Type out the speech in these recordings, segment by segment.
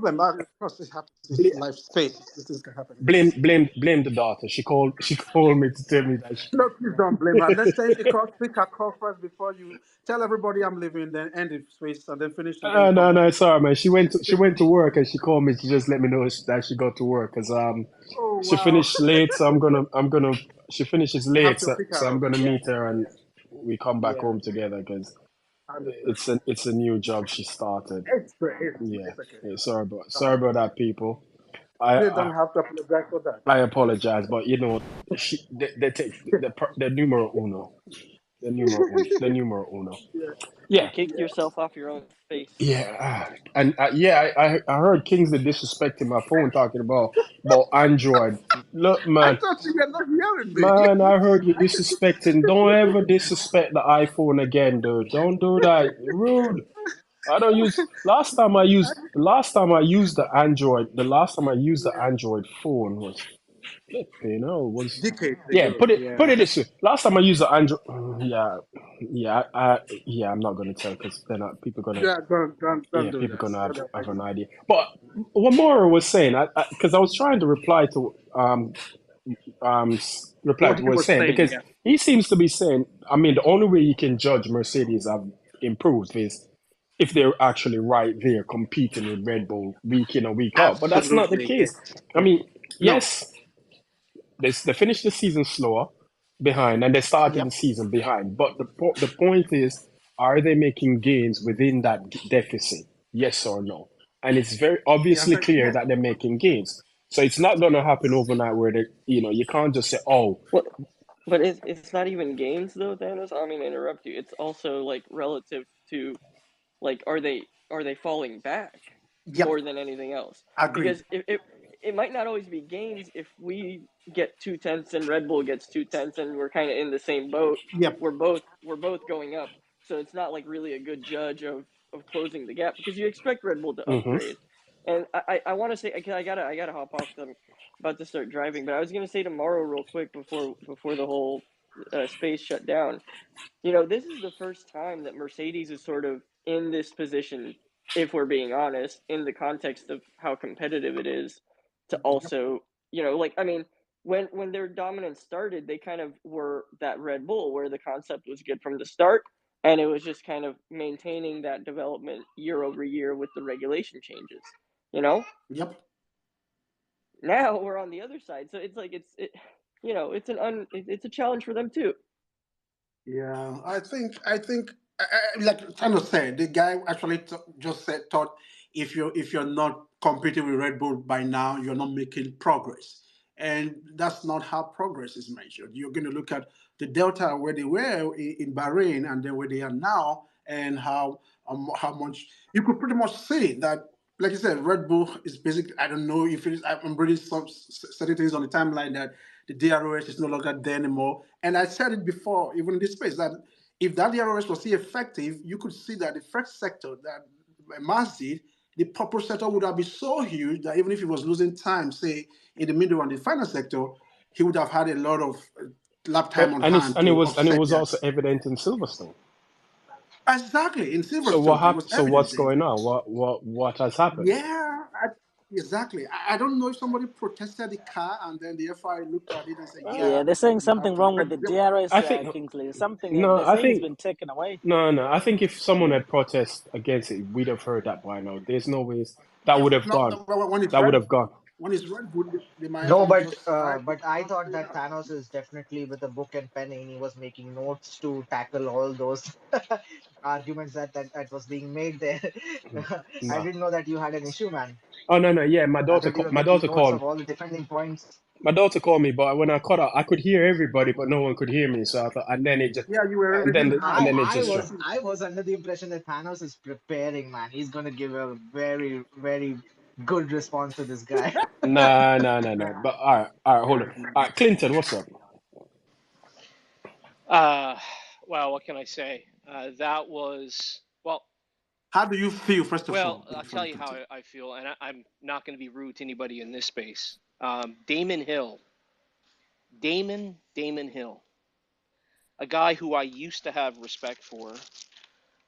problem. Of course, it happens in Bl- life space. This things can happen. blame the daughter. She called me to tell me that No, please don't blame her. Let's say the call, speak her call first before you tell everybody I'm leaving, then end the space and then finish and then you come no, back. no, sorry, man. She went to work and she called me to just let me know that she got to work because Oh she wow! finished late, so I'm gonna she finishes You have late, to pick so her I'm up. gonna Yeah, meet her and we come back yeah. home together because Understood. it's a new job she started. It's great. Yeah, It's okay. yeah Don't sorry worry. about that, people. I You I, don't have to apologize for that. I apologize, but they take the numero uno, the numero uno. Yeah. You Yeah, kicked yourself off your own face. yeah, and yeah, I heard Kingsley disrespecting my phone, talking about Android. Look, I man, thought you were not hearing me. man, I heard you disrespecting. Don't ever disrespect the iPhone again, dude. Don't do that. Rude. I don't use. Last time I used the Yeah. Android phone was was Decades yeah. ago. Put Yeah. it this way. Last time I used the Android, yeah, yeah, yeah. I'm not gonna tell because then people gonna Yeah. Don't yeah, do people that. gonna have Otherwise, an idea. But what Maura was saying, because I was trying to reply what to he what he's was saying saying. because Yeah. he seems to be saying, I mean, the only way you can judge Mercedes have improved is if they're actually right there competing with Red Bull week in and week out. But that's not the Absolutely. case. I mean, No. yes, they finished the season slower behind and they started the Yep. season behind. But the point is, are they making gains within that deficit? Yes or no? And it's very The obviously answer is clear yes. that they're making gains. So it's not going to happen overnight where you can't just say, oh, Well, but it's not even games though, Thanos. I mean to interrupt you. It's also like relative to like are they falling back more Yep. than anything else? Agreed. Because it might not always be gains if we get 2/10 and Red Bull gets 2/10 and we're kind of in the same boat. Yep. We're both going up, so it's not like really a good judge of closing the gap because you expect Red Bull to hmm upgrade. And I want to say I gotta hop off because I'm about to start driving, but I was gonna say tomorrow real quick before the whole space shut down. This is the first time that Mercedes is sort of in this position, if we're being honest, in the context of how competitive it is to Yep. also, like I mean, when their dominance started, they kind of were that Red Bull where the concept was good from the start, and it was just kind of maintaining that development year over year with the regulation changes. You know, Yep. now we're on the other side, so it's like it's a challenge for them too. Yeah. I think like Thanos said, the guy actually just said thought if you're not competing with Red Bull by now, you're not making progress. And that's not how progress is measured. You're going to look at the delta where they were in Bahrain and then where they are now, and how much you could pretty much say that. Like you said, Red Bull is basically. I don't know if it is. I'm reading some certain things on the timeline that the DROS is no longer there anymore. And I said it before, even in this space, that if that DROS was still effective, you could see that the first sector that Mars did, the purple sector would have been so huge that even if he was losing time, say in the middle and the final sector, he would have had a lot of lap time on hand it to was offset that. also evident in Silverstone. Exactly. In So what Silverstone, it happened? was So evident what's then. going on? What has happened? Yeah, exactly. I don't know if somebody protested the car and then the FI looked at it and said, Uh, yeah, Yeah, they're saying you have something to. wrong with the I DRS, think Kingsley. Something no. they're I saying it's think been taken away. no. I think if someone had protested against it, we'd have heard that by now. There's no ways that Yeah, would have no, gone. no, but when it's That would Red, have gone. when it's Red Bull, they might No, actually but just side with I us. thought that Yeah. Thanos is definitely with a book and pen and he was making notes to tackle all those arguments that was being made there. I No. didn't know that you had an issue, man. Oh no, no. Yeah, I thought you were my making daughter notes called. of all the defending points. My daughter called me, but when I cut out, I could hear everybody, but no one could hear me. So I thought, and then it just, Yeah, you were and then, reading and out. then it I just You was dropped. were I was under the impression that Thanos is preparing, man. He's gonna give a very, very good response to this guy. Nah, nah, nah, nah. nah, But all right, hold on. All right, Clinton, what's up? Uh, well, what can I say? That was well. how do you feel, first of Well, all, I'll before tell you you how continue? I feel, and I'm not going to be rude to anybody in this space. Damon Hill, a guy who I used to have respect for,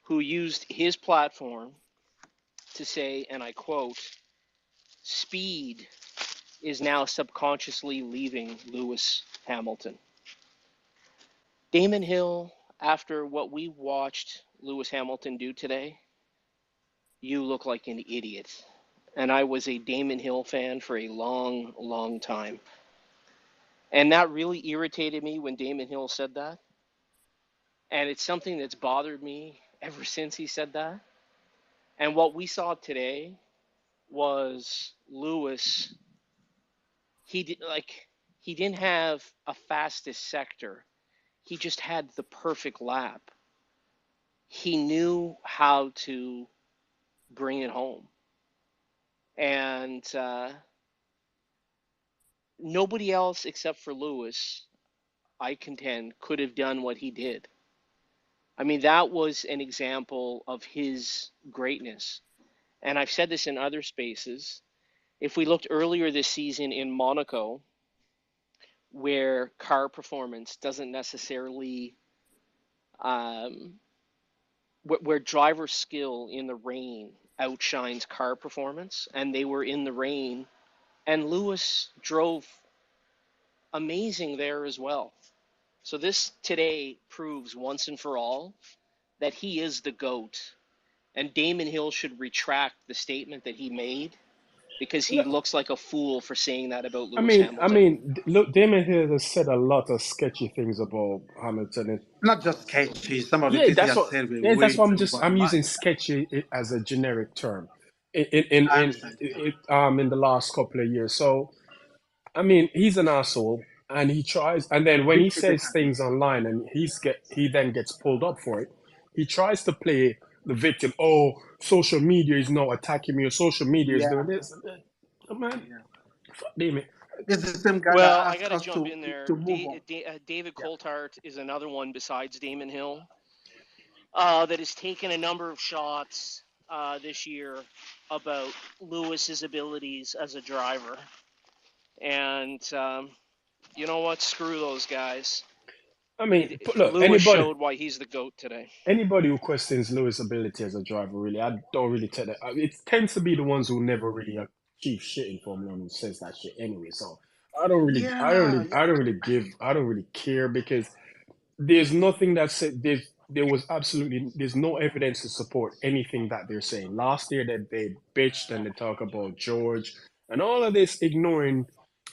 who used his platform to say, and I quote, speed is now subconsciously leaving Lewis Hamilton. Damon Hill, after what we watched Lewis Hamilton do today, you look like an idiot. And I was a Damon Hill fan for a long, long time. And that really irritated me when Damon Hill said that. And it's something that's bothered me ever since he said that. And what we saw today was Lewis. He didn't have a fastest sector. He just had the perfect lap. He knew how to bring it home. And nobody else except for Lewis, I contend, could have done what he did. I mean, that was an example of his greatness. And I've said this in other spaces. If we looked earlier this season in Monaco, where car performance doesn't necessarily, where driver skill in the rain outshines car performance, and they were in the rain, and Lewis drove amazing there as well. So this today proves once and for all that he is the GOAT. And Damon Hill should retract the statement that he made because he looks like a fool for saying that about I Lewis mean, I Hamilton. mean, look, Damon Hill has said a lot of sketchy things about Hamilton. And Not just sketchy. Some of the yeah, things he that's has what. said were Yeah, that's way what too I'm using problematic. sketchy as a generic term. I understand. In the last couple of years. So I mean, he's an asshole, and he tries. And then when he says Significantly. things online, and he then gets pulled up for it, he tries to play the victim. Oh, social media is now attacking me, or social media is doing Yeah, this. Man, yeah. fuck damn it. It's the same guy that Well, I asked got to us jump in there. to move on. David Yeah. Coulthard is another one besides Damon Hill that has taken a number of shots this year about Lewis's abilities as a driver. And you know what? Screw those guys. I mean, look, Lewis showed why he's the GOAT today. anybody who questions Lewis' ability as a driver, really, I don't really take that. It tends to be the ones who never really achieve shit in Formula One who says that shit anyway. So Yeah, yeah. I don't really care because there's nothing that said there was absolutely there's no evidence to support anything that they're saying. Last year that they bitched and they talk about George and all of this, ignoring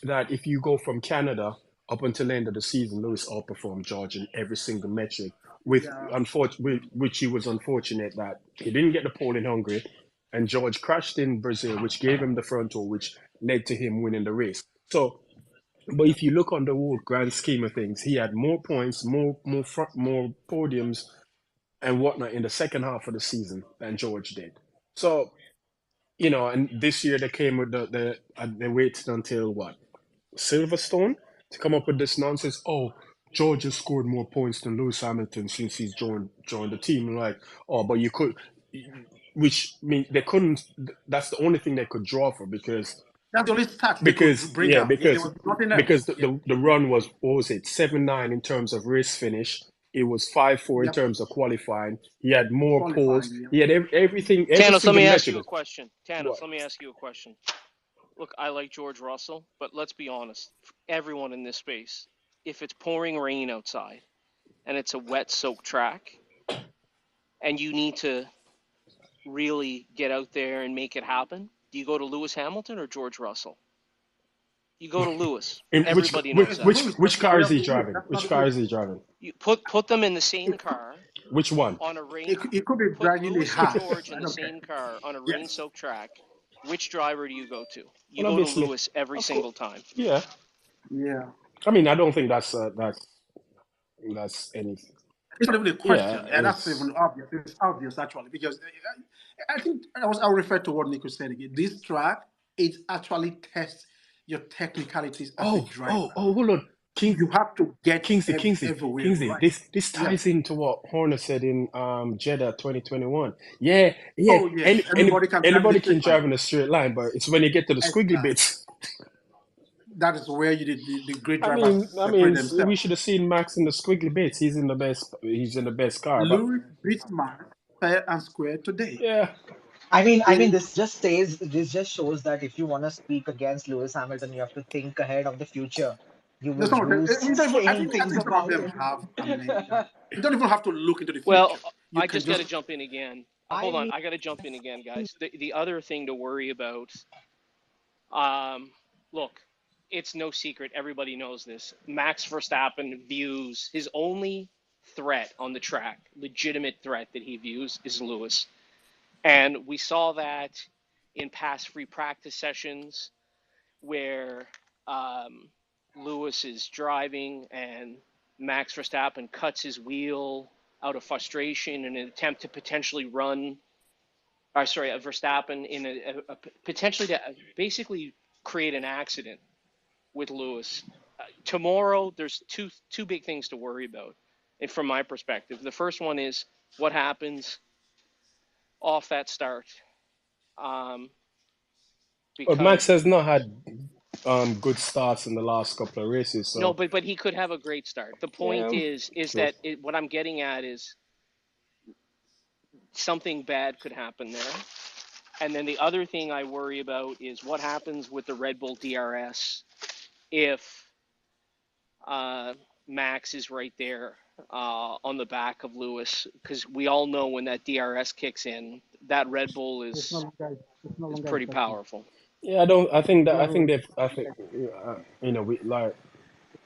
that if you go from Canada up until the end of the season, Lewis outperformed George in every single metric. Yeah. Which he was unfortunate that he didn't get the pole in Hungary, and George crashed in Brazil, which gave him the front row, which led to him winning the race. So but if you look on the whole grand scheme of things, he had more points, more podiums and whatnot in the second half of the season than George did. So and this year they came with they waited until what Silverstone to come up with this nonsense. Oh, George has scored more points than Lewis Hamilton since he's joined the team. Like, oh, but you could, which mean they couldn't. That's the only thing they could draw for That's the only stats they could bring yeah, out. There was nothing because else. the, Yeah. the, the run was what was it 7-9 in terms of race finish. It was 5-4 in Yep. terms of qualifying. He had more poles. Qualifying. Yeah. He had everything, every Tanos, let single me ask you metric. a question. What? Tanos, let me ask you a question. Look, I like George Russell, but let's be honest. Everyone in this space, if it's pouring rain outside and it's a wet, soaked track, and you need to really get out there and make it happen, do you go to Lewis Hamilton or George Russell? You go to Lewis. In Everybody knows It's that. Lewis. which car is he Obviously Lewis. driving? That's not Which a car good. is he driving? You put them in the same It, car Which one? on a rain. it could be Put dragging a Lewis and Haas. George in I the don't care. same car on a Yes. rain-soaked track. Which driver do you go to? You Well, go to obviously, Lewis every of course, single time. yeah. Yeah. I mean, I don't think that's anything. It's not even a Yeah, question. And that's it's even obvious. It's obvious actually because I think I'll refer to what Nico said again. This track it actually tests your technicalities as a driver. hold on, You have to get everywhere Kingsley. right. This Yeah. ties into what Horner said in Jeddah 2021. Yeah, yeah. Oh yes. Anybody can drive in a Anybody can straight line. drive in a straight line, but it's when you get to the squiggly Exactly. bits. That is where the great I drivers mean, separate we themselves. should have seen Max in the squiggly bits. He's in the best. He's in the best car, but Lewis beats Max fair and square today. yeah. This just shows that if you want to speak against Lewis Hamilton, you have to think ahead of the future. You There's would no. use I saying think. I things think some of about them him. have amnesia. You don't even have to look into the Well, future. You I can just got to just. jump in again. I Hold on, mean, I got to jump in again, guys. The other thing to worry about, um, look, it's no secret. Everybody knows this. Max Verstappen views his only threat on the track, legitimate threat that he views, is Lewis. And we saw that in past free practice sessions where um, Lewis is driving and Max Verstappen cuts his wheel out of frustration in an attempt to potentially run, or sorry, a Verstappen in a potentially to basically create an accident with Lewis. Tomorrow, there's two big things to worry about, and from my perspective. The first one is what happens off that start, um, But Max because has not had good starts in the last couple of races, no, so but he could have a great start. The point yeah, is true. that what I'm getting at is something bad could happen there. And then the other thing I worry about is what happens with the Red Bull DRS if uh, Max is right there on the back of Lewis, because we all know when that DRS kicks in, that Red Bull It's no is longer pretty effective. powerful. Yeah, I don't. I think that. I think DRO they've. I think we like.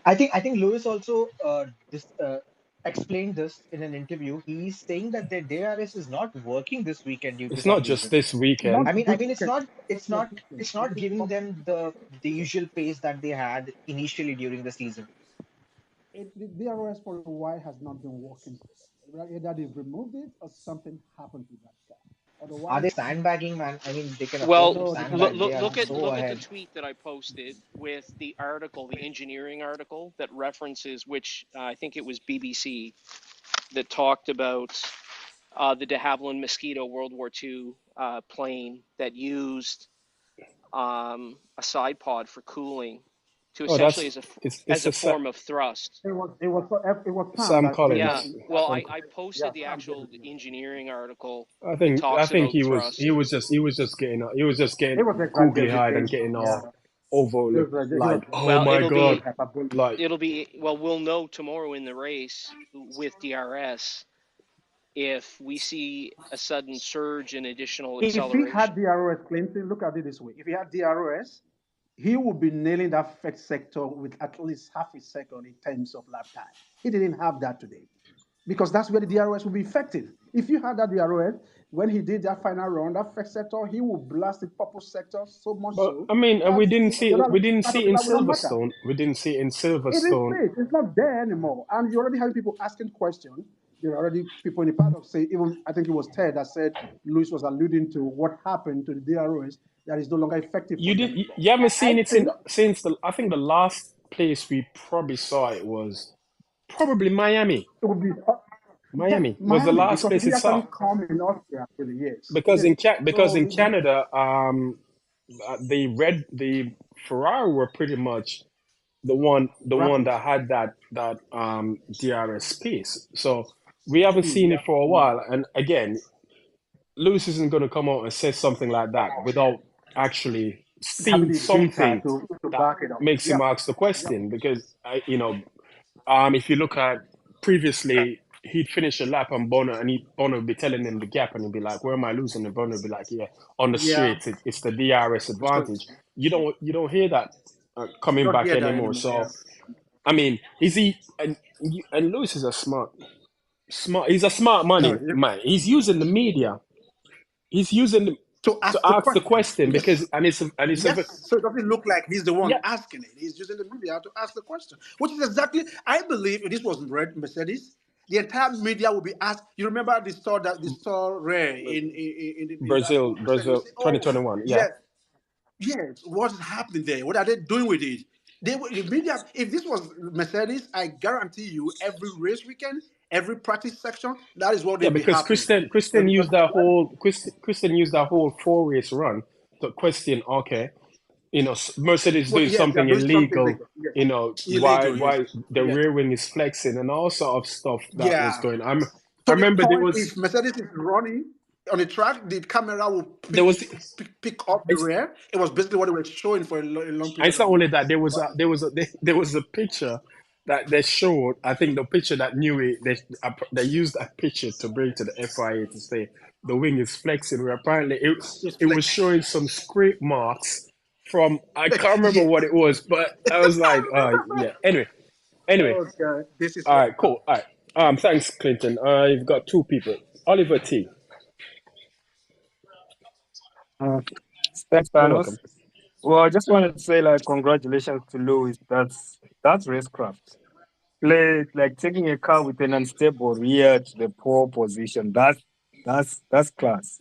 I think Lewis also explained this in an interview. He's saying that their DRS is not working this weekend due to It's some not just reason. this weekend. not I this mean, weekend. it's not giving them the usual pace that they had initially during the season. The DRS for a while has not been working. Either they've removed it or something happened to that car. Are Otherwise, they sandbagging, man? I mean, they can afford Well, to no, they cannot look, sandbag. be They look, are look at standing. so look at the ahead. tweet that I posted with the article, the engineering article that references which I think it was BBC that talked about the de Havilland Mosquito World War II plane that used a side pod for cooling to Oh, essentially it's as a the form of thrust. It was found Sam that it Yeah, was Collins. well, Sam. I yeah, posted the Sam did actual it. Yeah. engineering article that I talks think about thrust. he was just getting It was googly eyed and exaggerating. getting Yeah, all over he was like, oh Well, my god, being hyperbolic. like we'll know tomorrow in the race with DRS if we see a sudden surge in additional If he acceleration. had DRS, Clinton, look at it this way: if he had DRS, he would be nailing that first sector with at least half a second in terms of lap time. He didn't have that today because that's where the DRS will be effective. If you had that DRS when he did that final run, that first sector, he would blast the purple sector so much but so I mean that the other we didn't part see of it the in lap will not matter. Silverstone. We didn't see it in It is Silverstone. fake. It's not there anymore. And you already have people asking questions. There are already people in the paddock say, even I think it was Ted that said Lewis was alluding to what happened to the DROs that is no longer effective for them anymore. You haven't I seen it think since the I think the last place we probably saw it was probably Miami. It would be, yes, Miami was the Miami, last because place we it saw. actually come in Austria really, yes. Yes. Because So in Canada, the Ferrari were pretty much the one rapid that had that DRS space. So we haven't speed, seen yeah. it for a while. And again, Lewis isn't going to come out and say something like that without actually Having seeing the data something to that back it up. makes him Yep. ask the Yep. question. Because if you look at previously, he'd finish a lap on Bono, and Bono would be telling him the gap, and he'd be like, "Where am I losing?" And Bono would be like, "Yeah, on the Yeah. straight, it's the DRS So advantage." You don't hear that you coming don't back hear that anymore. anymore, yeah. So I mean, is he and Lewis is a smart. He's a smart No, man. He's using the media. He's using them to to ask the ask the question. question because Yes. and it's a Yes. So it doesn't look like he's the one yeah. asking it. He's using the media to ask the question, which is exactly, I believe, if this was Red Mercedes, the entire media would be asked. You remember the store rare in that Mercedes? You Brazil say, oh, 2021. Yeah, yes, yes. What is happening there? What are they doing with it? The media. If this was Mercedes, I guarantee you, every race weekend, every practice section, that is what yeah, they'd be because happening. Christian Because used that whole Christian used that whole 4 race run to question. Okay, Mercedes well, doing yes, they are something doing something illegal. illegal. Yes, Why illegal. Yes, the yes, rear wing is flexing and all sort of stuff that was yeah. going. I To the remember there point, if was Mercedes is running, on the track, the camera will there was pick up the it's rear. It was basically what they were showing for a long and period it's not of only time. that there was a picture that they showed. I think the picture that knew it they used that picture to bring to the FIA to say the wing is flexing. Where apparently It's it was flex. showing some scrape marks from I can't remember Yeah. what it was, but I was like, yeah. Anyway, Oh god, this is all what. right, cool. All right, thanks, Clinton. I've got two people. Oliver T. Uh, Thanks, You're Thanos. welcome. Well, I just wanted to say, like, congratulations to Lewis. That's racecraft. Play like taking a car with an unstable rear to the pole position. That's class.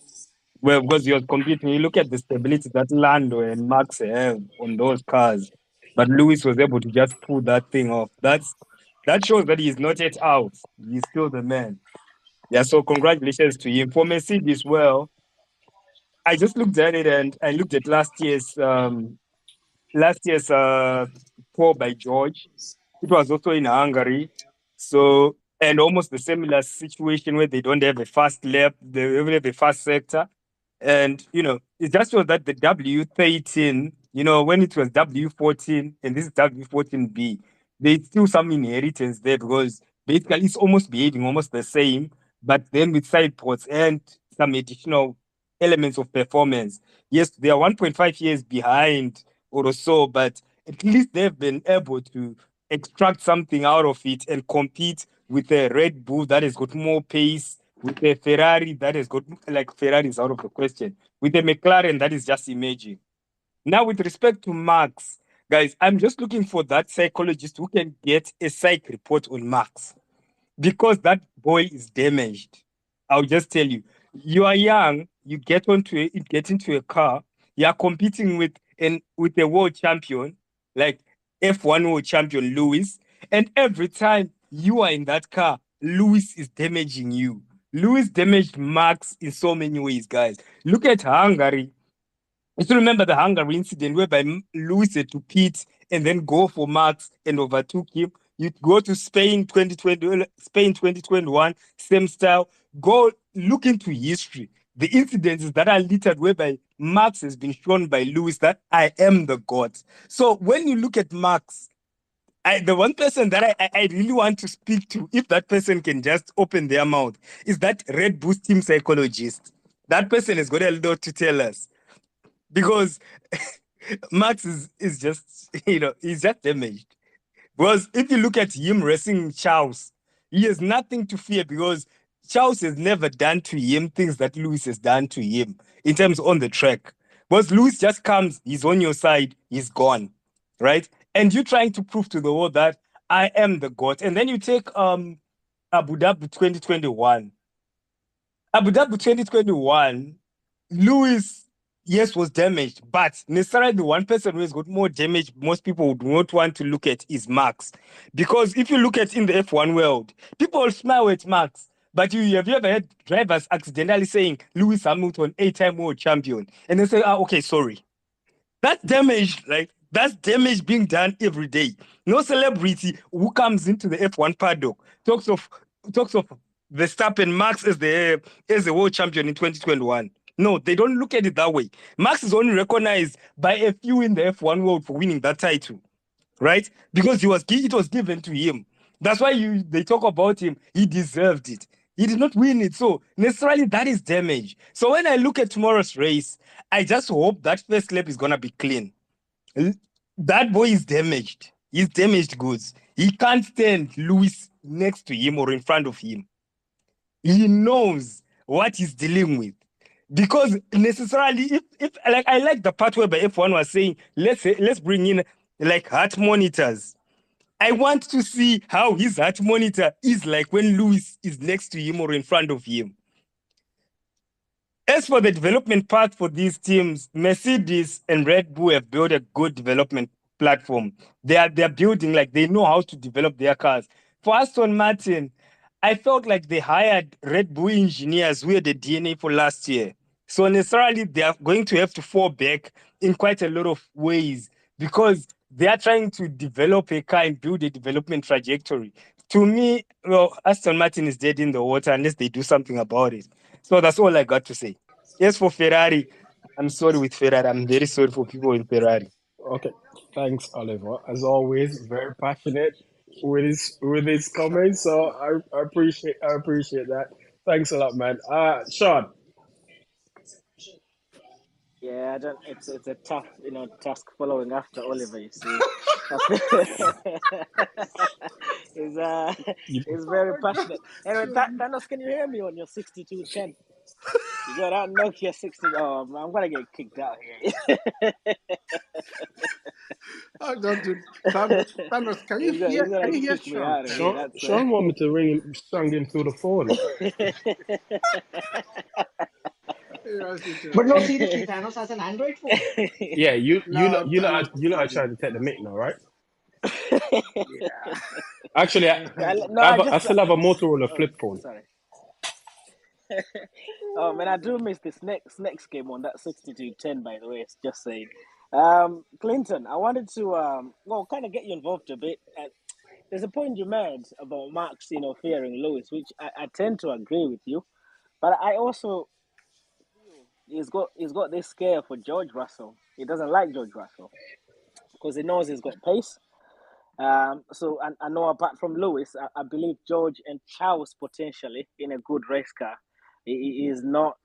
Well, because you're competing, you look at the stability that Lando and Max have on those cars, but Lewis was able to just pull that thing off. That shows that he's not yet out. He's still the man. Yeah. So congratulations to him. For Mercedes, well, I just looked at it and I looked at last year's poll by George. It was also in Hungary. So, and almost the similar situation where they don't have a fast lap, they don't have a fast sector. And, it just shows that the W13, when it was W14 and this is W14B, there's still some inheritance there because basically it's almost behaving almost the same, but then with side ports and some additional elements of performance. Yes, they are 1.5 years behind or so, but at least they've been able to extract something out of it and compete with a Red Bull that has got more pace, with a Ferrari that has got like Ferrari is out of the question, with a McLaren that is just emerging. Now, with respect to Max, guys, I'm just looking for that psychologist who can get a psych report on Max because that boy is damaged. I'll just tell you, you are young, you get into a car, you are competing with a world champion, like F1 world champion Lewis, and every time you are in that car, Lewis is damaging you. Lewis damaged Max in so many ways, guys. Look at Hungary. I still remember the Hungary incident whereby Lewis had to pit and then go for Max and overtook him. You go to Spain 2020, Spain 2021, same style. Go look into history. The incidences that are littered whereby Max has been shown by Lewis that I am the God. So when you look at Max, the one person that I really want to speak to, if that person can just open their mouth, is that Red Bull team psychologist. That person has got a lot to tell us because Max is just he's just damaged. Because if you look at him racing Charles, he has nothing to fear because Charles has never done to him things that Lewis has done to him in terms on the track. Because Lewis just comes, he's on your side, he's gone, right? And you're trying to prove to the world that I am the god. And then you take Abu Dhabi 2021. Abu Dhabi 2021, Lewis, yes, was damaged, but necessarily the one person who has got more damage, most people would not want to look at is Max. Because if you look at in the F1 world, people smile at Max. But have you ever had drivers accidentally saying Lewis Hamilton, 8-time world champion? And they say, okay, sorry. That's damage, like that's damage being done every day. No celebrity who comes into the F1 paddock talks of Verstappen Max as the world champion in 2021. No, they don't look at it that way. Max is only recognized by a few in the F1 world for winning that title, right? Because it was given to him. That's why they talk about him. He deserved it. He did not win it. So necessarily that is damage. So when I look at tomorrow's race, I just hope that first lap is gonna be clean. That boy is damaged. He's damaged goods. He can't stand Lewis next to him or in front of him. He knows what he's dealing with. Because necessarily, if like I like the part where by F1 was saying, let's bring in like heart monitors. I want to see how his heart monitor is like when Lewis is next to him or in front of him. As for the development path for these teams, Mercedes and Red Bull have built a good development platform. They're building like they know how to develop their cars. For Aston Martin, I felt like they hired Red Bull engineers who had the DNA for last year. So necessarily they are going to have to fall back in quite a lot of ways because they are trying to develop a car and build a development trajectory. To me, well, Aston Martin is dead in the water unless they do something about it. So that's all I got to say. As for Ferrari, I'm sorry with Ferrari. I'm very sorry for people in Ferrari. Okay, thanks, Oliver. As always, very passionate with his comments. So I appreciate that. Thanks a lot, man. Sean. Yeah, I don't. It's a tough, task following after Oliver. You see, that's he's You, he's Oh very my God. passionate. Anyway, Thanos, can you hear me on your 6210? You got that Nokia 60. Oh, man, I'm gonna get kicked out here. I don't do Thanos. Thanos, can you He's hear? gonna Can you hear kick me Sean? out of here. Sean, That's Sean want me to ring him, song him through the phone. Yes, it But no, is. seriously, Thanos has an Android phone. Yeah, No, Thanos you know I doesn't. tried to take the mic now, right? Yeah. Actually, No, I I just. still have a Motorola Oh, flip phone. sorry. Oh man, I do miss this next game on that 6210. By the way, it's just saying. Clinton, I wanted to well, kind of get you involved a bit. There's a point you made about Max, fearing Lewis, which I tend to agree with you. But I also feel he's got this scare for George Russell. He doesn't like George Russell because he knows he's got pace. So I know apart from Lewis, I believe George and Charles potentially in a good race car. He is not,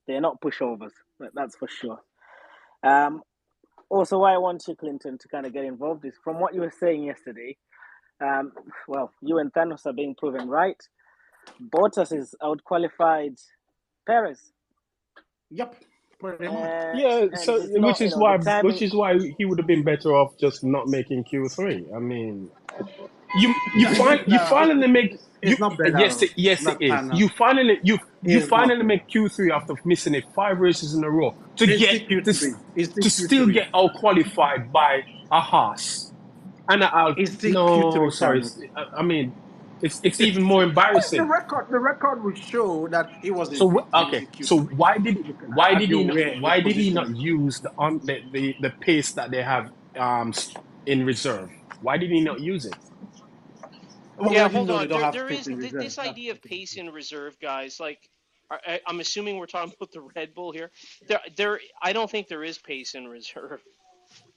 they're not pushovers. That's for sure. Um, Also, why I want you, Clinton, to kind of get involved is from what you were saying yesterday. Um, well, you and Thanos are being proven right. Bottas is outqualified Perez, Yep. Pretty much. Yeah, and so it's not, the which timing. is why he would have been better off just not making Q3. I mean, you No, finally make you it's not better. yes it Not is. Thanos. You It's not finally better. make Q3 after missing it 5 races in a row to It's get still Q3. It's still to still Q3. get out qualified by a Haas and a Alf. It's still No, Q3 sorry. Thanos. I mean, it's even more Well, the embarrassing. record, the record will show that he was So in he was okay, in so Q3. I'd be aware his why did he not position. use the pace that they have in reserve? Why did he not use it? We Yeah, already hold know they on. don't have There space is in reserve. this That's idea the of thing. pace in reserve, guys. Like, I'm assuming we're talking about the Red Bull here. I don't think there is pace in reserve.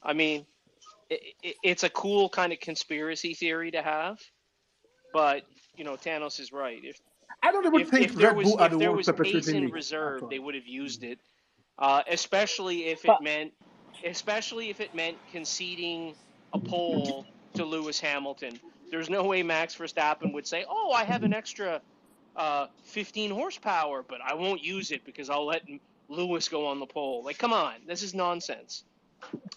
I mean, it's a cool kind of conspiracy theory to have, but Thanos is right. If I don't even if think if there Red was Bull are if the there ones was pace perpetuating in it. reserve, they Actually, would have used it. Especially if it But meant, conceding a pole to Lewis Hamilton. There's no way Max Verstappen would say, "Oh, I have an extra 15 horsepower, but I won't use it because I'll let Lewis go on the pole." Like, come on, this is nonsense.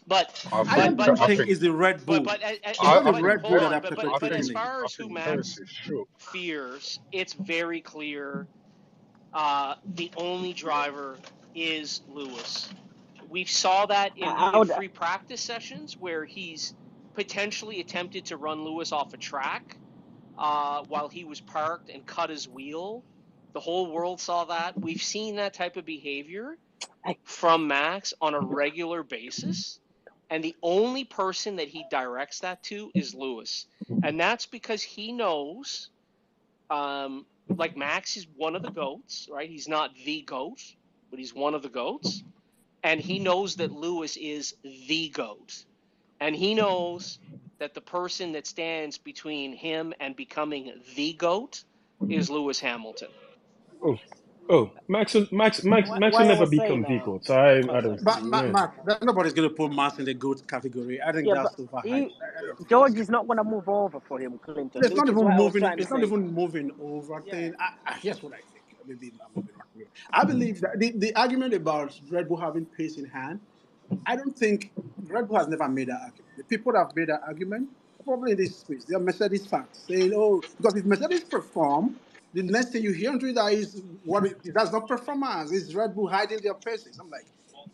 But I I think don't but even I think think it's the Red but Bull. but It's not the I but think Red Bull hold that on. are But think as perpetuating it. far I as who think Max Paris is true. fears, it's very clear. The only driver is Lewis. We saw that I in would. free practice sessions where he's potentially attempted to run Lewis off a track while he was parked and cut his wheel. The whole world saw that. We've seen that type of behavior I, from Max on a regular basis. And the only person that he directs that to is Lewis. And that's because he knows, like, Max is one of the GOATs, right? He's not the GOAT, but he's one of the GOATs. And he knows that Lewis is the GOAT. And he knows that the person that stands between him and becoming the GOAT is Lewis Hamilton. Oh, oh, Max will why I never was become saying. the goat. So I don't. Sorry. But Yeah. nobody's going to put Mars in the GOAT category. I think Yeah, but that's overhyped. I don't think George that's. is not going to move over for him, Clinton, It's not which is even what I was moving. trying to It's not say. even moving over. Yeah. Thing. Here's what I think. Maybe I might be wrong here. I believe that the argument about Red Bull having pace in hand, I don't think Red Bull has never made that argument. The people that have made that argument are probably in this space. They are Mercedes fans saying, "Oh, because if Mercedes perform, the next thing you hear into that is that's not performance. It's Red Bull hiding their paces." I'm like,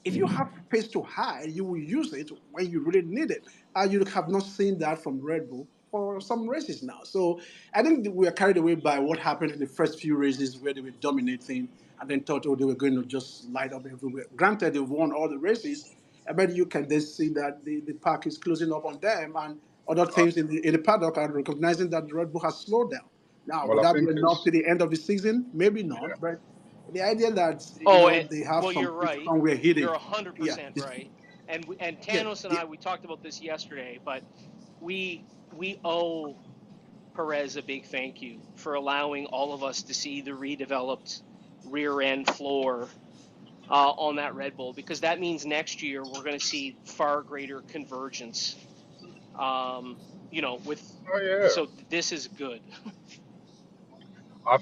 if you have pace to hide, you will use it when you really need it. And you have not seen that from Red Bull for some races now. So I think we are carried away by what happened in the first few races where they were dominating and then thought, oh, they were going to just light up everywhere. Granted, they won all the races, but you can then see that the pack is closing up on them and other I, teams in the paddock are recognizing that Red Bull has slowed down. Now, well, would I that be think enough it's to the end of the season? Maybe yeah. not, but. The idea that Oh, and they have well, some you're people right. somewhere hidden. You're Yeah, 100% right. And yeah, Tanos and yeah. I, we talked about this yesterday, but we owe Perez a big thank you for allowing all of us to see the redeveloped rear end floor on that Red Bull, because that means next year we're going to see far greater convergence. With Oh yeah. so this is good.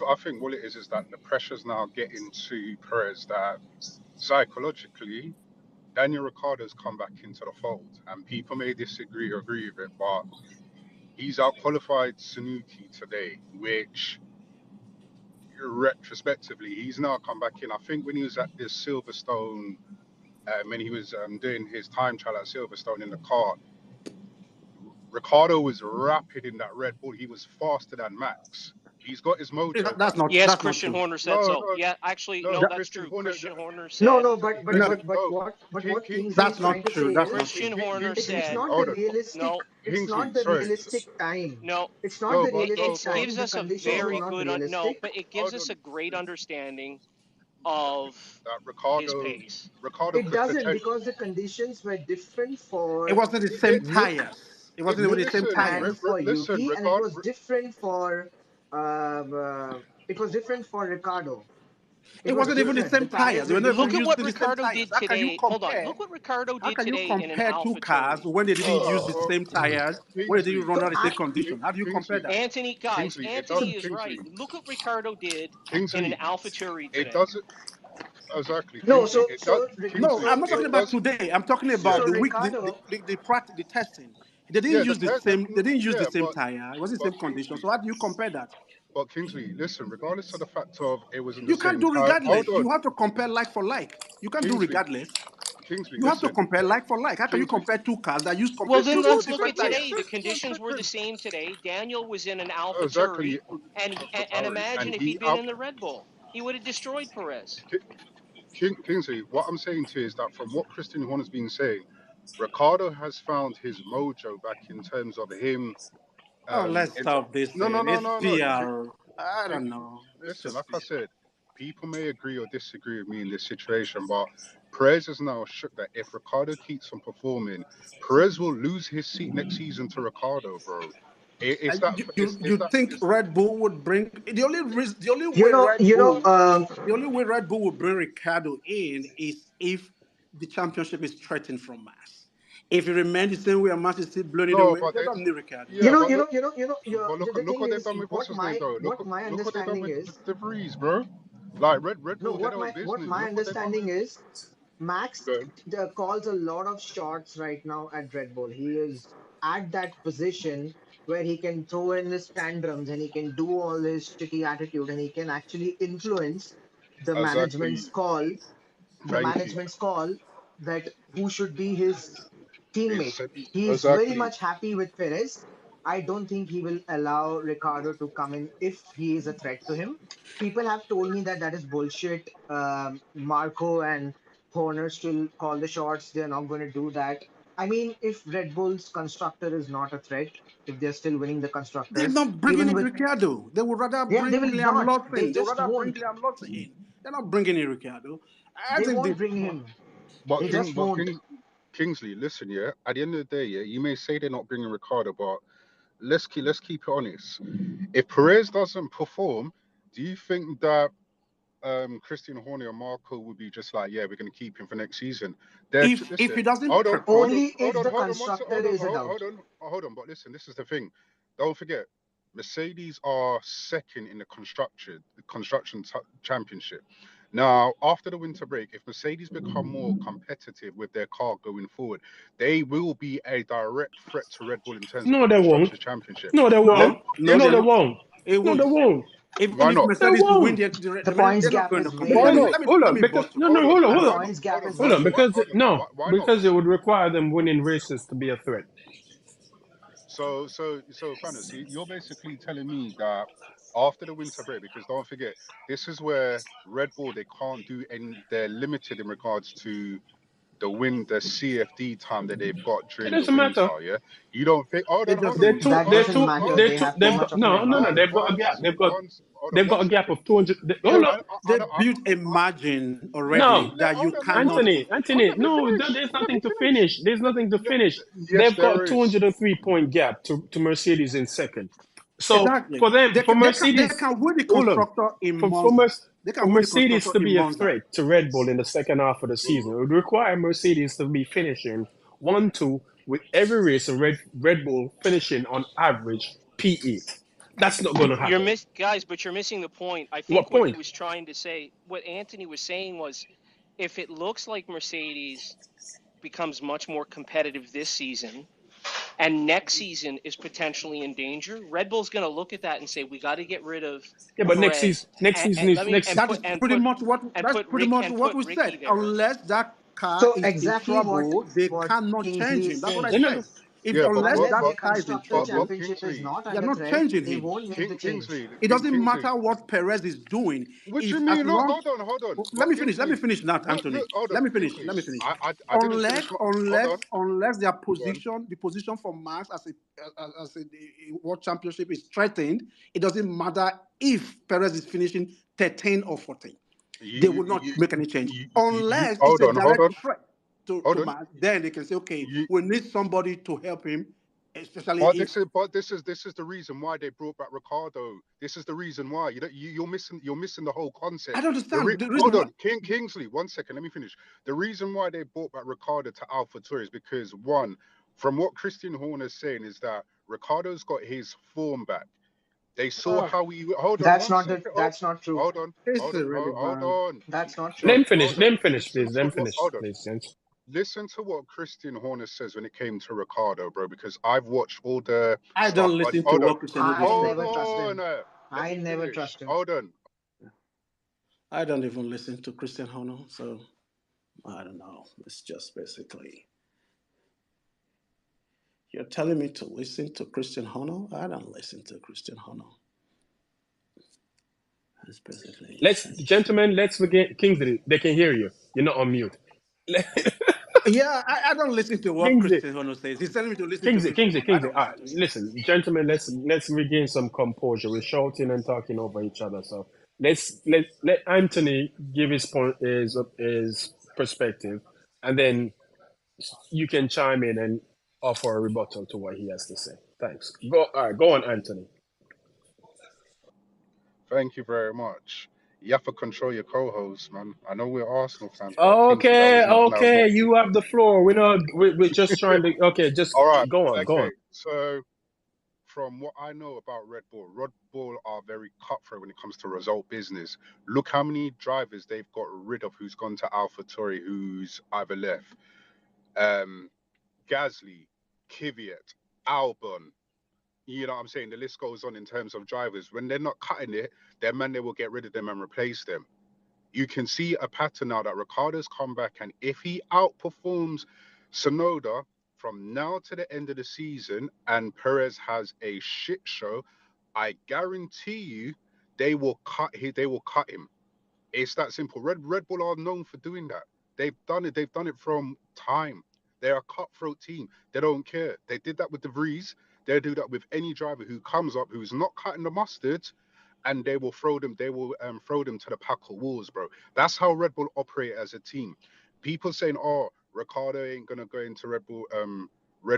I think what it is that the pressure's now getting to Perez that psychologically Daniel Ricciardo's come back into the fold, and people may disagree or agree with it, but he's outqualified Suzuki today, which retrospectively he's now come back in. I think when he was at this Silverstone, when he was doing his time trial at Silverstone in the car, Ricardo was rapid in that Red Bull. He was faster than Max. He's got his mojo back. Yes, That's not Christian true. Horner said No, so. no, Yeah, actually, no. no, that's Christian true. Horner. Christian Horner No, said. no, No, what that's Kingsley is not trying to true. say That's is not true. Christian Horner it's said, not Hold the on. realistic, no, it's not the Sorry. realistic time. no, It's not No, the but realistic it so time. gives The us a conditions were very not good, no, realistic. but it gives hold us on. a great understanding of That his Ricardo, pace. Ricardo It could doesn't, potentially. because the conditions were different It for wasn't the same Nick, tires. It wasn't even the same Listen, and tires. for listen. Yuki, and it was different for Ricardo. It It was wasn't even the different. The same tires. tires They were were not even Look at different. what using the same Ricardo tires. did today. Hold on. Look what Ricardo How did can you today in an compare two cars AlphaTauri. when they didn't use the Oh, same tires, when they didn't Kingsley, run So out the I, same condition? How do you compare Kingsley, that? Anthony, guys, Kingsley. It Anthony doesn't. is right. Look what Ricardo did in an Kingsley. AlphaTauri It today. doesn't exactly. no, Kingsley. It does. No, Kingsley. I'm not talking It about does. today. I'm talking Yeah. about so the week, Ricardo, the testing. They didn't Yeah. use the same. They didn't use the Yeah. same tire. It wasn't the But same condition. Kingsley. So how do you compare that? But Kingsley. Listen. Regardless of the fact of it was in the You can't same do time. Hold regardless. on, You have to compare like for like. You can't do Kingsley. regardless. Kingsley. You have to Listen. compare like for like. How can you Kingsley. compare two cars that use Well, complete then two let's look different at today. tires? The conditions were the same today. Daniel was in an Exactly. AlphaTauri, and AlphaTauri, imagine and if he he'd been out. in the Red Bull, he would have destroyed Perez. Kingsley. What I'm saying to you is that from what Christian Horner's been saying, Ricardo has found his mojo back in terms of him. Oh, let's In, stop this no, no, thing. no, It's no, no. PR. I Ki- don't know. It's Listen, just like I PR. said, people may agree or disagree with me in this situation, but Perez is now shook that if Ricardo keeps on performing, Perez will lose his seat next season to Ricardo, bro. It's And that. It's you that. think It's, Red Bull would bring the only way Red Bull would bring Ricardo in is if the championship is threatened from Mass. If it remains the same way and Mass is still blowing it no, away, but they don't need Ricardo. you yeah, know, but you know, look, you know, you know, but the look thing what they've is, done with what's his name though. what my Look what they've done understanding with is, De Vries, bro. Like Red no, Bull did our what business. my Look what they've done understanding with. is, Max Good. calls a lot of shots right now at Red Bull. He is at that position where he can throw in his tantrums and he can do all his shitty attitude and he can actually influence the management's Exactly. call, Thank you. that who should be his teammate. It's He is very exactly. much happy with Perez. I don't think he will allow Ricardo to come in if he is a threat to him. People have told me that that is bullshit. Marco and Horner still call the shots. They're not going to do that. I mean, if Red Bull's constructor is not a threat, if they're still winning the They're constructors, not bringing even in with, Ricardo. They would rather yeah, they bring will Liam not. They Lawson. They would just rather bring won't. Liam Lawson in. They're not bringing in Ricardo. I They think won't they. bring him. But They just won't. Kingsley, listen, yeah. At the end of the day, yeah, you may say they're not bringing Ricardo, but let's keep it honest. If Perez doesn't perform, do you think that Christian Horner and Marco would be just like, yeah, we're going to keep him for next season? If he Listen, doesn't perform, Only if the constructor is a doubt. hold on. But listen, this is the thing. Don't forget, Mercedes are second in the championship. Now, after the winter break, if Mercedes become more competitive with their car going forward, they will be a direct threat to Red Bull in terms of the No, they won't. constructors championship. No, they no, won't. no, Yes, No, they're they not. won't. It No, they won't. won't. Even why if not? They Mercedes to win won't. The they're points not gap going to is compete. Why very Let me not? big. let me Hold let on, me because bust your no, no, Hold bubble. on, hold on, The hold hold on, on, points gap hold on, is hold very on. big. Because no, Why not? because it would require them winning races to be a threat. So, Thanos, you're basically telling me that after the winter break, because don't forget, this is where Red Bull they can't do, and they're limited in regards to the CFD time that they've got It during the doesn't matter. winter. Yeah, you don't think? It Hold on. doesn't They're You two. That matter. They're doesn't two. matter. They're They two. have too They've much got of an no. They've got a advantage. gap. One They've got a gap of 200. They, Hold on. they built a margin already No, that you Hold on. cannot. Anthony. Let me No, finish. there's Let me nothing to finish. finish. There's nothing to finish. Yes, They've got there a is. 203-point gap to Mercedes in second. So Exactly. for them, for They Mercedes, can win the hold on. constructor in For for, Monza. Mer- They for can win the Mercedes constructor to in be a Monza. threat to Red Bull in the second half of the season, it would require Mercedes to be finishing 1-2 with every race, and Red Bull finishing on average P8. That's not going to happen. But you're missing the point. I What think what he point? was trying to say, what Anthony was saying was, if it looks like Mercedes becomes much more competitive this season, and next season is potentially in danger, Red Bull's going to look at that and say, we got to get rid of Yeah, but Perez next season is next. That is pretty much what we said. Ricky there. Unless that car So is in exactly trouble, they what cannot change Kingsley him. is That's what I They're saying. not. said. If Yeah, unless Unless that their car is in constructor but trouble, championship is Kingsley, not they are under not threat, changing they him. won't make the change. It doesn't Kingsley. matter what Perez is doing. What do If you as mean? Look, long hold on. let But me finish. Let me Kingsley, finish now, Anthony. look, hold Let on, me finish. Kingsley. Let me finish. I didn't finish. Hold on, Unless their go on. position, the position for Max as a world championship is threatened, it doesn't matter if Perez is finishing 13 or 14. They You, will not you, make any change you unless it's a hold direct on, threat hold to on. Max. Then they can say, okay, You, we need somebody to help him, especially but if this is the reason why they brought back Ricardo. This is the reason why you're missing the whole I concept. don't understand the reason Hold why. on, Kingsley, 1 second, let me finish. The reason why they brought back Ricardo to AlphaTauri is because one, from what Christian Horner is saying, is that Ricardo's got his form back. They saw Oh, how he. Hold on That's one not the, second. Oh, that's not true. hold on, it's really hold bad. on. That's not Let true. him finish. Hold on. Let him finish, Listen please. Let to him what. finish, Hold on. please, gents. Listen to what Christian Horner says when it came to Ricardo, bro. Because I've watched all the I stuff. don't listen to Hold on. what Cristiano I say. Hold never trust on. him. Let I me never finish. trust him. Hold on. I don't even listen to Christian Horner, so I don't know. It's just basically you're telling me to listen to Christian Horner. I don't listen to Christian Horner. That's basically Gentlemen, let's begin. Kingsley, they can hear you. You're not on mute. yeah. I don't listen to what Kingsley, Christian Horner says. He's telling me to listen to Kingsley, Christian Kingsley, Horner. I Kingsley. don't All listen right, to him. listen, gentlemen. Let's regain some composure. We're shouting and talking over each other. So let Anthony give his point, his perspective, and then you can chime in and offer a rebuttal to what he has to say. Thanks. Go. All right, go on, Anthony. Thank you very much. You have to control your co-host, man. I know we're Arsenal fans, but Kingsley, Okay, that was not okay. cool. You have the floor. We're just trying to. Okay, just All right. go on, go on. Okay. So from what I know about Red Bull are very cutthroat when it comes to result business. Look how many drivers they've got rid of who's gone to AlphaTauri, who's either left. Um, Gasly, Kvyat, Albon. You know what I'm saying? The list goes on in terms of drivers. When they're not cutting it, they will get rid of them and replace them. You can see a pattern now that Ricardo's come back, and if he outperforms Sonoda from now to the end of the season and Perez has a shit show, I guarantee you they will cut him. It's that simple. Red Bull are known for doing that. They've done it. They've done it from time. They're a cutthroat team. They don't care. They did that with De Vries. They'll do that with any driver who comes up who's not cutting the mustard, and they will throw them. They will throw them to the pack of wolves, bro. That's how Red Bull operate as a team. People saying, "Oh, Ricardo ain't gonna go into Red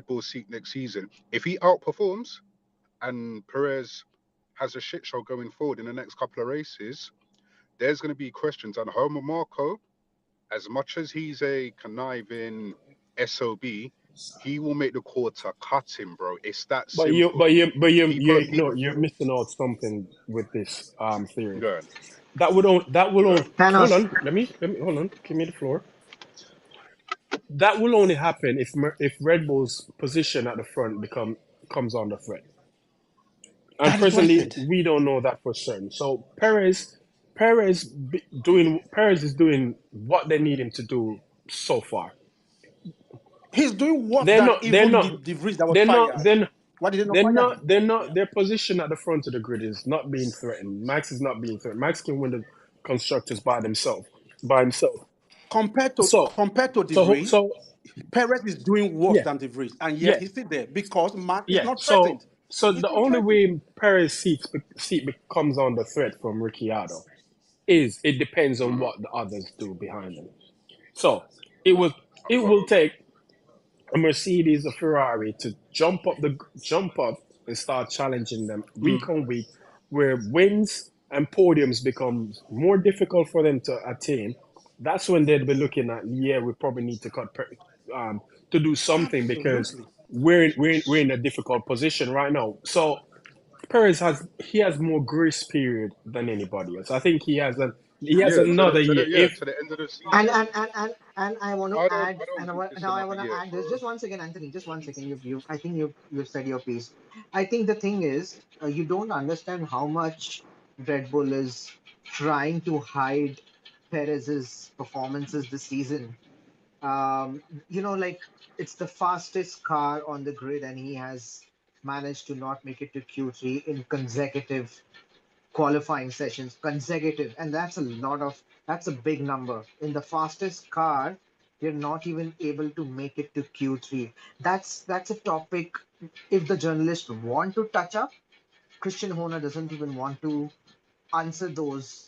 Bull seat next season." If he outperforms and Perez has a shit show going forward in the next couple of races, there's going to be questions. And Homer Marco, as much as he's a conniving SOB, he will make the call to cut him, bro. It's that But you, simple. but you, but People, you, no, you're missing out something with this theory. go on, That will go only on. hold Thanos, on. Let me hold on. Give me the floor. That will only happen if Red Bull's position at the front comes under threat. And That is what I presently, said. we don't know that for certain. So Perez is doing what they need him to do so far. He's doing worse They're than not. They're even not. the Vries that was They're not. fired. They're not. Why did they not They're fire not. him? They're not. Yeah. Their position at the front of the grid is not being threatened. Max is not being threatened. Max can win the constructors by himself. By himself. compared to So compared to De so Vries, so Perez is doing worse yeah, than De Vries, and yet yeah, he's still there because Max is yeah. not So threatened. so He's the not only threatened. way Perez seat becomes under threat from Ricciardo is it depends on what the others do behind them. So it will it will take a Mercedes, a Ferrari to jump up and start challenging them week on week, where wins and podiums become more difficult for them to attain. That's when they'd be looking at, yeah, we probably need to um, to do something because Absolutely. we're in a difficult position right now. So Perez has more grace period than anybody else. I think he has Yeah, another year. to the end of the And season. and and and, and I want to add, I don't and think it's now I another want to year, add this. bro. Just one second, Anthony. Just one second. You I think you've said your piece. I think the thing is, you don't understand how much Red Bull is trying to hide Perez's performances this season. Um, like it's the fastest car on the grid, and he has managed to not make it to Q3 in consecutive qualifying sessions, consecutive, and that's a big number. In the fastest car, you're not even able to make it to Q3. That's a topic. If the journalists want to touch up, Christian Horner doesn't even want to answer those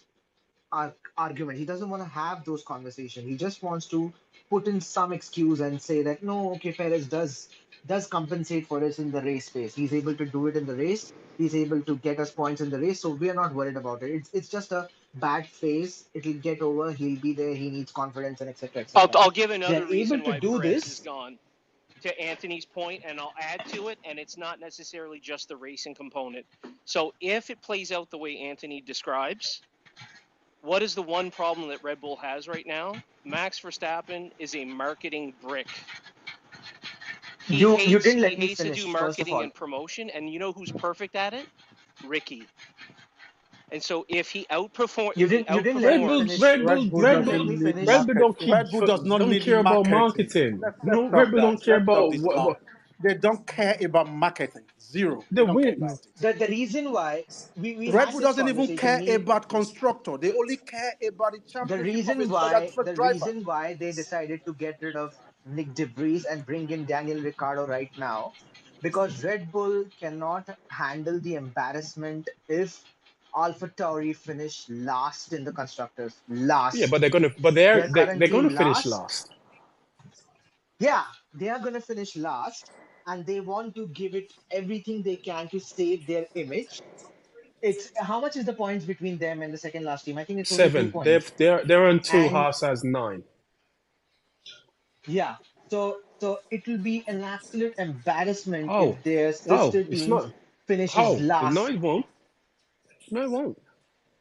argument. He doesn't want to have those conversations. He just wants to put in some excuse and say that no, okay, Perez does compensate for us in the race space. He's able to do it in the race. He's able to get us points in the race, so we are not worried about it. It's just a bad phase. It'll get over. He'll be there. He needs confidence and etc. etc. I'll give They're another able reason to why do Perez is this. gone. To Anthony's point, and I'll add to it, and it's not necessarily just the racing component. So if it plays out the way Anthony describes, what is the one problem that Red Bull has right now? Max Verstappen is a marketing brick. He You hates didn't he let me hates to do finish. First of marketing all, and promotion, and you know who's perfect at it? Ricky. And so you didn't let Red me Bull, finish. Red Bull, Red Bull You Red didn't Bull, let doesn't me need Red finish. Bull don't marketing. keep, Red Bull does not don't need care about marketing. marketing. Let's No, Red stop Bull that. don't care Let's stop about this now. They don't care about marketing. Zero. They the don't care win. about it. The reason why we Red had Bull this doesn't even conversation, care me about constructor. They only care about the championship of his the first driver. reason why they decided to get rid of Nick DeVries and bring in Daniel Ricciardo right now, because Red Bull cannot handle the embarrassment if AlphaTauri finish last in the constructors. Yeah, but Last. They're they're currently gonna finish last. last. Yeah, they are gonna finish last, and they want to give it everything they can to save their image. It's how much is the points between them and the second last team? I think it's only two Seven. points. They're on two. And Haas has nine. yeah, so it will be an absolute embarrassment Oh, if their sister oh, it's teams not. finishes Oh, no, last. it won't. No, it won't.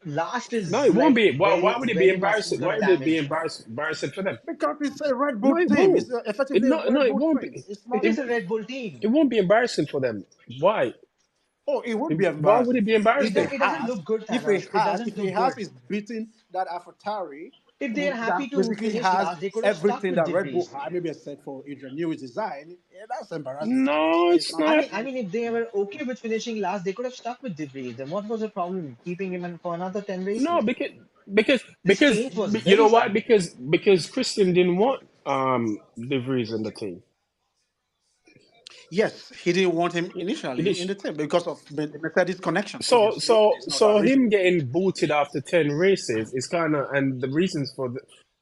Last No, is it won't like be. Why very would it be very much embarrassing? gonna Why would it be damage. embarrassing for them? Because it's a Red No, Bull it team. won't. It's effectively a No, Red it Bull won't be. team. It's It not. It, is a Red Bull team. it won't be embarrassing for them. Why? Oh, it would be Why would embarrassing it be for them It, embarrassing? it doesn't look good, Thanos. It doesn't If a look Haas good. is beating that AlphaTauri, If they are that happy to basically finish has last, they could have stuck everything with that Red Bull DeVries. had, maybe except for Adrian Newey's design. Yeah, that's embarrassing for them. No, It's it's not I not. mean, embarrassing. if they were okay with finishing last, they could have stuck with DeVries. Then what was the problem keeping him in for another 10 No, races? because This change was you very know why? sudden. Because Christian didn't want De Vries in the team. Yes, he didn't want him It initially in is the team because of Mercedes connection. Obviously, there's no other so reason. him getting booted after 10 races is kind of, and the reasons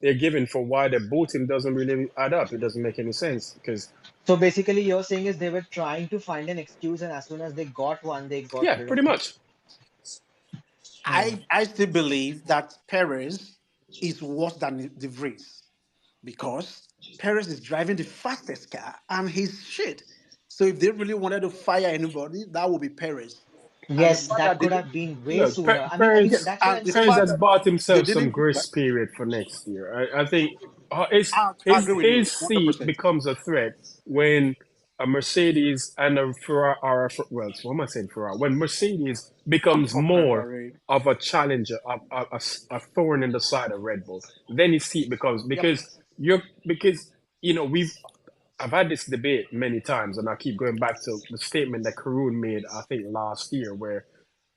they're given for why they boot him doesn't really add up. It doesn't make any sense because So basically, you're saying is they were trying to find an excuse, and as soon as they got one, they got yeah, rid of pretty him. much. Hmm. I still believe that Perez is worse than De Vries because Perez is driving the fastest car and he's shit. So if they really wanted to fire anybody, that would be Perez. And the Yes, fact that that they could didn't, have been way Look, sooner. yes, That's what and I'm the Perez saying. fact has that bought they himself some didn't, grace period for next year. I think I agree with you, his seat 100%. becomes a threat when a Mercedes and a Ferrari, or well, what am I saying Ferrari? When Mercedes becomes more Ferrari. of a challenger, a thorn in the side of Red Bull, then his seat becomes Yep. because we've I've had this debate many times, and I keep going back to the statement that Karun made, I think, last year, where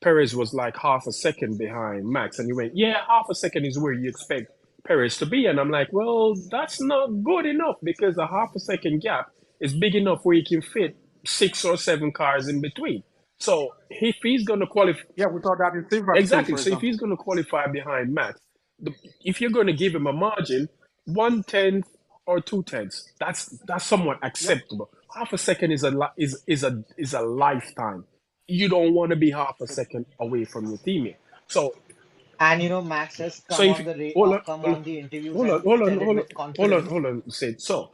Perez was like half a second behind Max, and you went, "Yeah, half a second is where you expect Perez to be. And I'm like, well, that's not good enough because a half a second gap is big enough where you can fit 6 or 7 cars in between. So if he's going to qualify, Yeah, we saw that in Silverstone, exactly. for So if he's example. going to qualify behind Max, if you're going to give him a margin, 1/10 or 2/10, that's somewhat Yep. acceptable. Half a second is a lifetime. You don't want to be half a second away from your teammate. So And Max has so come if on the hold on, come hold on, on the interviews hold on, and hold on, said it hold on, with hold on, confidence. hold on, Sid. So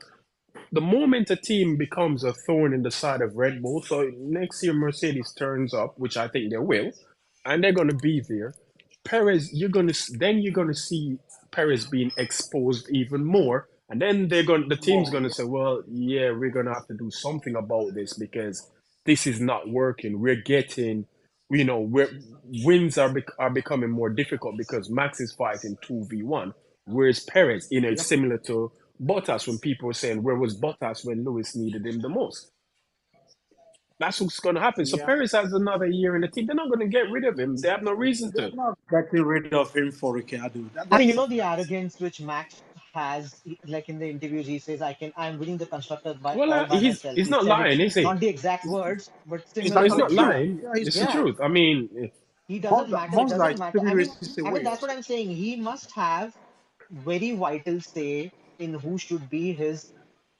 the moment a team becomes a thorn in the side of Red Bull, so next year Mercedes turns up, which I think they will, and they're going to be there. Perez, you're going to see Perez being exposed even more, and then the team's More. going to Yeah. say, well, yeah, we're going to have to do something about this because this is not working. We're getting, we're wins are becoming more difficult because Max is fighting 2v1, whereas Perez, it's Yep. similar to Bottas when people were saying, where was Bottas when Lewis needed him the most? That's what's going to happen. So Yeah. Perez has another year in the team. They're not going to get rid of him. They have no reason They're to. not getting rid of him for Ricciardo. I mean, That's the arrogance which Max has, like in the interviews, he says, I'm winning the constructors by Well, all by myself. he's He not said it, lying, is he? not the exact it's, words, but it's No, similar he's actually not words. true. lying. Yeah, it's It's the true. Yeah, truth. I mean, he doesn't matter. It Monza is doesn't matter. 3 races I away. mean, that's what I'm saying. He must have very vital say in who should be his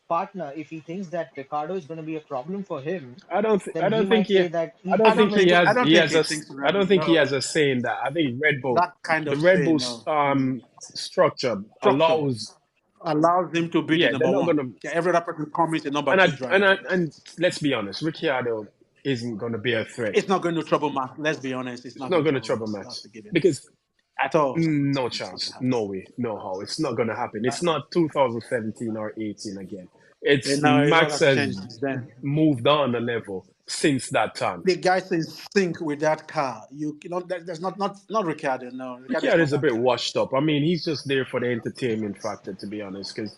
partner. If he thinks that Ricardo is going to be a problem for him, I then he don't think might he, say that I he don't think he I has, don't he think has he a, thinks I that. don't think he has No, a saying that. I think Red Bull, that kind the of Red say Bull's no. structure Structure allows, allows him to be the yeah, they're number not one. gonna, Yeah, every other person comes a number two driver. and let's be honest, Ricciardo isn't gonna be a threat. It's not going to trouble Max. Let's be honest. It's It's not not going to gonna trouble trouble Max. Max That's a given. because At all. no It's not going to chance, happen. no way, no how. It's not gonna happen. It's not 2017 or 18 again. It's A lot Max has has changed since then. moved on a level since that time. The guy's in sync with that car. There's not Ricciardo. No, Ricciardo is Ricciardo not is a that bit guy. washed up. I mean, he's just there for the entertainment factor, to be honest. Because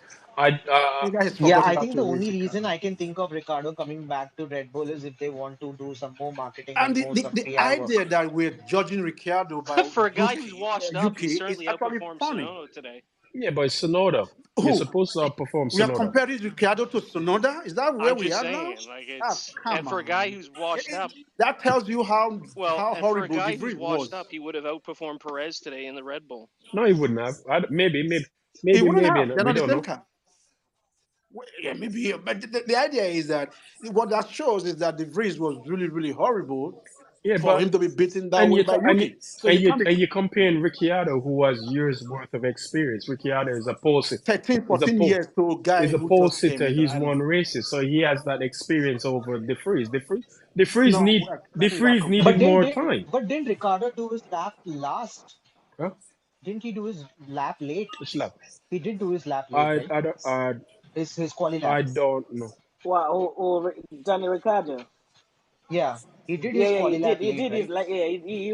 The guy has yeah, forgotten I how think to the race only a car. reason I can think of Ricardo coming back to Red Bull is if they want to do some more marketing And and the, more the, some the PR work. idea that we're judging Ricciardo by For a guy who's washed up, he Yuki is certainly actually outperformed funny. Sonono today. yeah, but it's Sonoda. You're Who? supposed to outperform We are Sonoda. comparing Ricciardo to Sonoda? Is that where I'm we just are now? saying, like Oh, it's and come for a guy on. who's washed up, That tells you well, how and for a horrible De guy who's Vries washed was. up, he would have outperformed Perez today in the Red Bull. No, he wouldn't have. He wouldn't Maybe have. not. They're We not the don't same know. car. Yeah, maybe. But the idea is that what that shows is that De Vries was really, really horrible Yeah, for but him to be beaten that and way you by and you Yuki. So you can't be and you comparing Ricciardo, who has years worth of experience. Ricciardo is a pole sitter. 13, Is a 14 pole. years to a guy Is a who pole just came sitter. in. He's I don't won know. races, so he has that experience over De Vries. De Vries No, need De that is that Vries needed But comparison. didn't more didn't time. but didn't Ricardo do his lap last? Huh? Didn't he do his lap late? Which lap? He did do his lap late, right? I don't His quali lap. I don't know. Wow, or Danny Ricciardo. Yeah, he did Yeah, his yeah, he quali did. lap He late, did his right? like yeah. He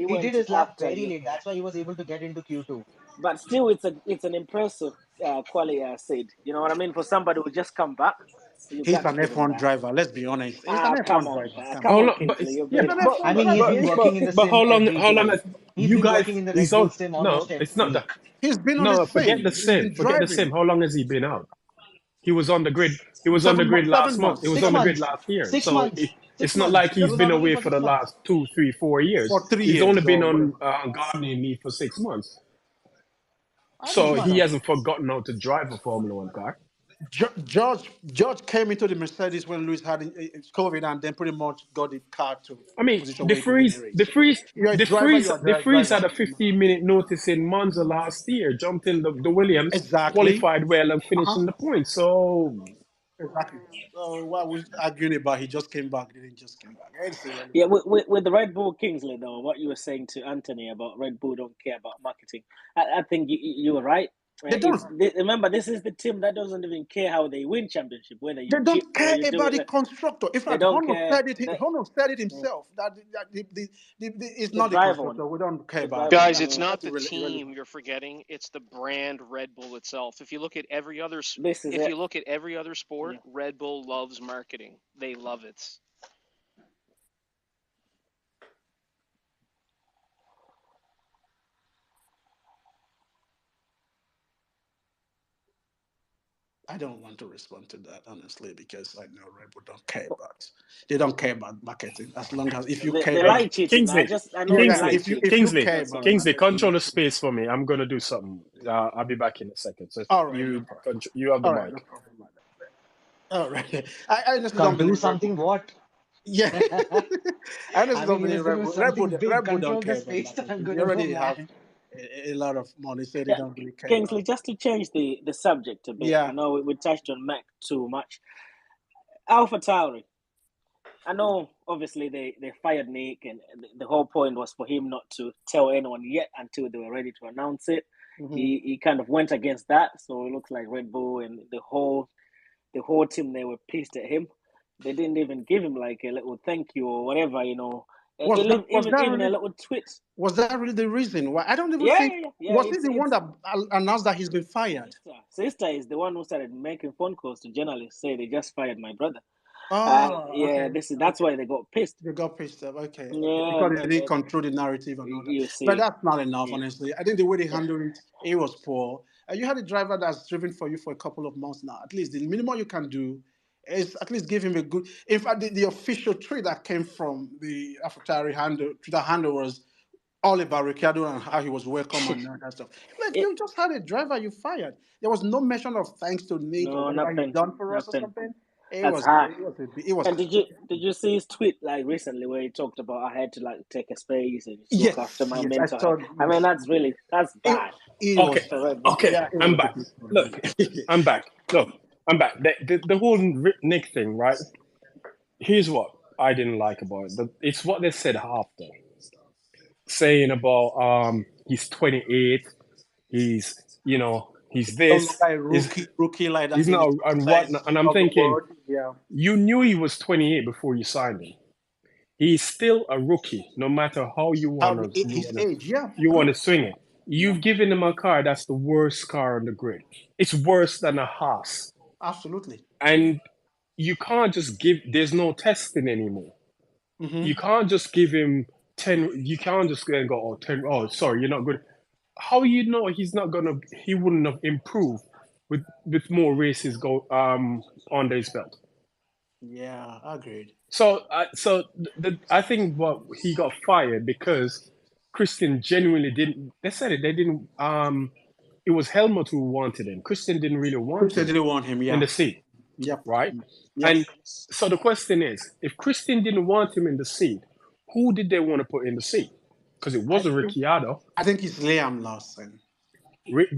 He did went his lap after very yeah. late. That's why he was able to get into Q2. But still, it's an impressive quality. I said, you know what I mean. For somebody who just come back, you He's got to an give him F1 that. driver. Let's be honest. He's an Ah, come F1 on, driver. Come How on. come on, long? But Kingsley. You're yeah, He's being an but I F1 mean, but he's but been driver. but, working in the but sim every how long day. has He's you been guys? working in the He's Red Bull on. sim No, almost it's not every. that. He's been on the No, forget the sim. He's sim. been Forget the sim. driving How long has he been out? He was on the grid. He was on the grid last seven month. He was months. Six on the grid months. last year. Six So months. it's 6 not like months. He he's was been on the grid away for for the 6 months. last 2, 3, 4 years. For three He's only years been or on whatever. gardening leave for 6 months. I Six So understand. he months. hasn't forgotten how to drive a Formula One car. George came into the Mercedes when Lewis had COVID and then pretty much got the car to I a mean, position where he could win the race. You're a driver, you're The a freeze driver. had a 15-minute notice in Monza last year. Jumped in the Williams, Exactly. qualified well, and finished Uh-huh. in the points. So Exactly. So what are we arguing about? He just came back. He didn't just came back. It's Yeah, irrelevant. with the Red Bull Kingsley though, what you were saying to Anthony about Red Bull don't care about marketing, I think you were right. They don't. Remember, this is the team that doesn't even care how they win championship, whether They you chip don't or care you do about it. the constructor. In They fact, don't care. Honor said it Mm, himself that, it's the not the driver one, constructor. We don't care the about driver that. one. Guys, That's it's Mm, not the team irrelevant. you're forgetting; it's the brand Red Bull itself. If you look at every other, this is if it. you look at every other sport, Yeah. Red Bull loves marketing. They love it. I don't want to respond to that honestly because I know Red Bull don't care about they don't care about marketing as long as if you care They about like cheating. Kingsley, I know they yeah Kingsley, like if cheating. you Kingsley, care That's about all. Kingsley, marketing control the space for me. I'm gonna do something. I'll be back in a second. So all right no you problem you have the all right no mic. problem about that. All right I honestly don't Control believe Red Bull something what? yeah I honestly I mean, don't he believe was going to Red do Bull Red Bull something big. Red Bull don't Control the care about space. I'm marketing going they to go already have mad. a lot of money so they Yeah, don't really care about Kingsley. Just to change the subject a bit. I yeah know we touched on Mac too much. Alpha Tauri. I know, obviously, they fired Nick, and the whole point was for him not to tell anyone yet until they were ready to announce it. hmm He kind of went against that, so it looks like Red Bull and the whole team, they were pissed at him. They didn't even give him like a little thank you or whatever, you know. was that Even a really little tweet. Was that really the reason why? I don't even Yeah, think. yeah, yeah, yeah. Was he the one that announced that he's been fired? Sister is the one who started making phone calls to journalists, say they just fired my brother. Oh, Yeah, okay, that's okay. why they got pissed. They got pissed off. Okay, okay. Yeah, Because they didn't control the narrative and all that. you But see, that's not enough, yeah, honestly. I think the way they yeah. handled it was poor. You had a driver that's driven for you for a couple of months now. At least the minimum you can do is at least give him a good. In fact, the official tweet that came from the Afro handle, Twitter handle was all about Ricciardo and how he was welcome and all that stuff. Like It, you just had a driver you fired. There was no mention of thanks to Nick or no, whatever he's nothing, done for us or nothing. something. That's hard. It was And did you see his tweet like recently where he talked about I had to like take a space and just look after yes, my yes. I mental health? saw I mean, yes. that's It bad it Okay, was for Red Bull. okay, yeah, it I'm was a back. bit Look, funny. I'm back. Look, I'm back. The whole Nick thing, right? Here's what I didn't like about it. It's what they said after, saying about he's 28, he's Don't look this, like is rookie like that. he's They not need to and emphasize whatnot. And I'm of the thinking, word. Yeah, you knew he was 28 before you signed him. He's still a rookie, no matter how how his age. Yeah, you want to correct. swing it. Yeah, You've given him a car that's the worst car on the grid. It's worse than a Haas. absolutely. And you can't just give, there's no testing anymore. You hmm can't just give him 10, you can't just go, oh, 10, oh, sorry, you're not good. How you know he wouldn't have improved with more races under his belt? Yeah, agreed. I think what he got fired because Christian genuinely didn't. They said it. They didn't. It was Helmut who wanted him. Christian didn't really want Christian him didn't want him. in Yeah. the seat, Yep. right? Yep. And so the question is, if Christian didn't want him in the seat, who did they want to put in the seat? Because it I wasn't Ricciardo. I think it's Liam Lawson.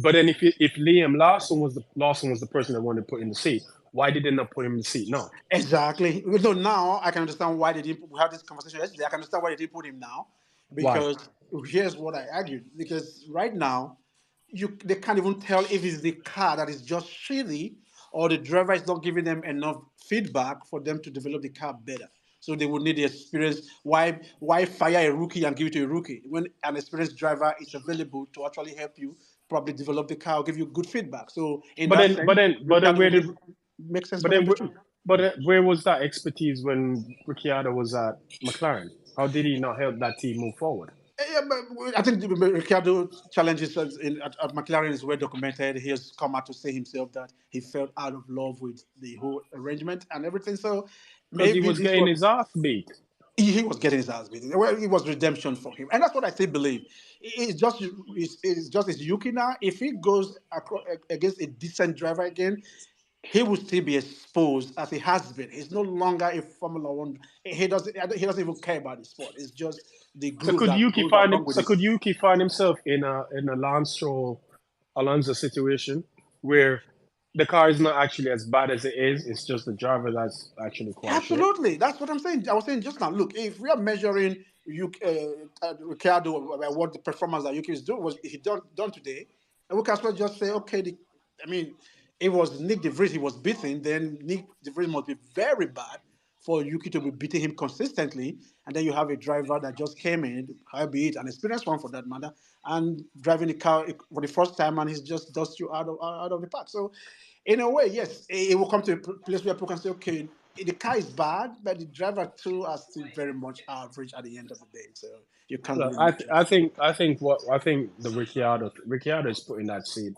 But then if Liam Lawson was the person they wanted to put in the seat, why did they not put him in the seat? No. Exactly. So now I can understand why they didn't. We had this conversation yesterday. I can understand why they didn't put him now, Why? because here's what I argued. Because right now, they can't even tell if it's the car that is just shitty or the driver is not giving them enough feedback for them to develop the car better. So they would need the experience. Why fire a rookie and give it to a rookie when an experienced driver is available to actually help you probably develop the car or give you good feedback. So in But that then, but sense, then, but then, Ricciardo where would did make sense But for them then, to choose. where was that expertise when Ricciardo was at McLaren? How did he not help that team move forward? Yeah, but I think Ricciardo's challenges at McLaren is well documented. He has come out to say himself that he felt out of love with the whole arrangement and everything. So Because he maybe was this getting was his ass beat. he was getting his ass beaten. Well, it was redemption for him, and that's what I still believe. It's just his Yuki now. If he goes against a decent driver again, he will still be exposed as he has been. He's no longer a Formula One. He doesn't even care about the sport. It's just the groove that goes along with So it. could Yuki find himself in a Lance Stroll Alonso situation where the car is not actually as bad as it is? It's just the driver that's actually quite shit. Absolutely, that's what I'm saying. I was saying just now. Look, if we are measuring Ricardo by what the performance that Yuki is doing was he done today, and we can as well just say, okay, I mean, it was Nick De Vries he was beating. Then Nick De Vries must be very bad for Yuki to be beating him consistently, and then you have a driver that just came in, albeit an experienced one for that matter, and driving the car for the first time, and he's just dust you out of the park. So in a way, yes, it will come to a place where people can say, okay, the car is bad, but the driver too are still very much average at the end of the day. So you can't Look, really measure it. I think the Ricciardo is put in that seat,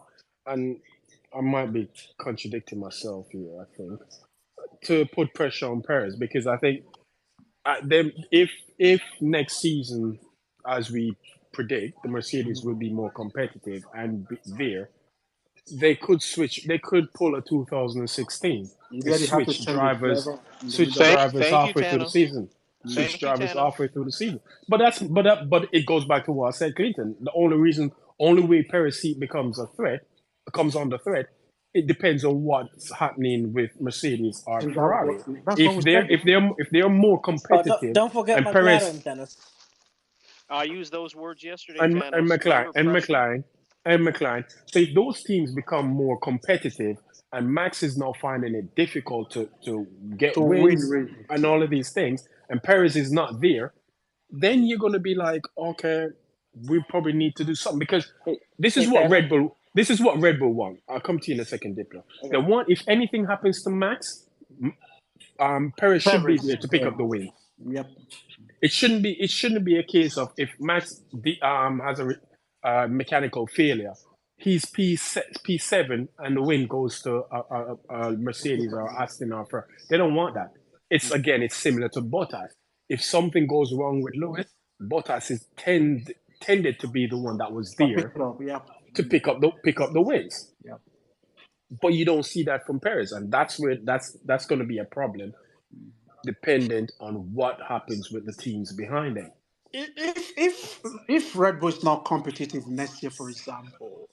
and I might be contradicting myself here. I think to put pressure on Perez because I think them if next season, as we predict, the Mercedes will be more competitive and there, they could switch. They could pull a 2016 and Yeah, they have to change the driver in the switch middle of drivers Thank you, halfway through the Tano. season. Switch Thank you, drivers Tano. halfway through the season. But it goes back to what I said, Clinton. Only way Perez seat comes under threat. It depends on what's happening with Mercedes or and Ferrari. that's what we said. If they're more Oh, competitive don't forget and Perez McLaren, Dennis. I used those words yesterday, Thanos. McLaren Remember pressure? and McLaren. So if those teams become more competitive and Max is now finding it difficult to get To win wins and races. all of these things, and Perez is not there, then you're gonna be like, okay, we probably need to do something because Hey, this hey, is what Thanos. Red Bull. This is what Red Bull want. I'll come to you in a second, Diplo. They Okay. want if anything happens to Max, Perez should be Paris. there to pick up the win. Yep. It shouldn't be a case of if Max has a mechanical failure, he's P7 and the win goes to a Mercedes or Aston or Ferrari. They don't want that. It's similar to Bottas. If something goes wrong with Lewis, Bottas is tended to be the one that was But pick there it up. Yep. to pick up the wins. Yep. But you don't see that from Perez, and that's going to be a problem, dependent on what happens with the teams behind them. If Red Bull is not competitive next year, for example,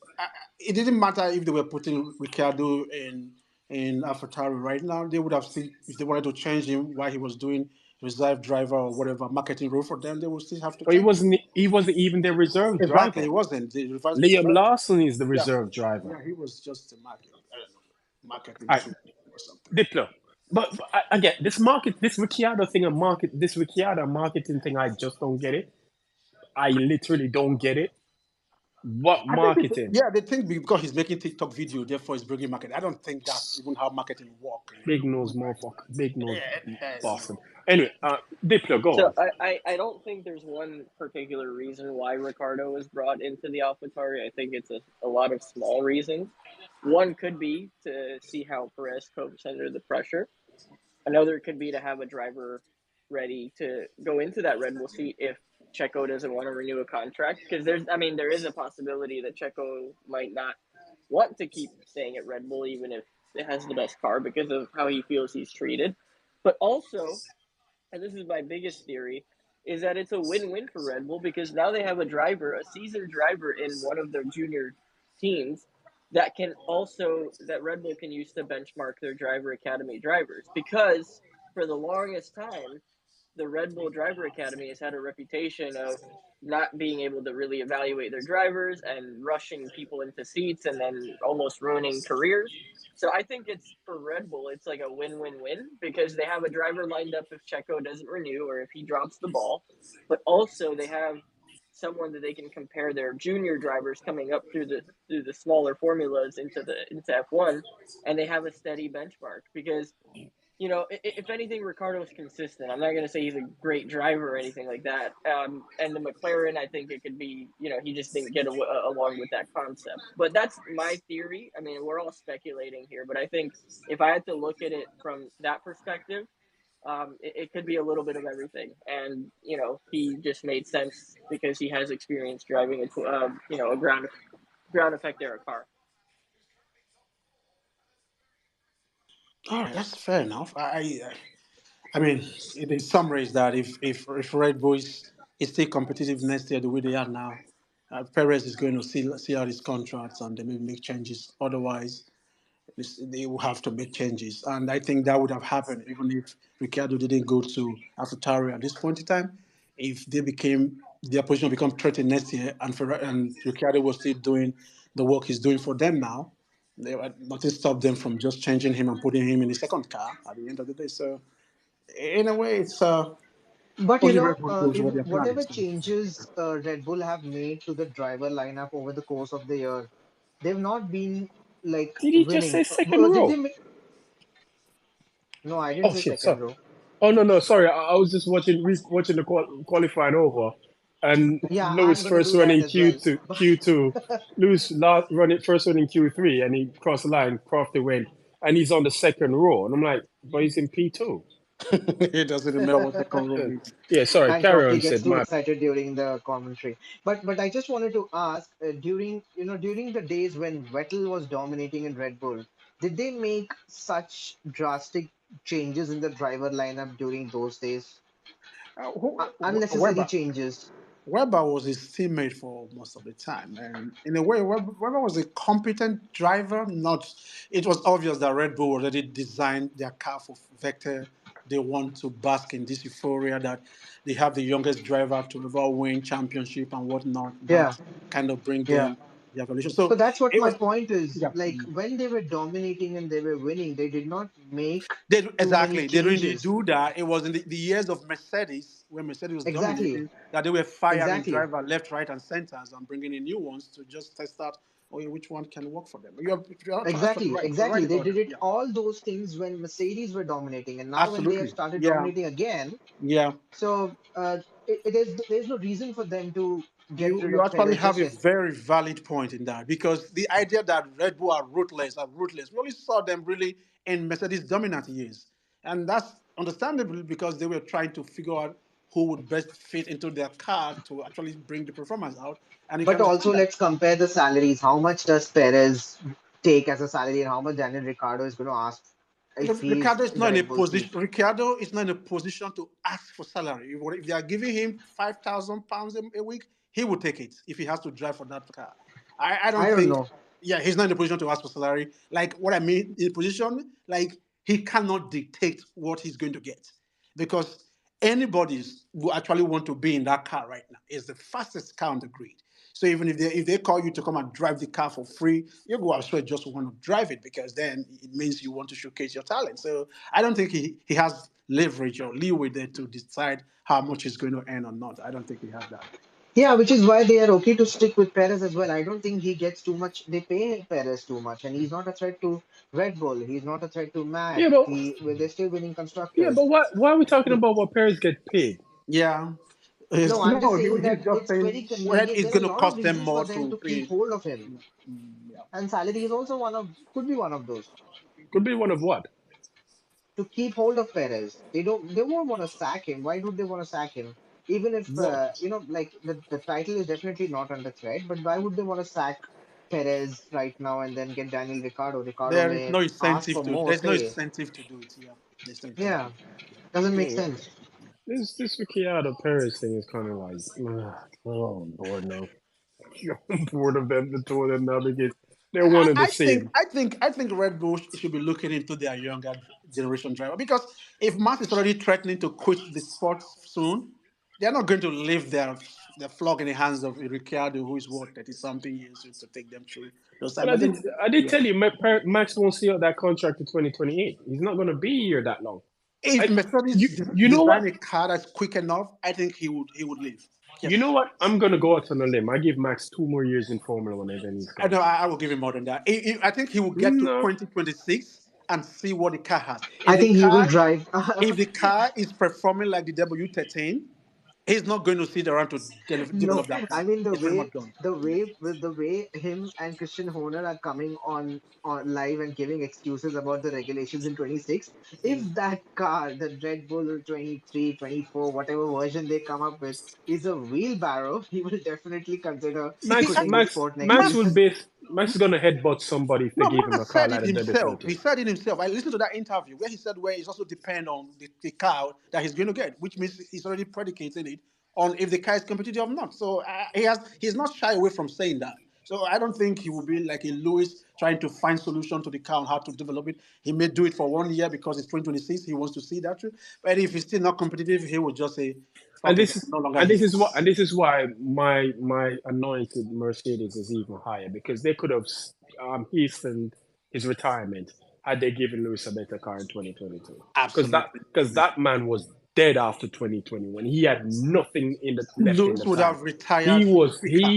it didn't matter if they were putting Ricciardo in AlphaTauri right now. They would have still, if they wanted to change him while he was doing reserve driver or whatever marketing role for them, they would still have to But he change him. wasn't. He wasn't even their reserve Exactly, driver. it wasn't the Liam reserve. Lawson is the Yeah, reserve driver. yeah, he was just a market. I don't know, marketing I tool or something. Diplo. But again, this Ricciardo thing and this Ricciardo marketing thing, I just don't get it. I literally don't get it. What I think marketing? yeah, they think because he's making TikTok video, therefore he's bringing market. I don't think that's even how marketing work in Big real nose life. motherfucker. Big nose Yeah, Boston. Anyway, Diplo, go So on. I don't think there's one particular reason why Ricardo was brought into the AlphaTauri. I think it's a lot of small reasons. One could be to see how Perez copes under the pressure. Another could be to have a driver ready to go into that Red Bull seat if Checo doesn't want to renew a contract. Because there is a possibility that Checo might not want to keep staying at Red Bull even if it has the best car because of how he feels he's treated. But also, and this is my biggest theory, is that it's a win-win for Red Bull because now they have a driver, a seasoned driver in one of their junior teams that Red Bull can use to benchmark their driver academy drivers. Because for the longest time, the Red Bull Driver Academy has had a reputation of not being able to really evaluate their drivers and rushing people into seats and then almost ruining careers. So I think it's for Red Bull, it's like a win-win-win because they have a driver lined up if Checo doesn't renew or if he drops the ball, but also they have someone that they can compare their junior drivers coming up through the smaller formulas into F1, and they have a steady benchmark because if anything, Ricardo is consistent. I'm not going to say he's a great driver or anything like that. And the McLaren, I think it could be, he just didn't get along with that concept. But that's my theory. I mean, we're all speculating here, but I think if I had to look at it from that perspective, it could be a little bit of everything. And, he just made sense because he has experience driving a ground effect era car. all right, that's fair enough. I mean, in summary, is that if Red Bull is still competitive next year the way they are now, Perez is going to see out his contracts and they may make changes. Otherwise, they will have to make changes, and I think that would have happened even if Ricciardo didn't go to AlphaTauri at this point in time. If their position become threatened next year, and Ricciardo was still doing the work he's doing for them now, nothing stopped them from just changing him and putting him in the second car at the end of the day. So in a way, it's But only Red Bull knows what they're planning. whatever So. changes Red Bull have made to the driver lineup over the course of the year, they've not been like Did he just winning. say second Did row? they make? No, I didn't Oh say shit, second sorry. row. Oh no, sorry. I was just watching the qualifying over. and Yeah, I'm Lewis gonna first do run that in as well. Q2. Lewis run it first run in Q3, and he crossed the line. Crofty went, and he's on the second row, and I'm like, but he's in P2. It doesn't remember what second row means. Yeah, sorry, And carry Crofty on. gets Said too my excited during the commentary. But I just wanted to ask, during during the days when Vettel was dominating in Red Bull, did they make such drastic changes in the driver lineup during those days? Unnecessary Weber. changes. Weber was his teammate for most of the time, and in a way, Weber was a competent driver. Not, it was obvious that Red Bull already designed their car for Vector. They want to bask in this euphoria that they have the youngest driver to ever win championship and whatnot. Yeah, That kind of bring yeah. them the evolution. So So that's what it my was, point is. yeah. Like when they were dominating and they were winning, they did not make too many Exactly. They didn't changes. do that. It was in the years of Mercedes, when Mercedes was Exactly, dominating, that they were firing exactly. driver left, right, and centers and bringing in new ones to just test out, oh, yeah, which one can work for them. You're actually Exactly, right. You're right exactly. They about did that. it Yeah. all those things when Mercedes were dominating, and now when they have Absolutely. started Yeah. dominating again, Yeah. so it is there's no reason for them to get rid You of actually Perez have just a yet. very valid point in that, because the idea that Red Bull are ruthless. We only saw them really in Mercedes' dominant years, and that's understandable because they were trying to figure out who would best fit into their car to actually bring the performance out, and you can But understand also, that. let's compare the salaries. How much does Perez take as a salary, and how much Daniel Ricciardo is going to ask if he's Ricardo is in the not in a Red Bull team? position. Ricardo is not in a position to ask for salary. If they are giving him £5,000 a week, he will take it if he has to drive for that car. I I don't don't think. know. Yeah, he's not in a position to ask for salary. Like what I mean, in a position like he cannot dictate what he's going to get, because anybody who actually want to be in that car right now is the fastest car on the grid. So even if they call you to come and drive the car for free, you go elsewhere just want to drive it, because then it means you want to showcase your talent. So I don't think he has leverage or leeway there to decide how much he's going to earn or not. I don't think he has that. Yeah, which is why they are okay to stick with Perez as well. I don't think he gets too much. They pay Perez too much, and he's not a threat to Red Bull. He's not a threat to Mac. yeah, but They're still winning yeah, constructors. but why are we talking about what Perez get paid? Yeah. No, I'm just No, saying he's that just it's saying very whether convenient. it's There are going a to lot of cost them reasons for more them to to keep pay. hold of him, Yeah. and salary is also could be one of those. Could be one of what? To keep hold of Perez. They won't want to sack him. Why would they want to sack him? Even if What? like the title is definitely not under threat, but why would they want to sack Perez right now and then get Daniel Ricciardo? Ricciardo There is may no ask incentive for to. more There's no pay. incentive to do it. Yeah, there's no incentive. Yeah, doesn't make Yeah, sense. this Ricciardo Perez thing is kind of like, oh Lord, no. I'm bored of them, the two of them now, because they're one I, and the I think same. I think I think Red Bull should be looking into their younger generation driver, because if Max is already threatening to quit the sport soon, they're not going to leave their flog in the hands of Ricciardo, who is what 30 something years to take them through those But times. I think I did yeah. tell you, Max won't see out that contract to 2028. He's not going to be here that long. If I, you Mercedes you know what? design a car that's quick enough, I think he would leave. You know Yes. what? I'm going to go out on a limb. I give Max 2 more years in Formula One and then he's I gone. know I will give him more than that. I think he will get to No. 2026 and see what the car has. I think he will drive. If the car is performing like the W13, he's not going to sit around to No, develop that I car. mean It's pretty much gone. the way him and Christian Horner are coming on live and giving excuses about the regulations in 26. If that car, the Red Bull 23, 24, whatever version they come up with, is a wheelbarrow, he will definitely consider Max quitting the Max sport next Max Max, will season. be Max is gonna headbutt somebody if they no, give him a Max car said like it the himself. W13. He said it himself. I listened to that interview where he said where it's also depend on the car that he's going to get, which means he's already predicating it on if the car is competitive or not. So he's not shy away from saying that. So I don't think he will be like a Lewis trying to find solution to the car on how to develop it. He may do it for 1 year because it's 2026. He wants to see that too. But if he's still not competitive, he will just say, And "Fuck it, I'm no longer and here." this is why my anointed Mercedes is even higher, because they could have hastened his retirement had they given Lewis a better car in 2022. Absolutely. Because that man was dead after 2020 when he had nothing left in Lewis the would tank. have retired quicker.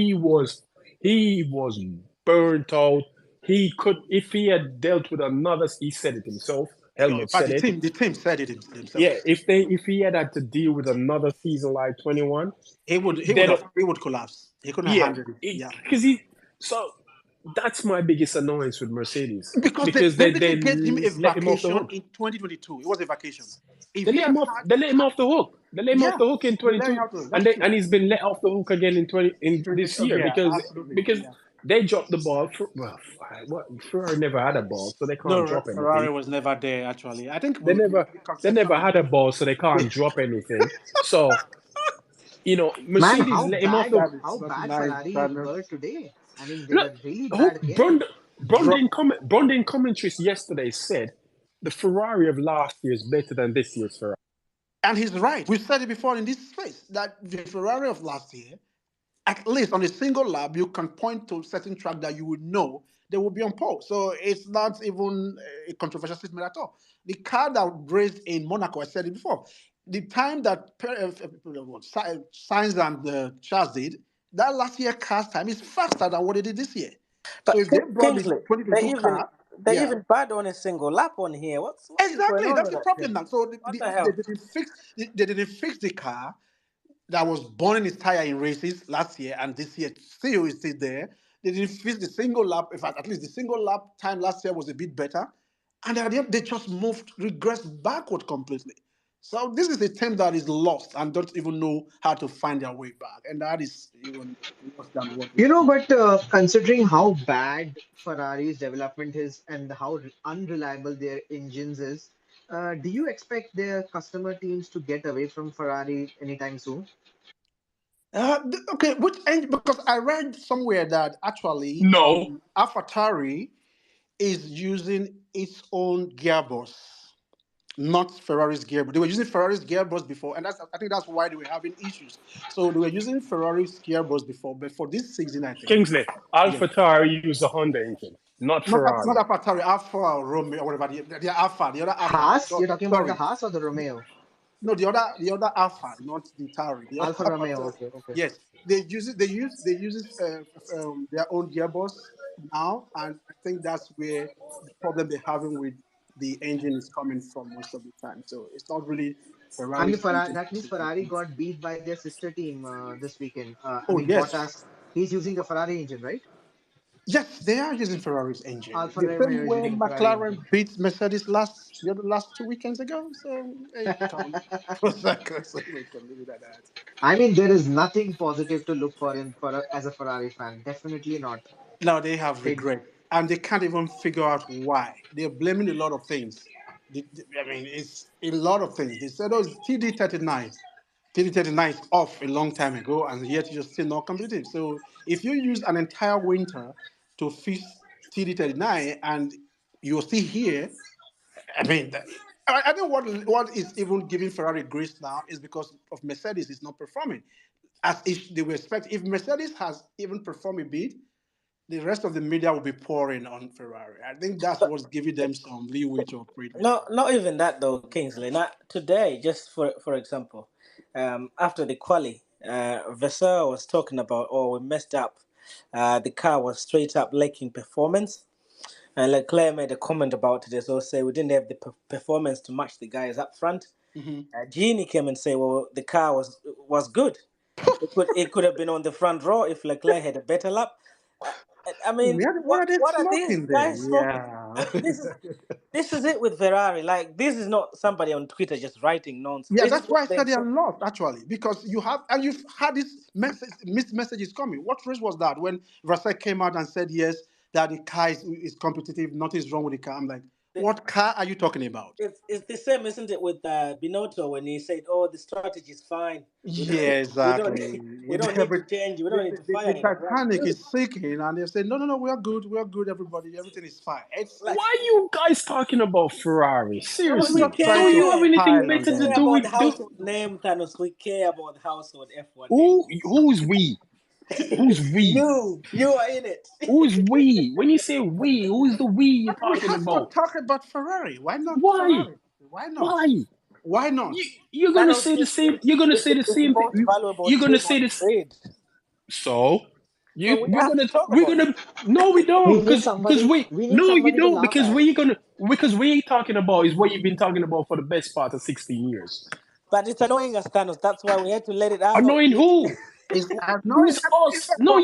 He was burnt out. He could, if he had dealt with another, he said it himself. Helmut But said it. the team said it Yeah, themselves. if he had to deal with another season like 21, then He would collapse. He couldn't yeah, handle it. Yeah. because so that's my biggest annoyance with Mercedes Because because they they literally gave him a let him off the vacation hook. in 2022. It was a vacation. If he had had, They let him off the hook. They let him off yeah, the hook in they let 22, him out. and That's true. he's been let off the hook again in 20 in this year Yeah, because absolutely. because Yeah. they dropped the ball. What Ferrari never had a ball, so they can't No, drop anything. Ferrari was never there. Actually, I think They never the they never conception. had a ball, so they can't drop anything. So Man, Mercedes let him off the That is how such a bad nice Ferrari banner. were today. I mean, they look. were really Who bad again. Brundon yesterday said the Ferrari of last year is better than this year's Ferrari. And he's right. We said it before in this space that the Ferrari of last year, at least on a single lap, you can point to certain track that you would know they will be on pole. So it's not even a controversial statement at all. The car that raced in Monaco, I said it before, the time that Sainz and Charles did, that last year car's time is faster than what it did this year. So But if they brought the Kingsley, 2022 car, they yeah, even bad on a single lap on here. What is going exactly, on that's with the that problem thing? now. So What the hell? they didn't fix the car that was burning his tire in races last year, and this year still is still there. They didn't fix the single lap. In fact, at least the single lap time last year was a bit better, and at the end, they just regressed backward completely. So this is a team that is lost and don't even know how to find their way back, and that is even worse than what we You know, saw. but considering how bad Ferrari's development is and how unreliable their engines is, do you expect their customer teams to get away from Ferrari anytime soon? Okay, because I read somewhere that actually No, AlphaTauri is using its own gearbox, not Ferrari's gearbox. They were using Ferrari's gearbox before, and I think that's why they were having issues. So they were using Ferrari's gearbox before, but for this season, I think, Kingsley, yes, AlphaTauri used a Honda engine, not not Ferrari. AlphaTauri, Alpha or Romeo or whatever. The Alpha, the other Alpha. Haas? You're talking about the Sorry, Haas or the Romeo? no, the other Alpha, not the Tauri. The other Alfa Alpha. Romeo. Okay, okay. Yes, they use their own gearbox now, and I think that's where the problem they're having with the engine is coming from most of the time. So it's not really I mean, Ferrari's Ferrari, engine that means Ferrari specifically. got beat by their sister team this weekend. I Oh mean, yes, Bottas, he's using the Ferrari engine, right? yes, they are using Ferrari's engine. Alfa The Romeo same is way using a Ferrari engine. McLaren beat Mercedes the last 2 weekends ago. So it counts for seconds. So we can leave it at that. I mean, there is nothing positive to look for as a Ferrari fan. Definitely not. Now they have They regret, and they can't even figure out why. They're blaming a lot of things. I mean, it's a lot of things. They said, "Oh, it's TD39. TD39 is off a long time ago, and yet you're still not competitive." So if you use an entire winter to fix TD39 and you're still here, I mean, I think what is even giving Ferrari grace now is because of Mercedes is not performing as if they were expect. If Mercedes has even performed a bit, the rest of the media will be pouring on Ferrari. I think that's But what's giving them some leeway to operate like no, not even that though, Kingsley. Not today. Just for example, after the quali, Vassar was talking about, oh, we messed up. The car was straight up lacking performance. And Leclerc made a comment about it as well, say we didn't have the performance to match the guys up front. that. Hmm. Genie came and say, well, the car was good. It could have been on the front row if Leclerc had a better lap. I mean, What are they what are these smoking there? guys smoking? Yeah. This is this is it with Ferrari. Like this is not somebody on Twitter just writing nonsense. Yeah, This is that's why what I they said they are do. lost actually, because you've had this missed messages coming. What race was that when Russell came out and said yes that the car is competitive, nothing is wrong with the car? I'm like, what car are you talking about? It's the same, isn't it, with Binotto when he said, "Oh, the strategy is fine. We don't Yeah, we don't exactly. we don't need to change. We don't need to fire The him." I'm like, Titanic dude, is sinking, and they say, no, no, no, we are good, everybody, everything is fine. like Why are you guys talking about Ferrari? Thanos, I'm we Seriously, just trying don't you to have care. anything pile We on better to care them. do about with the do? household name, Thanos. We care about the household F1 name. Who's we? Who's we? You are in it. Who's we? When you say we, who's the we you're We talking have to about? talk about Ferrari. Why not Why? Ferrari? Why not? Why? Why not? You're gonna Thanos say the is same. You're gonna say the it's the same thing. most valuable You're gonna team say on the this. grid. So So we have to talk we're about gonna it. no we don't We need because somebody. we We need no you somebody to don't laugh because at. because we talking about is what you've been talking about for the best part of 16 years. But it's annoying us, Thanos. That's why we had to let it out. Annoying who? It's annoying. Who's us? No,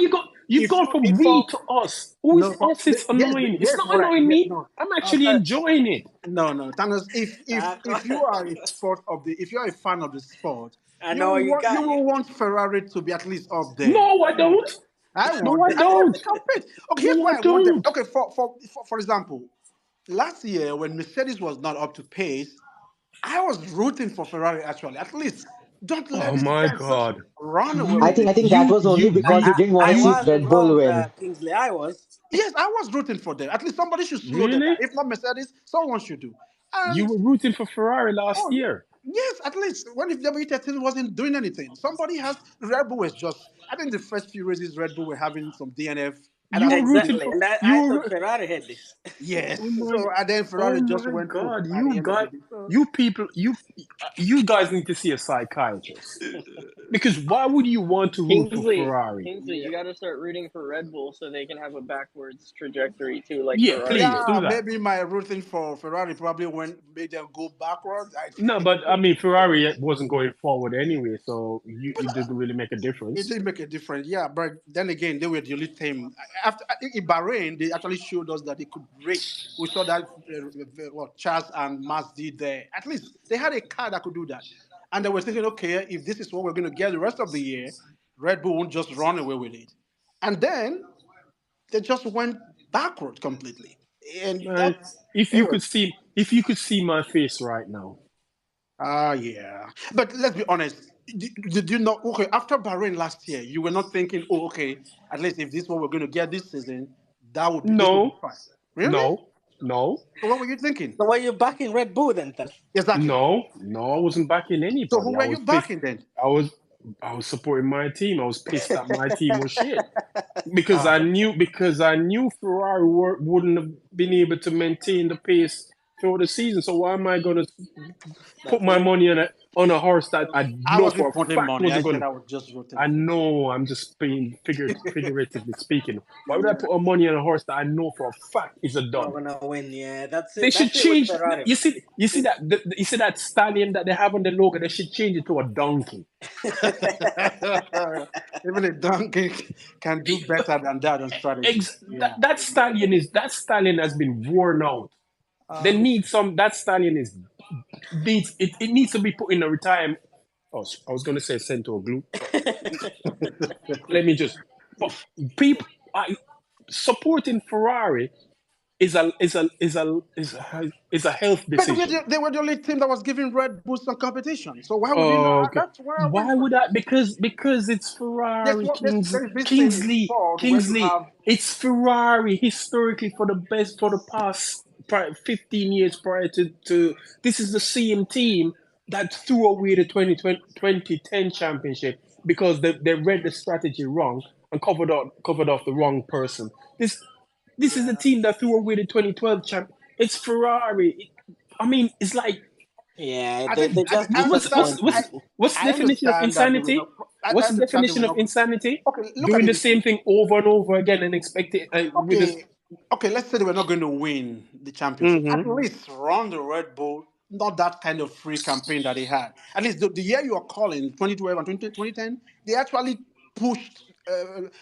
you've If gone from if we to us. Who is no, us? It's yes, annoying. It's yes, not what I annoying yes, me. no. I'm actually enjoying it. No, Thanos. If you are a sport of the if you are a fan of the sport, I know you you got. will want Ferrari to be at least up there. No, I don't. I No, want I them. I want them don't. to compete. Okay, here's No, I why I want them. don't. Okay, for example, last year when Mercedes was not up to pace, I was rooting for Ferrari actually. At least don't let Oh these my guys just God. run away I with You, think it. I think that you, was only you, because you, you didn't want I to see you. was Red as Bull well, win. Kingsley. I was. Yes, I was rooting for them. At least somebody should slow them down. Really? If not Mercedes, someone should do. You And were rooting for Ferrari last oh year. yes, at least when if W13 wasn't doing anything, somebody has Red Bull was just. I think the first few races Red Bull were having some DNF, and You that were was it. rooting Exactly, for and you I thought were. Ferrari had this. Oh Yes. my, So and then oh Ferrari just my went God! at the end of the day. So, You people, you guys need to see a psychiatrist because why would you want to root for Ferrari? Kingsley, yeah. you got to start rooting for Red Bull so they can have a backwards trajectory too, like Yeah, Ferrari please did. do Yeah, that. maybe my rooting for Ferrari probably went made them go backwards. No, but I mean Ferrari wasn't going forward anyway, so But it didn't really make a it difference. did make a difference. Yeah, but then again, they were the only team. After I think in Bahrain, they actually showed us that they could race. We saw that what Charles and Max did there. At least they had a car that could do that. And they were thinking, okay, if this is what we're going to get the rest of the year, Red Bull won't just run away with it. And then they just went backward completely. And Man, that's anyway. if you could see my face right now. Yeah. But let's be honest. Did you know? Okay, after Bahrain last year, you were not thinking, oh, okay, at least if this is what we're going to get this season, this would be No, fine. Really? no, no, So what were you thinking? So why you backing Red Bull then, Thanos? Exactly. no. I wasn't backing So who anybody. I were you was pissed. backing then? I was I was supporting my team. I was pissed that my team was shit because Ah, I knew Ferrari wouldn't have been able to maintain the pace throughout the season. So why am I going to put That's my it. money on a horse that I I know for wasn't a putting fact money. I wasn't said going? I was just rooting I for. know. I'm just being figuratively speaking. Why would I Yeah. put money on a horse that I know for a fact is a Not done? gonna win. Yeah, that's They it. should That's it with change. Ferrari. You see that stallion that they have on the logo. They should change it to a donkey. Even a donkey can do better than that on strategy. Yeah. That stallion has been worn out. They Uh, need some. That stallion is needs it. It needs to be put in a retirement. Oh, I was going to say sent to a glue. Let me just. But people, supporting Ferrari is a health but decision. they were the only team that was giving Red Bull some competition. So why would you not? Okay. That's why I went Why for would them. I? Because it's Ferrari, There's this thing in sport where you Kingsley. have It's Ferrari historically for the past 15 years prior to this is the same team that threw away the 2010 championship because they read the strategy wrong and covered off the wrong person. This is the yeah. team that threw away the 2012 champ. It's Ferrari. I mean, it's like Yeah, I they think just What's disappoint people. what's the I definition of understand that they were not. insanity? What's I the understand they were definition of not. insanity? Okay, look at Doing it the this way. same thing over and over again and expect it with this. Okay, let's say they were not going to win the championship. At Mm-hmm. least run the Red Bull, not that kind of free campaign that they had. At least the year you are calling, 2012 and 2010, they actually pushed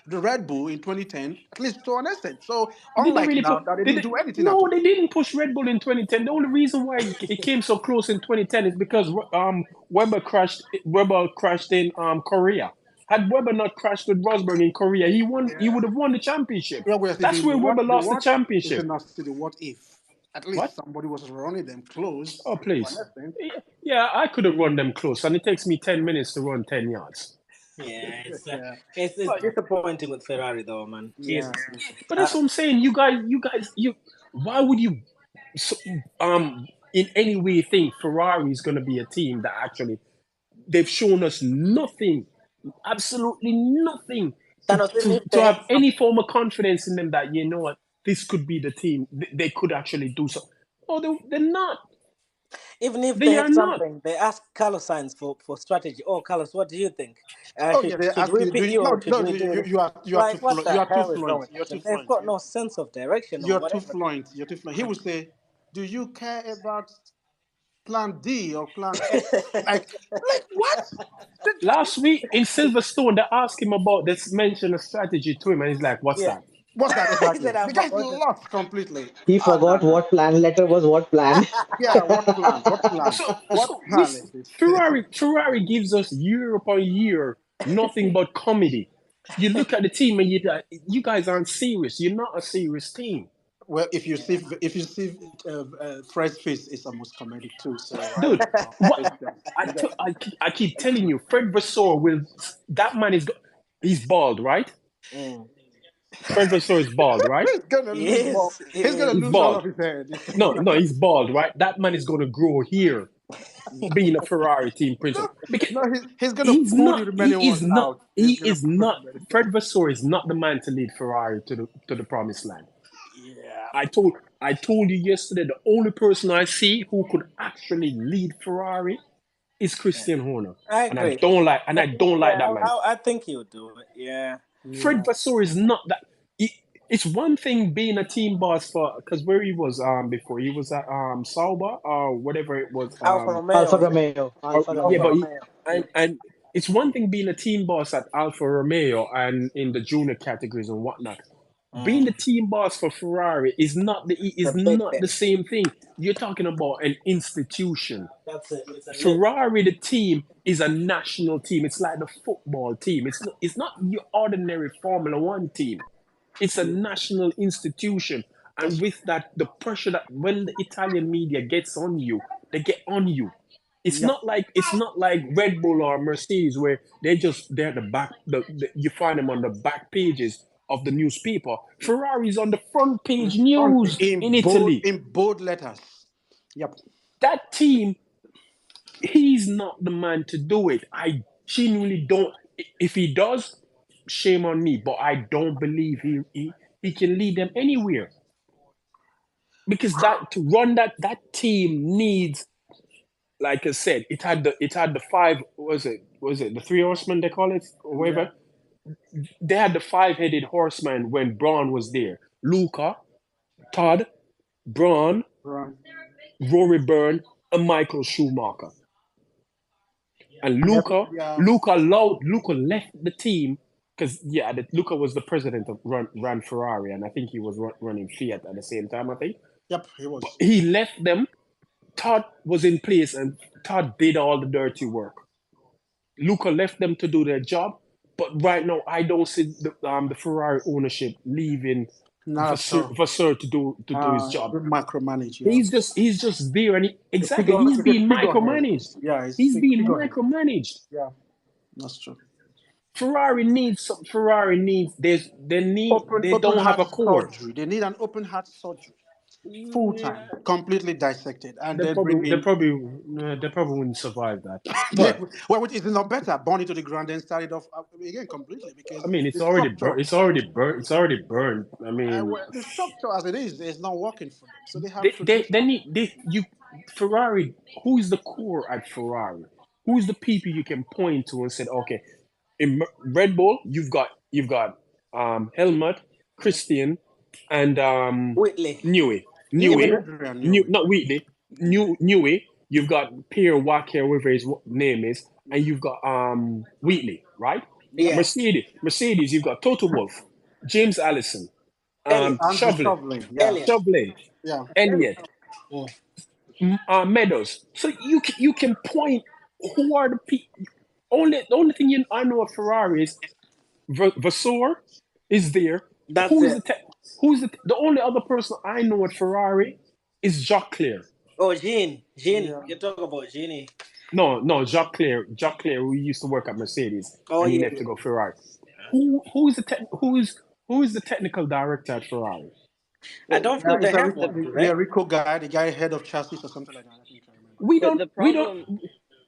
the Red Bull in 2010, at least to an extent. So, Did they unlike really now, put? that they Did didn't it? do anything at No, all. they didn't push Red Bull in 2010. The only reason why it came so close in 2010 is because Weber crashed in Korea. Had Weber not crashed with Rosberg in Korea, he won. He would have won the championship. Yeah, we're still That's doing where Weber the lost the what? Is it championship. not still the what if? At least What? somebody was running them close Oh, to an please. extent. Yeah, I could have run them close, and it takes me 10 minutes to run 10 yards. Yeah, Yeah, it's But disappointing with Ferrari though, man. yeah. Jesus. but Uh, that's what I'm saying. You. Why would you, so, in any way think Ferrari is going to be a team that actually they've shown us nothing, absolutely nothing, Thanos, even if to they have have any something, form of confidence in them that you know what this could be the team they could actually do so. Oh, they're not. even if they They have are not. something, they ask Carlos Sainz for strategy. Oh, Carlos, what do you think? Oh yeah, they Should ask we you. Do pick you, you or no, should no, we do this? you are too Like, what fluent. the You are too hell is wrong fluent. with You're that too team? They've fluent. got no sense of direction or You're too whatever. fluent. You're too fluent. He will say, Do you care about Plan D or Plan X? Like what? Last week in Silverstone, they asked him about this, mention a strategy to him, and he's like, "What's Yeah. that?" What's that He exactly? said, "I've The guy's forgotten." lost completely. He Ah, no, forgot no. what plan letter was what plan. Yeah, what plan? What plan? So, What so plan is this? Ferrari gives us year upon year nothing but comedy. You look at the team and you guys aren't serious. You're not a serious team, Well, if you see Fred's face, it's almost comedic too. So I dude. don't know. What It's just, it's just, I keep telling you, Fred Vasseur will. That man is he's bald, right? Mm. Fred Vasseur is bald, right? he's gonna lose more. Yes, He's gonna yes. He's lose all bald. of his hair. This No, season. no, he's bald, right? That man is going to grow here, being a Ferrari team No, principal. Because no, he's gonna pull the remaining ones out. He's he gonna is pull the not, remaining. Fred Vasseur is not the man to lead Ferrari to the promised land. Yeah. I told you yesterday the only person I see who could actually lead Ferrari is Yeah. Christian Horner. I And I agree. don't like that man. I think he'll do it. Yeah. Fred Yeah. Vasseur is not that. It's one thing being a team boss for because where he was before he was at Sauber or whatever it was Alfa Alfa Romeo, is it? Romeo. or, Alfa yeah, Alfa but Romeo. he, Romeo. and it's one thing being a team boss at Alfa Romeo and in the junior categories and whatnot. Being the Mm. team boss for Ferrari It's a is big not thing. the same thing. You're talking about an institution. That's it. It's a lit. Ferrari, the team, is a national team. It's like the football team. It's not your ordinary Formula One team. It's a national institution. And That's with that, the pressure that when the Italian media gets on you, they get on you. yep. It's not like Red Bull or Mercedes where they're the back you find them on the back pages of the newspaper. Ferrari's on the front page news in Italy. In bold letters. Yep. That team, he's not the man to do it. I genuinely don't. If he does, shame on me. But I don't believe he can lead them anywhere because that to run that team needs, like I said, it had the five. Was it the three horsemen they call it or Yeah. whatever? They had the five-headed horseman when Braun was there. Luca, Todd, Braun, Right. Rory Byrne, and Michael Schumacher. And And yeah. Luca left the team because Luca was the president of ran Ferrari, and I think he was running Fiat at the same time. I think Yep. He was. he left them. Todd was in place, and Todd did all the dirty work. Luca left them to do their job, but right now I don't see the Ferrari ownership leaving Not at all. Vasseur to do his job. Micromanage. Yeah. He's just there, and The exactly figure. he's It's a being figurehead. micromanaged. Yeah. It's He's being figurehead. micromanaged. Yeah. That's true. Ferrari needs they Open don't have heart a core. surgery. They need an open heart surgery, full time, completely dissected, and They then bring probably they in. probably they probably wouldn't survive that. Yeah, But well, which is not better. Born into the ground and started off again completely because I mean, the structure, It's already burnt. It's already burned. I mean, well, the structure as it is not working for them. So they have to do they something. need you Ferrari. Who is the core at Ferrari? Who is the people you can point to and say, okay, in Red Bull, you've got Helmut, Christian, and Whitley. Newey, Even Newey, Adrian knew it. Not Wheatley, Newey. You've got Pierre Wacker, whatever his name is, and you've got Wheatley, right? Yep. Yeah. Mercedes. You've got Toto Wolff, James Allison, Elliot. Andrew Chauvelin, Shovlin. Yeah, Elliot. yeah. Elliott, Mm. Meadows. So you can point who are the people. The only thing I know of Ferrari is Vasseur is there. That's Who's it. the the only other person I know at Ferrari is Jacques Clear. Oh, Jean. Yeah. You talk about Jeannie. No, Jacques Clear. Jacques Clear, who used to work at Mercedes Oh, and he yeah, left yeah. to go Ferrari. Who is the technical director at Ferrari? I don't Yeah, feel they it's a have Rico, one, the right? Rico guy, the guy head of chassis or something like that. I think I remember. We But don't. We don't.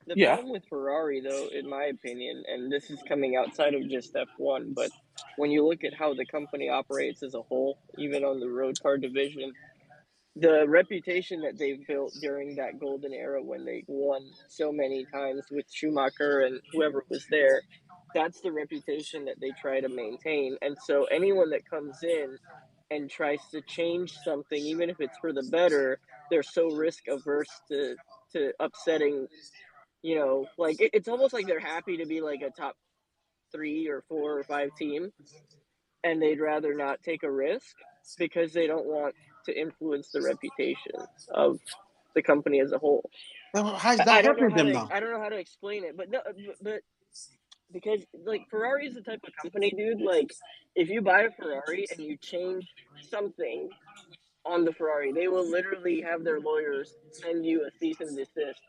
the Yeah. problem with Ferrari, though, in my opinion, and this is coming outside of just F1, but when you look at how the company operates as a whole, even on the road car division, the reputation that they've built during that golden era when they won so many times with Schumacher and whoever was there, that's the reputation that they try to maintain. And so anyone that comes in and tries to change something, even if it's for the better, they're so risk averse to upsetting. Like it's almost like they're happy to be like a top 3 or 4 or 5 team, and they'd rather not take a risk because they don't want to influence the reputation of the company as a whole. How is I that don't know helping how them to now? I don't know how to explain it, but no, but because like Ferrari is the type of company, dude. Like if you buy a Ferrari and you change something on the Ferrari, they will literally have their lawyers send you a cease and desist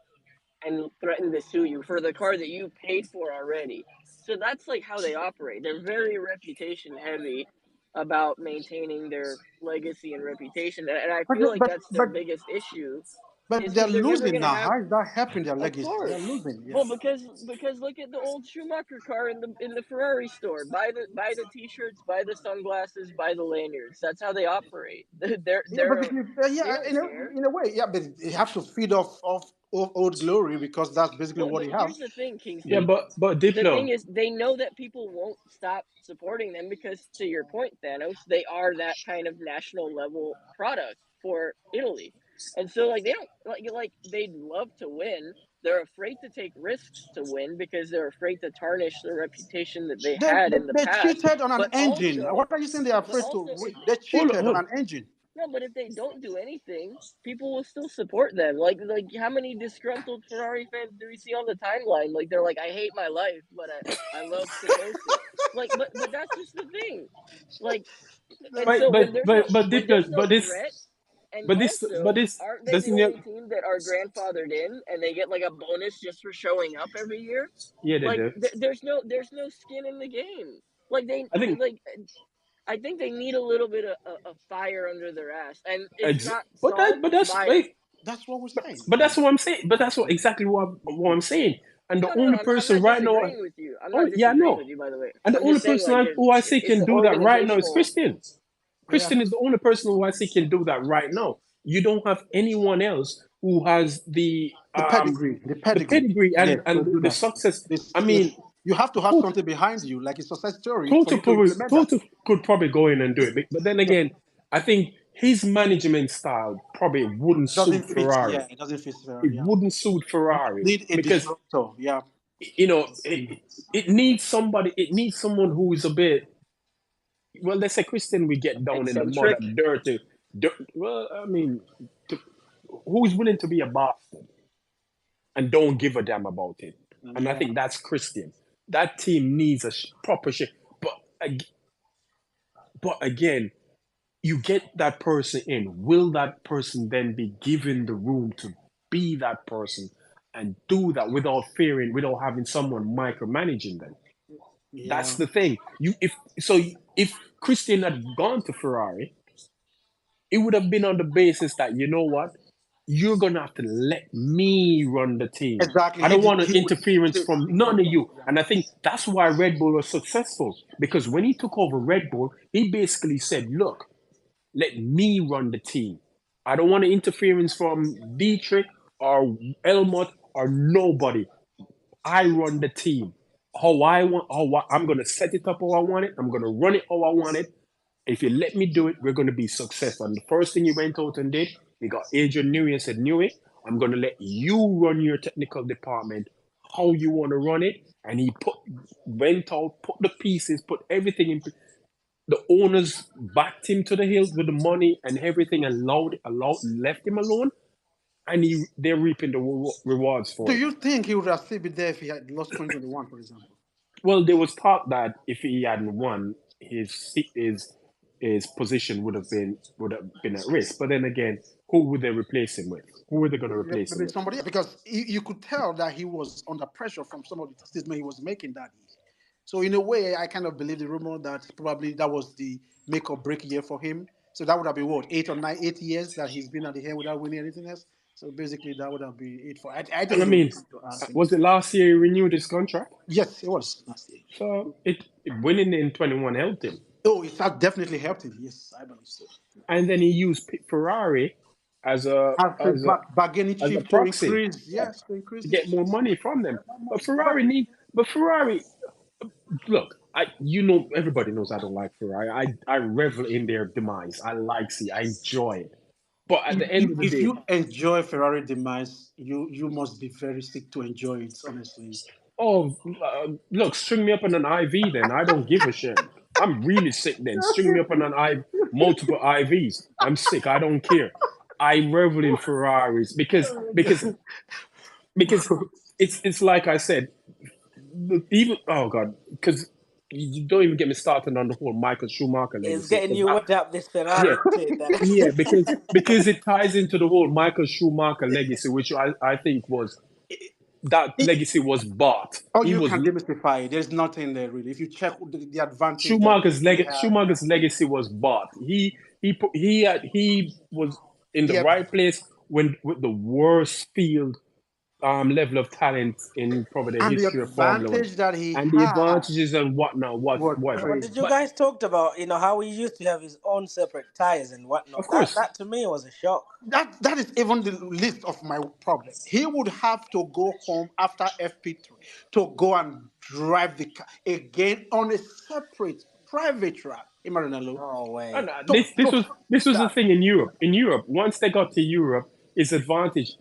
and threaten to sue you for the car that you paid for already. So that's like how they operate. They're very reputation heavy about maintaining their legacy and reputation, and I But feel like but that's their but biggest issue, but is they're because they're never losing going to now. have. How is that helping their Of legacy? They're course. losing. Yeah. Well, because look at the old Schumacher car in the Ferrari store. Buy the t-shirts, buy the sunglasses, buy the lanyards. That's how they operate. Yeah, but They yeah, don't care. in a way, yeah, but you have to feed off old glory because that's basically But what but he have. here's the thing, Yeah, Kingston. but The thing Diplo. is, they know that people won't stop supporting them because, to your point, Thanos, they are that kind of national level product for Italy, and so like they don't like they'd love to win. They're afraid to take risks to win because they're afraid to tarnish the reputation that they They, had they, in the they past. cheated on an But engine. also, What are you saying? They're but afraid also, to. if They Hold on, cheated on hold. an engine. no, but if they don't do anything, people will still support them. Like how many disgruntled Ferrari fans do we see on the timeline? Like they're like, I hate my life, but I love supporting. Like, but that's just the thing. Like, and so But when Diplo, there's no threat, and but also, this aren't they the doesn't you? only team that are grandfathered in and they get like a bonus just for showing up every year? Yeah, they Like do. there's no skin in the game. Like I think like I think they need a little bit of fire under their ass, and it's not but solved that's by. wait, That's what we're saying. but that's what I'm saying. But that's what exactly what I'm saying. And the No, no, only no. I'm person not right now, disagreeing with you. I'm oh not yeah, disagreeing no. with you, by the way. And the I'm only just saying, person like, who I see it's can an do that right now is organizational. Christian. Yeah. Christian is the only person who I see can do that right now. You don't have anyone else who has The pedigree. The the pedigree. pedigree Yes, to and do the that. success. I This, mean, you have to have Toto, something behind you, like a success story, for Toto you to probably implement that. Toto could probably go in and do it, but then Yeah. again, I think his management style probably wouldn't Doesn't suit fit. Ferrari. Yeah, it doesn't fit. It Yeah. wouldn't suit Ferrari Need a because disruptor. Yeah. it needs somebody. It needs someone who is a bit. Well, let's say Christian, we get down in the mud Eccentric. and dirty. Well, I mean, to, who's willing to be a bastard and don't give a damn about it? And I Yeah. think that's Christian. That team needs a proper shit. But but again, you get that person in. Will that person then be given the room to be that person and do that without fearing, without having someone micromanaging them? That's Yeah. the thing. If Christian had gone to Ferrari, it would have been on the basis that you know what, you're gonna have to let me run the team. Exactly. I don't want He an would interference dictate. from none of Exactly. you. Yeah. And I think that's why Red Bull was successful because when he took over Red Bull, he basically said, "Look, let me run the team. I don't want an interference from Dietrich or Elmot or nobody. I run the team. I'm gonna set it up how I want it. I'm gonna run it how I want it. If you let me do it, we're gonna be successful." And the first thing he went out and did, he got Adrian Newey and said, Newey, I'm gonna let you run your technical department how you want to run it. And he went out, put the pieces, put everything in. The owners backed him to the hills with the money and everything, and left him alone, and they're reaping the rewards Do for it. you think he would have still been there if he had lost 2021, for example? Well, there was talk that if he hadn't won, his position would have been at risk. But then again, who would they replace him with? Who were they going to Yeah, replace him maybe with? somebody else, because you could tell that he was under pressure from some of the statements he was making that year. So in a way, I kind of believe the rumor that probably that was the make or break year for him. So that would have been what 8 or 9, 8 years that he's been at the head without winning anything else. So basically, that would have been it for. I And just I don't mean, know to ask him. was it last year he renewed his contract? Yes, it was last year. So winning in 21 helped him. Oh, it has definitely helped him. Yes, I believe so. And then he used Ferrari as a As a as a bargaining as a chip to proxy, increase, yeah, yes, to increase to get his. more money from them. But But Ferrari look, everybody knows I don't like Ferrari. I revel in their demise. I like see, I enjoy it. But at the end of the If day, you enjoy Ferrari demise, you must be very sick to enjoy it. Honestly, oh, look, string me up on an IV then. I don't give a shit. I'm really sick then. String me up on multiple IVs. I'm sick. I don't care. I revel in Ferraris because it's like I said, even oh god, because you don't even get me started on the whole Michael Schumacher It's legacy. getting 'Cause you wet up this yeah, Ferrari take. yeah, because it ties into the whole Michael Schumacher legacy, which I think was that legacy was bought. oh, He you was can demystify it. There's nothing there really. If you check the advantage that he had, Schumacher's legacy was bought. He was in the yeah, right place when with the worst field level of talent in probably the and the history of Formula One, advantage that he and the had advantages and whatnot, was whatever. But did crazy. you But guys talked about how he used to have his own separate tires and of whatnot? That course, that to me was a shock. That is even the least of my problem. He would have to go home after FP3 to go and drive the car again on a separate private track in Maranello. No and way. this was the That thing in Europe. In Europe, once they got to Europe, his advantage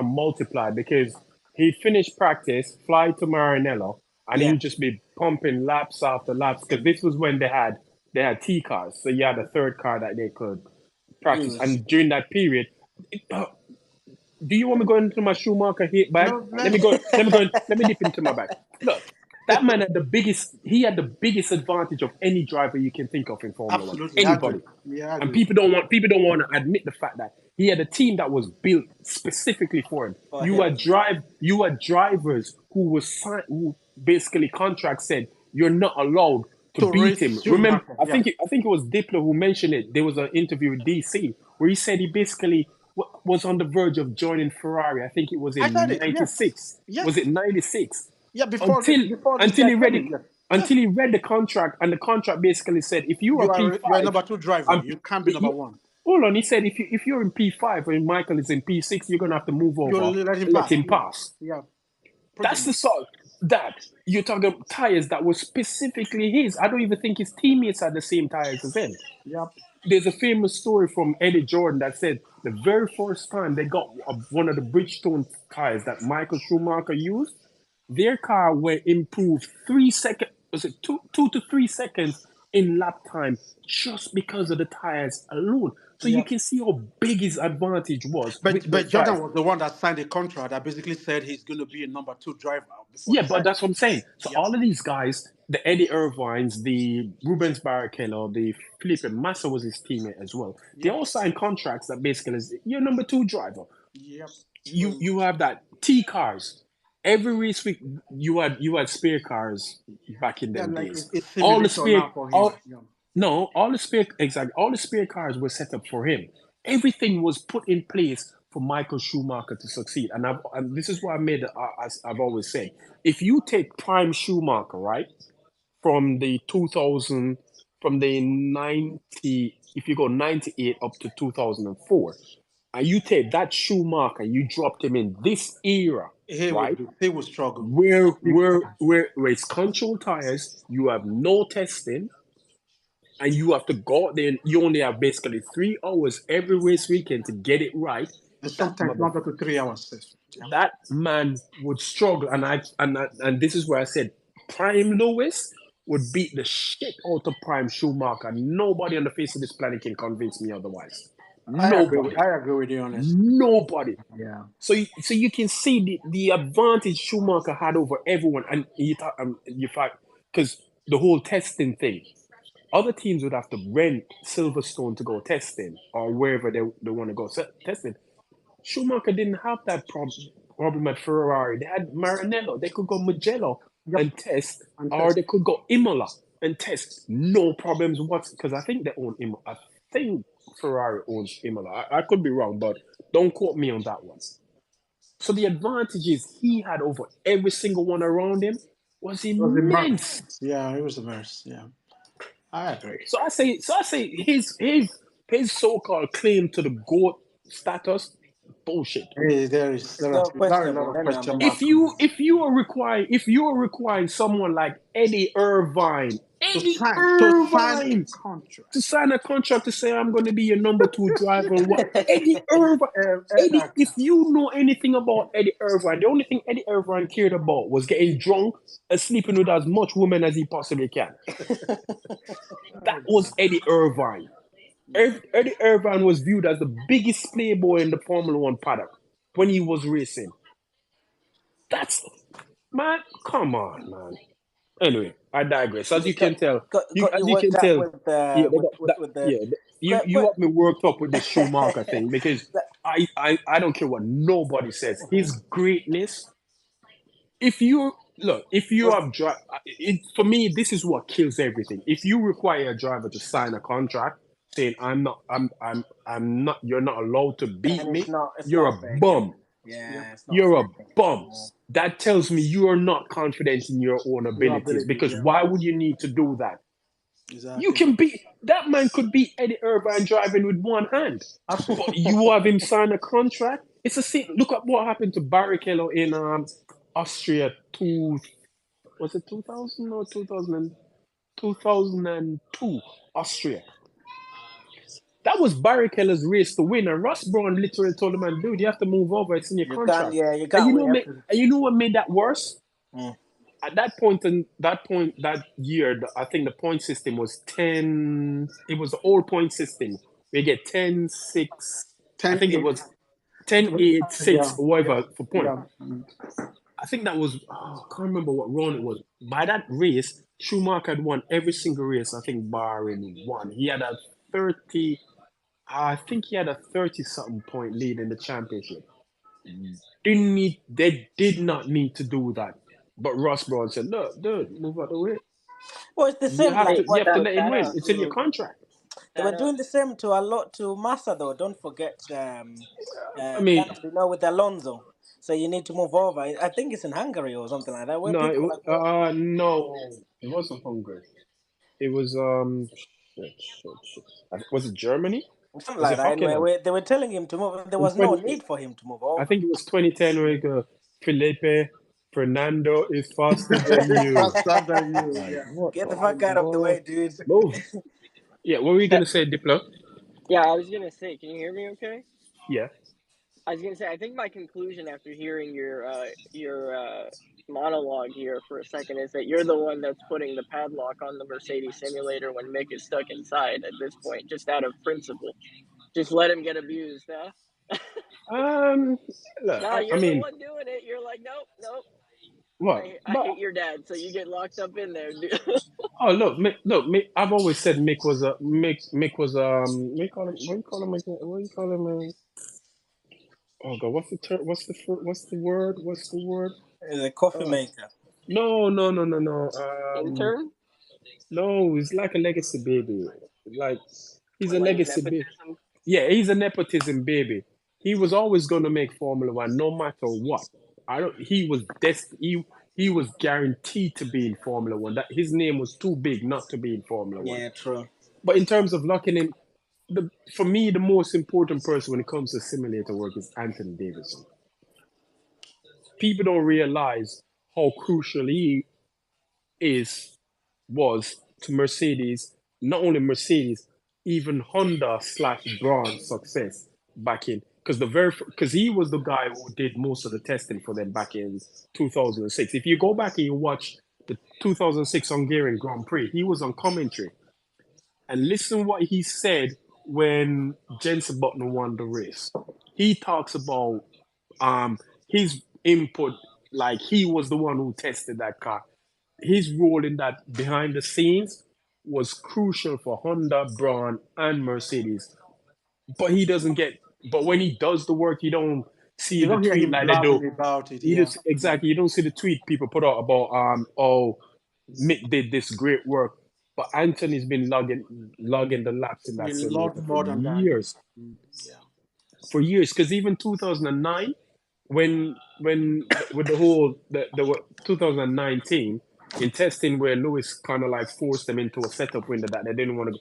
multiplied because he'd finish practice, fly to Maranello, and he Yeah. would just be pumping laps after laps because this was when they had T cars, so you had a third car that they could practice. Use. And during that period, do you want me going into my Schumacher hit bag? no, Let me go. Let me go. Let me dip into my bag. Look, that man had the biggest. He had the biggest advantage of any driver you can think of in Formula One. absolutely, I agree. Anybody. Yeah, I And agree. people don't want to admit the fact that he had a team that was built specifically for him. For him. You had drivers who basically contract said you're not allowed to To beat him. race Remember, Schumacher, I yeah, think it was Diplo who mentioned it. There was an interview with DC where he said he basically was on the verge of joining Ferrari. I think it was I said in it. Yes, '96. Was yes, it '96? yeah. Until Before this until guy he came read it, in, yes, until yes. he read the contract, and the contract basically said if you are You are a P5, number two driver. and You can't be number one. hold on, he said if you're in P5 and Michael is in P6, you're gonna have to move You over let him and let pass. him Yeah, pass. yeah, pretty That's the much. sort that you're talking about tires that were specifically his. I don't even think his teammates had the same tires as him. Yeah, There's a famous story from Eddie Jordan that said the very first time they got one of the Bridgestone tires that Michael Schumacher used, their car were improved 3 seconds. Was it 2 to 3 seconds in lap time just because of the tires alone? So you yeah. can see how big his advantage was with But those tires. Jordan was the one that signed a contract that basically said he's going to be a number two driver before he Yeah, but signed. that's what I'm saying. So Yep. all of these guys, the Eddie Irvines, the Rubens Barrichello, the Felipe Massa was his teammate as well. They Yep. all signed contracts that basically is you're number two driver. Yep. You Pretty you much. have that T cars. Every race week you had spare cars back in Yeah, them like days. it's All the simulator spare now for him. all Yeah. no, all the spare cars were set up for him. Everything was put in place for Michael Schumacher to succeed. And this is what I made as I've always said. If you take prime Schumacher, right, from the 2000 from the 90 if you go 98 up to 2004, and you take that Schumacher, you dropped him in this era, right? He would struggle. Where Big where time. where where it's control tires, you have no testing, and you have to go out there and you only have basically 3 hours every race weekend to get it right. And That sometimes mother not up to 3 hours. Sis. Yeah. that man would struggle, and this is where I said Prime Lewis would beat the shit out of Prime Schumacher. Nobody on the face of this planet can convince me otherwise. Nobody, I agree with you honestly. nobody. Yeah. So you can see the advantage Schumacher had over everyone, and you fact because the whole testing thing. Other teams would have to rent Silverstone to go testing or wherever they want to go testing. Schumacher didn't have that problem at Ferrari. They had Maranello. They could go Mugello Yep. and test, And or test. they could go Imola and test. No problems whatsoever. Because I think they own Imola. I think Ferrari owns Imola. I could be wrong, but don't quote me on that one. So the advantages he had over every single one around him was It was immense. immense. Yeah, it was immense. Yeah. I agree. So I say his so-called claim to the GOAT status bullshit. There Still are a lot questionable. of Then question If marks on you this. if you are requiring someone like Eddie Irvine, To sign a contract. to sign a contract to say I'm going to be your number two driver and what Eddie Irvine. If you know anything about Eddie Irvine, the only thing Eddie Irvine cared about was getting drunk and sleeping with as much women as he possibly can. That was Eddie Irvine. Eddie Irvine was viewed as the biggest playboy in the Formula One paddock when he was racing. That's man, come on, man. Anyway, I digress. As you can tell, got you as you can worked up tell, with yeah, they got that, with the yeah. que- You have que- me worked up with this Schumacher thing because I don't care what nobody says. His greatness. If you look, if you have for me, this is what kills everything. If you require a driver to sign a contract saying I'm not, you're not allowed to beat and me, it's you're not a fair. bum. Yeah, it's not You're a fair. bum. That tells me you are not confident in your own Your abilities abilities, because yeah. why would you need to do that? You Exactly. can beat that man could beat Eddie Irvine driving with one hand, but you have him sign a contract. It's a thing. Look at what happened to Barrichello in Austria. Was it 2000 or 2002 Austria? That was Barrichello's race to win, and Ross Brown literally told the man, "Dude, you have to move over. It's in your You can't. contract." Yeah, you And can't win. you know what made that worse? Mm. At that year, I think the point system was 10. It was the old point system. We get 10 6. I 10 think it 8. was 10 8 6 Yeah. or whatever for point. Yeah. I think that was, I can't remember what round it was. By that race, Schumacher had won every single race, I think, barring one. He had a 30, I think he had a 30 something point lead in the championship. They did not need to do that. But Ross Brown said, "Look, dude, move out the way. Well, it's the same. Like Hey, You have to so let him win. It's in your contract." they were Thanos. doing the same to a lot to Massa though. Don't forget I mean, Gasly, with Alonso. So you need to move over. I think it's in Hungary or something like that. Where no, people like what no, it wasn't Hungary. It was shit. Was it Germany? something Was like it that. Anyway, Hockenheim? they were telling him to move. There In was no 20, need for him to move I over. think it was 2010 where you go, Felipe Fernando is faster than you. Faster than you. Like, Yeah. what Get the the fuck out of the way, fuck? dude. Move. Yeah, what were you That, gonna say, Diplo? yeah, I was gonna say, can you hear me? Okay. Yeah. I was gonna say, I think my conclusion after hearing your monologue here for a second is that you're the one that's putting the padlock on the Mercedes simulator when Mick is stuck inside at this point, just out of principle. Just let him get abused, huh? Um, look, No, I you're the mean, one doing it. You're like, nope, nope. what? I But hate your dad, so you get locked up in there, dude. oh, Mick. I've always said Mick was a Mick. Mick was what you call him? What you call him? What you call him? Oh God, what's the term? What's the word? What's the word? The coffee Uh, maker. no. Intern? No, he's like a legacy baby. Like he's a Like legacy baby. nepotism? Yeah, he's a nepotism baby. He was always going to make Formula One, no matter what. I don't. He was he was guaranteed to be in Formula One. That his name was too big not to be in Formula One. Yeah, true. But in terms of locking in, for me, the most important person when it comes to simulator work is Anthony Davidson. People don't realize how crucial he is was to Mercedes, not only Mercedes, even Honda slash Braun's success back in because because he was the guy who did most of the testing for them back in 2006. If you go back and you watch the 2006 Hungarian Grand Prix, he was on commentary and listen what he said when Jensen Button won the race. He talks about his input, like he was the one who tested that car. His role in that behind the scenes was crucial for Honda, Braun, and Mercedes. But he doesn't get. But when he does the work, you don't see You the don't hear tweet him like they do. blabbing about it. You Yeah. just exactly. You don't see the tweet people put out about oh Mick did this great work, but Anthony's been logging the laps in A that lot simulator more than that. Yeah. for years. Because even 2009, when with the whole the 2019 in testing where Lewis kind of like forced them into a setup window that they didn't want to.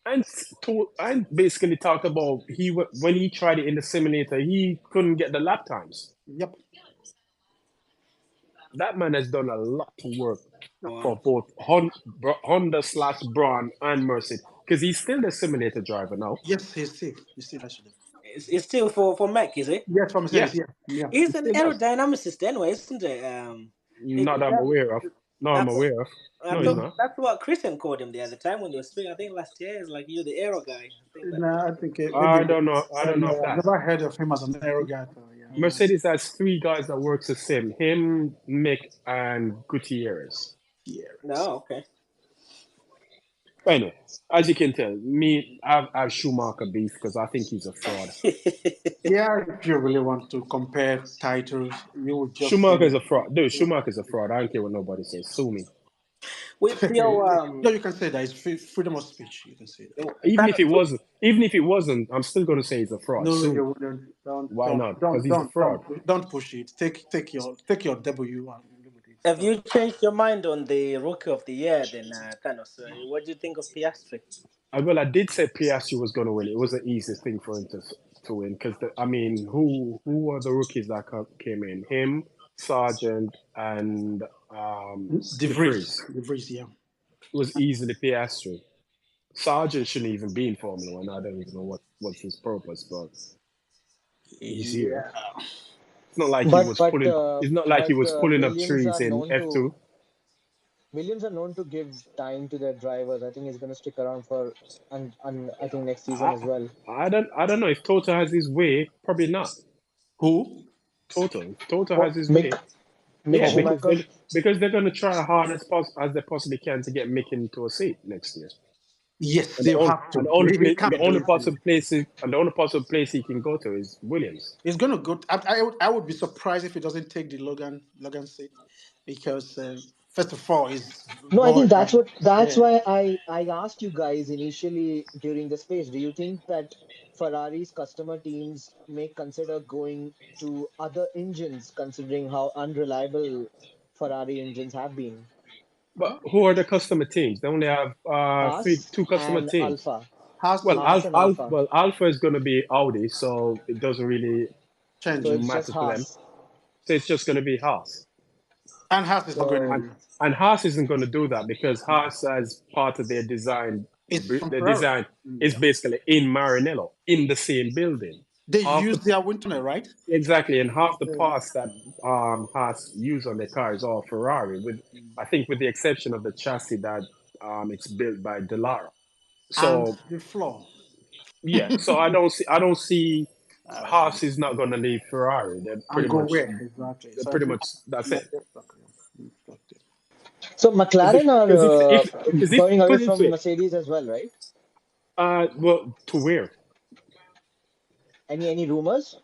and basically talked about when he tried it in the simulator, he couldn't get the lap times. Yep. That man has done a lot of work Wow. for both Honda slash Braun and Mercedes because he's still the simulator driver now. Yes, he's still. He's still actually. It's still for Mac, is it? Yes, from Yeah, Mercedes. Yeah. Yeah. he He's an still does. aerodynamicist anyway, isn't it? Not that I'm That, aware of. No, I I'm thought, aware of. I No, he's thought No, not. that's what Christian called him the other time when they were speaking. I think last year is like you're the aero guy. I think that. no, I think maybe I don't know. I don't know if I've that. never heard of him as an aero guy. So, yeah. Mm. Mercedes has three guys that works the same. Him, Mick, and Gutierrez. Yes. No, okay. Anyway, as you can tell, I've Schumacher beef because I think he's a fraud. Yeah, if you really want to compare titles, you would just say. Schumacher is a fraud. Dude, Schumacher is a fraud. I don't care what nobody says. Sue me. With your No, you can say that. It's freedom of speech. You can say that. Even kind if of it wasn't, I'm still gonna say he's a fraud. No, Sue me. you wouldn't. Why not? Because he's a fraud. Don't push it. Take your W and live with it. have So. you changed your mind on the rookie of the year? Then kind of. So what do you think of Piastri? Well, I did say Piastri was gonna win. It was an easy thing for him to win because I mean, who were the rookies that came in? Him, Sargent, and De De Vries. Vries. De Vries, yeah. It was easily Piastri. Sargent shouldn't even be in Formula One. I don't even know what's his purpose, but he's here. Yeah. It's not like he But was pulling. It's not like he was pulling up Williams trees are in known to F2. give time to their drivers. I think he's going to stick around for and I think next season I, as well. I don't know if Toto has his way. Probably not. Who? Toto. If Toto What has his Mick way. Mick Yeah, Oh, Schumacher? because they're going to try hard as they possibly can to get Mick into a seat next year. yes, And they have and to. He can't do it. the only possible place he can go to is Williams. He's gonna go. I would be surprised if he doesn't take the Logan seat because first of all, he's No, I think bored. that's Yeah. why I asked you guys initially during the space. Do you think that Ferrari's customer teams may consider going to other engines, considering how unreliable Ferrari engines have been? But who are the customer teams? They only have Haas two customer and teams. Alpha. Has Well, to Haas and Alpha. Alpha is going to be Audi, so it doesn't really So change, it's just matter to them. Haas. So it's just going to be Haas. and Has is not going So And anywhere. Haas isn't going to do that because Haas, as part of their design, It's from the Ferrari. design is Yeah. basically in Maranello, in the same building. They Half use the their wind tunnel, right? Exactly, and half the Yeah. parts that Haas use on their car is all Ferrari, with I think with the exception of the chassis that it's built by Delara. And So the floor. yeah, so I don't see Um, Haas is not going to leave Ferrari. and go where exactly? So Pretty if you, much that's yeah, it. exactly. Exactly. so Because McLaren are if going away put it this from way, Mercedes as well, right? well, to where? Any rumors?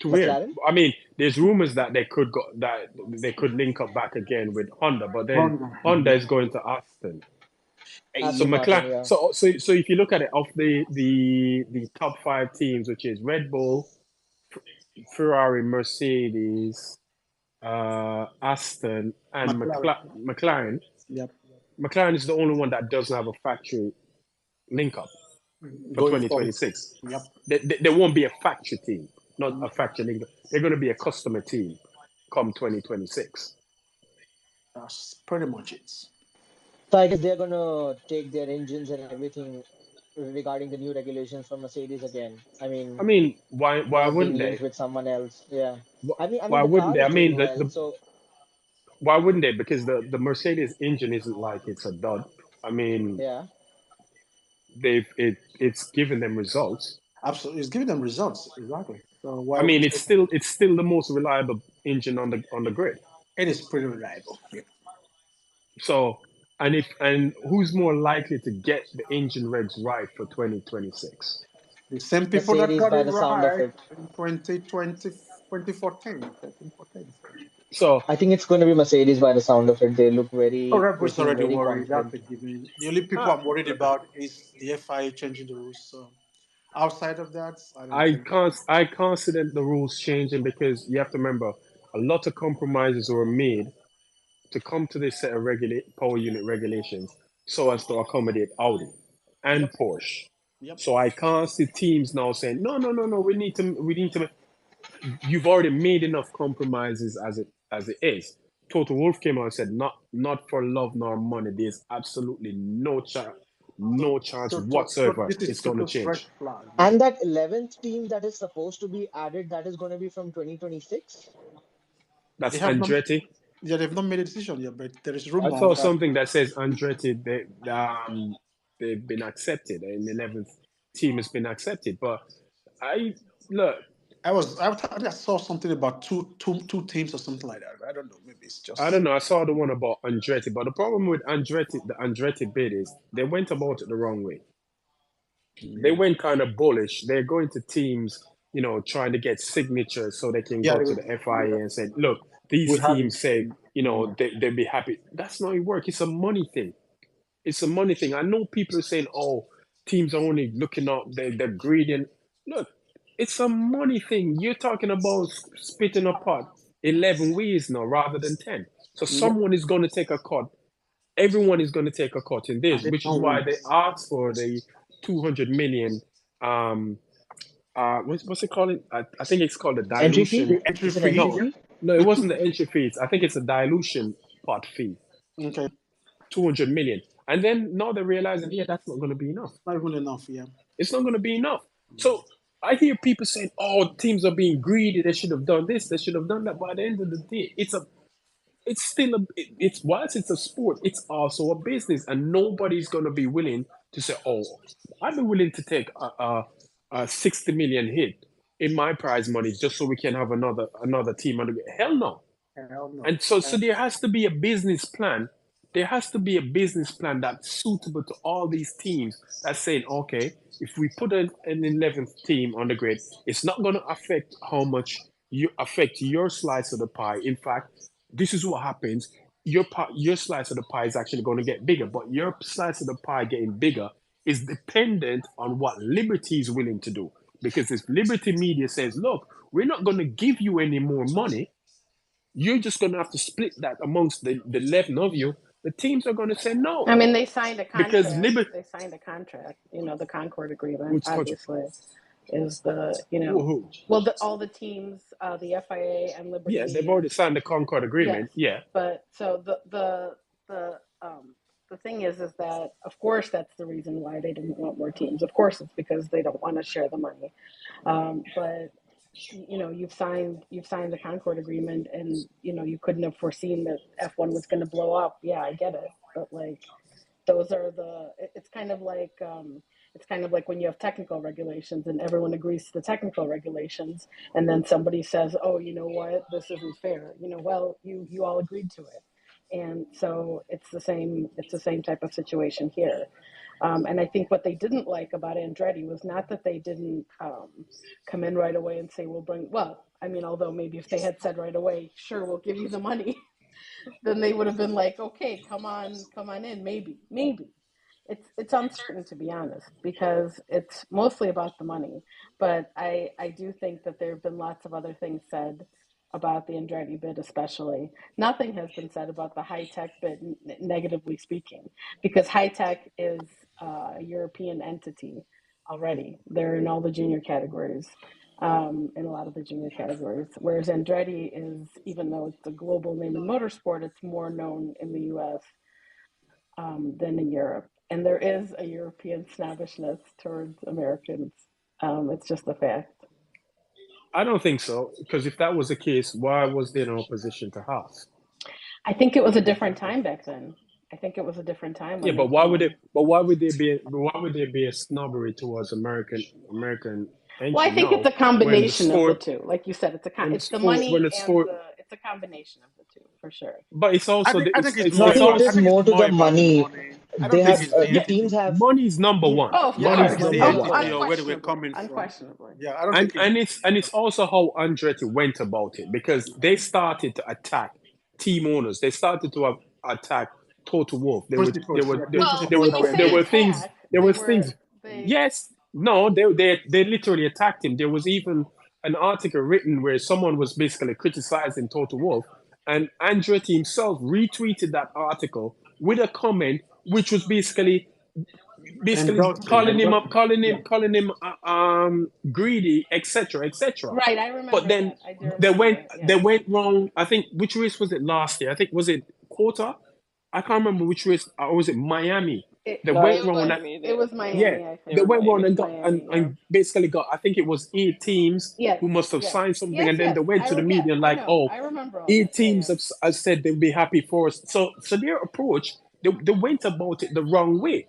To where? McLaren? I mean, there's rumors that they could link up back again with Honda, but then Honda. Honda is going to Aston. So Aston Martin, McLaren. yeah. So if you look at it, of the top five teams, which is Red Bull, Ferrari, Mercedes, Aston, and McLaren. McLaren. Yep. McLaren is the only one that doesn't have a factory link up for Going forward. 2026. Yep. There won't be a factory team, not a factory link up. They're going to be a customer team come 2026. That's pretty much it. So I guess they're gonna take their engines and everything regarding the new regulations from Mercedes again. I I mean, mean, why not being wouldn't they? linked with someone else. Yeah. I mean Why the wouldn't car they? I is mean, doing well, so why wouldn't they? Because the Mercedes engine isn't like it's a dud. I mean, yeah. it's given them results. Absolutely, it's giving them results. Exactly. So I why would mean, you it's say still it's still the most reliable engine on the grid. it is pretty reliable? Yeah. So, and who's more likely to get the engine regs right for 2026? The same people that Mercedes got by it the sound of right it. in 2020, 2014, 13, 14. So I think it's going to be Mercedes by the sound of it. Oh, Red They Bull's seem already very worried. That's confident. a given. The only people uh, I'm worried about is the FIA changing the rules. So outside of that, I don't think. I can't see the rules changing because you have to remember a lot of compromises were made to come to this set of power unit regulations so as to accommodate Audi. and Yep. Porsche. Yep. So I can't see teams now saying, no, no, no, no, we need to. You've already made enough compromises as it is. Total Wolf came out and said, not for love nor money. There's absolutely So, no chance whatsoever this is it's going to total red change. flag. Yeah. And that 11th team that is supposed to be added, that is going to be from 2026. They That's have not. Andretti. Yeah, they've not made a decision yet, but there is I rumor saw that something that says Andretti they've been accepted. An 11th team has been accepted, but I look. I saw something about two teams or something like that. I don't know. Maybe it's I don't just know. I saw the one about Andretti, but the problem with the Andretti bid is they went about it the wrong way. They yeah. went kind of bullish. They're going to teams, trying to get signatures so they can Yeah, go to the FIA yeah. and say, look, We these have teams it. say, Mm. they'd be happy. That's not work. It's a money thing. It's a money thing. I know people are saying, oh, teams are only looking up, they're greedy. Look, it's a money thing. You're talking about splitting apart 11 ways now rather than 10. So Yep. someone is going to take a cut. Everyone is going to take a cut in And this, they which is don't why win. they asked for the 200 million. Um, what's it called? I think it's called the Entry fee? dilution. The entry Is it fee. entry No, Yeah. fee? no, it wasn't the entry fees. I think it's a dilution pot fee. Okay. 200 million. And then now they're realizing, yeah, that's not going to be enough. Not even enough. Yeah. It's not going to be enough. So I hear people saying, oh, teams are being greedy. They should have done this. They should have done that. But at the end of the day, it's still it's whilst it's a sport, it's also a business, and nobody's going to be willing to say, oh, I'd be willing to take a 60 million hit in my prize money just so we can have another team. Hell no. Hell no. And so there has to be a business plan. There has to be a business plan that's suitable to all these teams that's saying, okay, if we put an 11th team on the grid, it's not going to affect how much you affect your slice of the pie. In fact, this is what happens. Your slice of the pie is actually going to get bigger, but your slice of the pie getting bigger is dependent on what Liberty is willing to do. Because if Liberty Media says, look, we're not going to give you any more money, you're just going to have to split that amongst the 11 of you. The teams are going to say no I mean, they signed a because contract. Liberty, They signed a contract. The Concord Agreement, which country? obviously, is Who? well, all the teams, the FIA and Liberty Yeah, they've Media. already signed the Concord Yes, Agreement. Yeah. but so the thing is that of course that's the reason why they didn't want more teams. Of course, it's because they don't want to share the money. But you've signed the Concord Agreement, and you couldn't have foreseen that F1 was going to blow up. Yeah, I get it, but like those are it's kind of like when you have technical regulations and everyone agrees to the technical regulations, and then somebody says, oh, you know what, this isn't fair. Well, you all agreed to it. And so it's the same type of situation here. And I think what they didn't like about Andretti was not that they didn't come in right away and say, well, I mean, although maybe if they had said right away, sure, we'll give you the money, then they would have been like, okay, come on in, maybe. It's uncertain, to be honest, because it's mostly about the money. But I do think that there have been lots of other things said about the Andretti bid, especially. Nothing has been said about the high tech bid, negatively speaking, because high tech is a European entity already. They're in all the junior categories, in a lot of the junior categories. Whereas Andretti is, even though it's a global name in motorsport, it's more known in the US than in Europe. And there is a European snobbishness towards Americans. It's just a fact. I don't think so, because if that was the case, why was there no opposition to Haas? I think it was a different time back then. I think it was a different time Yeah, when they but why would it? came. But why would there be a snobbery towards American Well, I entry think it's a now when the combination of the sport two. Like you said, when the it's the sport when money the and sport it's a combination of the two for sure. but it's also I think it's No, more it's see, about. it I also is think it's more to more the about the money. money. I They don't think have it's the the yeah, teams have. money's number Yeah, one. Oh, of yeah. Money's It's course. the number Oh, one. entity or where they were unquestionably, coming from. unquestionably. Yeah, I don't and think it's. and it's and it's also how Andretti went about it because they started to attack team owners. They started to attack Total Wolf. Principles, yeah, Well, principles when that you were say There were involved. things attack, there was things. they Yes, no, they literally attacked him. There was even an article written where someone was basically criticizing Total Wolf, and Andretti himself retweeted that article with a comment which was basically basically Indulging, indulging. Yeah. calling him greedy, etc., etc. Right, I But remember then that. I do remember that. they Yeah. went wrong. I think which race was it last year? I think was it quarter. I can't remember which race. Or was it Miami? It They No, went it it was wrong. was Miami. it was Yeah, Miami, I They they were think. went It wrong Miami. was and got Miami, yeah. and basically got. I think it was 8 teams Yes, who must have yes. signed something, Yes, and then yes. they went to the Yeah, media I like, know. "Oh, I remember all that. eight Yeah, teams yeah. have said they'll be happy for us." So their approach, they went about it the wrong way.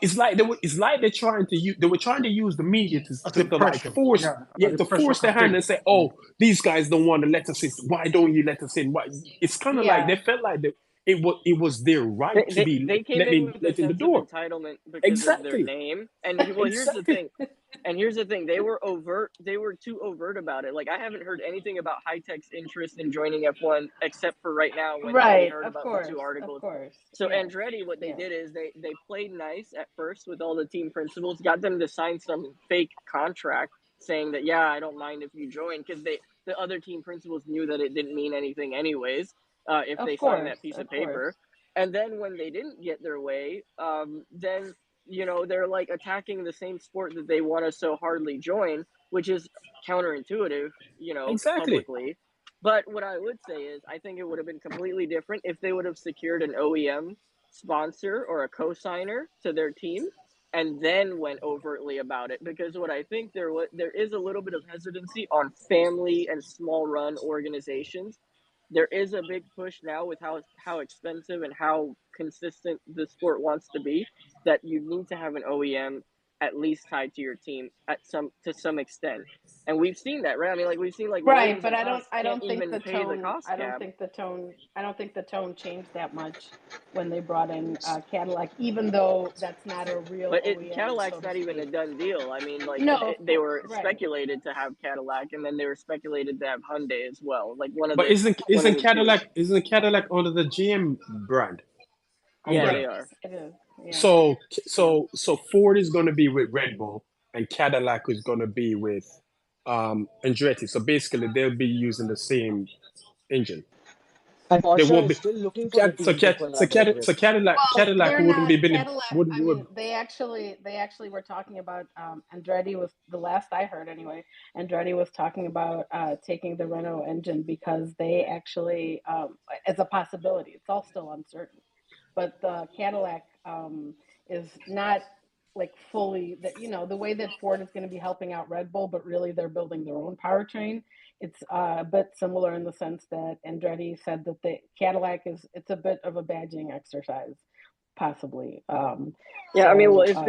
It's like they were trying to use the media As a to like pressure. force, Yeah. yeah, As a to pressure force their hand campaign. and say, oh, these guys don't want to let us in, why don't you let us in? Why? It's kind of like they Yeah, felt like it was their right They, to they be they came in with a let in the sense of door. entitlement because of their Exactly. name. And well, here's the Exactly. thing. And here's the thing. They were overt. They were too overt about it. Like I haven't heard anything about High Tech's interest in joining F1 except for right now when we right. heard Of about the two course, of articles. course. So Yes, Andretti, what they yes. did is they played nice at first with all the team principals, got them to sign some fake contract saying that yeah, I don't mind if you join because the other team principals knew that it didn't mean anything anyways if Of they signed course, that piece of of course. paper. And then when they didn't get their way, then they're like attacking the same sport that they want to so hardly join, which is counterintuitive, Exactly. publicly. But what I would say is, I think it would have been completely different if they would have secured an OEM sponsor or a co-signer to their team, and then went overtly about it. Because what I think there is a little bit of hesitancy on family and small run organizations. There is a big push now with how expensive and how consistent the sport wants to be, that you need to have an OEM at least tied to your team to some extent. And we've seen that, right? I mean, like we've seen like Right, Williams but and I Haas don't I can't don't think even the pay the tone cost I don't cap. think the tone I don't think the tone changed that much when they brought in Cadillac, even though that's not a real OEM, so Cadillac's to not even a speak. done deal. I mean, like No, of they course, were right. speculated to have Cadillac, and then they were speculated to have Hyundai as well. Like one of But the one of the two. Isn't Cadillac under the GM brand Yeah, Yes, umbrella? they are. it is. Yeah. So Yeah. Ford is going to be with Red Bull and Cadillac is going to be with Andretti. So basically, they'll be using the same engine. And They Porsche won't is be. still looking for a team to collaborate with. Well, Cadillac they're wouldn't not be been Cadillac. I would mean, they actually were talking about Andretti was the last I heard anyway. Andretti was talking about taking the Renault engine because they actually as a possibility. It's all still uncertain, but the Cadillac is not like fully that the way that Ford is going to be helping out Red Bull, but really they're building their own powertrain. It's a bit similar in the sense that Andretti said that the Cadillac it's a bit of a badging exercise, possibly. Yeah, I mean, well, So if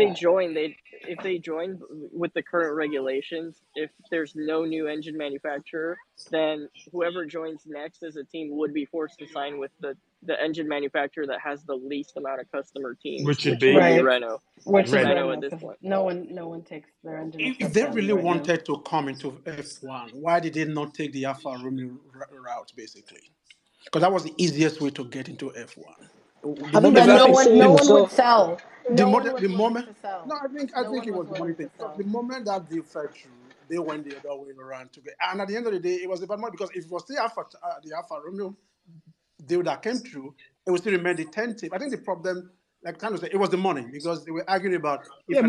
they join with the current regulations, if there's no new engine manufacturer, then whoever joins next as a team would be forced to sign with the engine manufacturer that has the least amount of customer teams, which would which would be be right, Renault. which is Renault. At Renault, this because point. no one takes their engine If except they them really right now. wanted to come into F1, why did they not take the Alfa Romeo route, basically? Because that was the easiest way to get into F1. The I mean, moment Because that's And I what no I'm think one no saying. one would So sell. the No one moment, was the willing moment, to no, sell. I No think it one was was the money willing thing. to So the sell. moment that deal fell through, they went the other way around to get. And at the end of the day, it was about money because if it was the Alfa Romeo deal that came through, it would still remain the 10 team. I think the problem, like kind of say, it was the money because they were arguing about yeah, if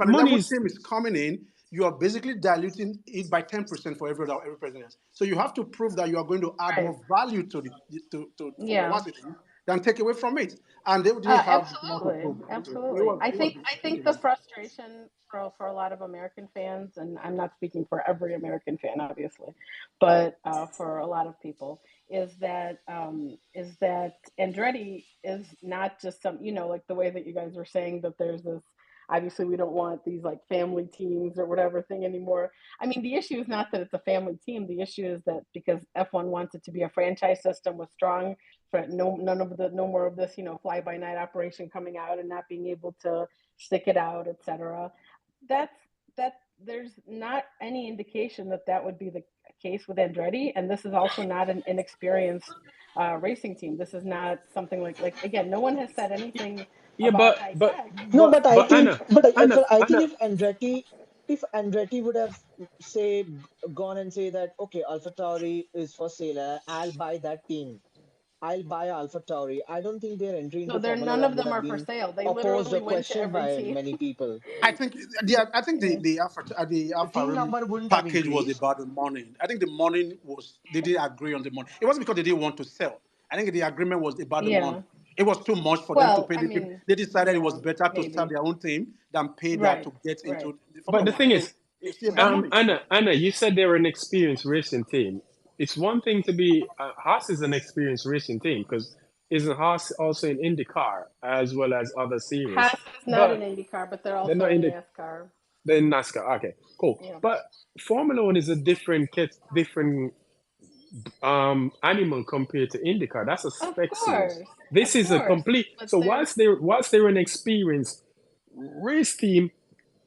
an 11 team is coming in, you are basically diluting it by 10% for every president. So you have to prove that you are going to add Right. more value to for Yeah. velocity than take away from it. And they didn't have the amount to Absolutely, prove that. So absolutely. I it was think I I think think it the was frustration for a lot of American fans, and I'm not speaking for every American fan, obviously, but for a lot of people, is that Andretti is not just some, like the way that you guys were saying that there's this. Obviously, we don't want these like family teams or whatever thing anymore. I mean, the issue is not that it's a family team. The issue is that because F1 wants it to be a franchise system with strong for no more of this fly by night operation coming out and not being able to stick it out, etc. That there's not any indication that that would be the case with Andretti, and this is also not an inexperienced racing team. This is not something like again, no one has said anything yeah, about high tech. no, but I but think, I think Anna, if Andretti would have say gone and say that okay, Alpha Tauri is for sale, I'll buy that team. I'll buy Alpha Tauri. I don't think their entry No, into they're Formula none of One would them have are for been sale. They opposed literally or went to questioned every by team. many people. I think I think Yeah. the The Alpha team Rim number wouldn't have package was increased. about the money. I think the money was they didn't agree on the money. It wasn't because they didn't want to sell. I think the agreement was about the money. Yeah. It was too much for them to Well, pay I the people. mean, They decided it was yeah, better to start maybe. their own team than pay that Right. to get Right. into the But Formula the One. thing So is, it's still about money. Anna, you said they were an experienced racing team. It's one thing to be Haas is an experienced racing team because isn't Haas also in IndyCar as well as other series? Haas is not But an IndyCar, but they're they're also not in in NASCAR. NASCAR. Okay, cool. Yeah. But Formula One is a different animal compared to IndyCar. That's a Of spec series. course. This Of is a course. complete. But So there's whilst they're an experienced race team,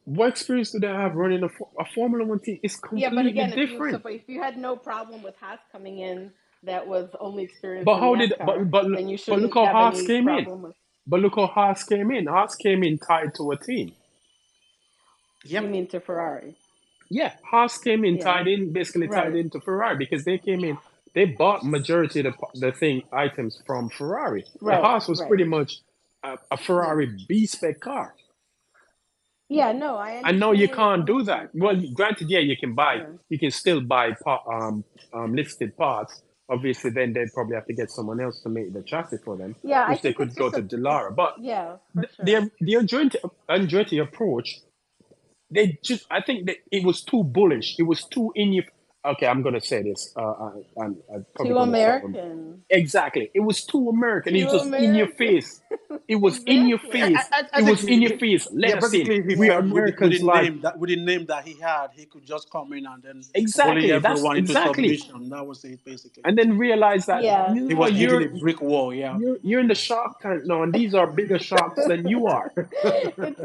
what experience do they have running a Formula One team? It's yeah, but completely again, if you different. so if you had no problem with Haas coming in that was only experienced But in how did NASCAR, then you but look shouldn't how have Haas any came in. problem with But look how Haas came in. Haas came in tied to a team. you Yep. mean to Ferrari. Yeah, Haas came in Yeah. basically tied Right. into Ferrari because they came in. They bought majority of the thing items from Ferrari. The Right. Haas was Right. pretty much a Yeah. Ferrari B spec car. Yeah, no, I And now you understand where you're can't coming do that. from. Well, granted, yeah, Yeah. you can still buy listed parts. Obviously, then they'd probably have to get someone else to make the chassis for them, Yeah, I which they think it's could go just to a it's Delara. But yeah, for sure. the Andretti approach, they just I think that it was too bullish. It was too in your. Okay, I'm gonna say this. I'm probably Too gonna sound them. American. Exactly. It was too American. It Too was just in your American. face. It was in your Exactly. face. I It think was in your face. yeah, Let us in. basically he We're felt Americans like with the name that he had, he could just come in and then bully exactly. That's everyone into exactly. submission. That was it basically. And then realize that Yeah. He no, was hitting a brick wall. Yeah. you're in the shark tank now, and these are bigger sharks than you are. It's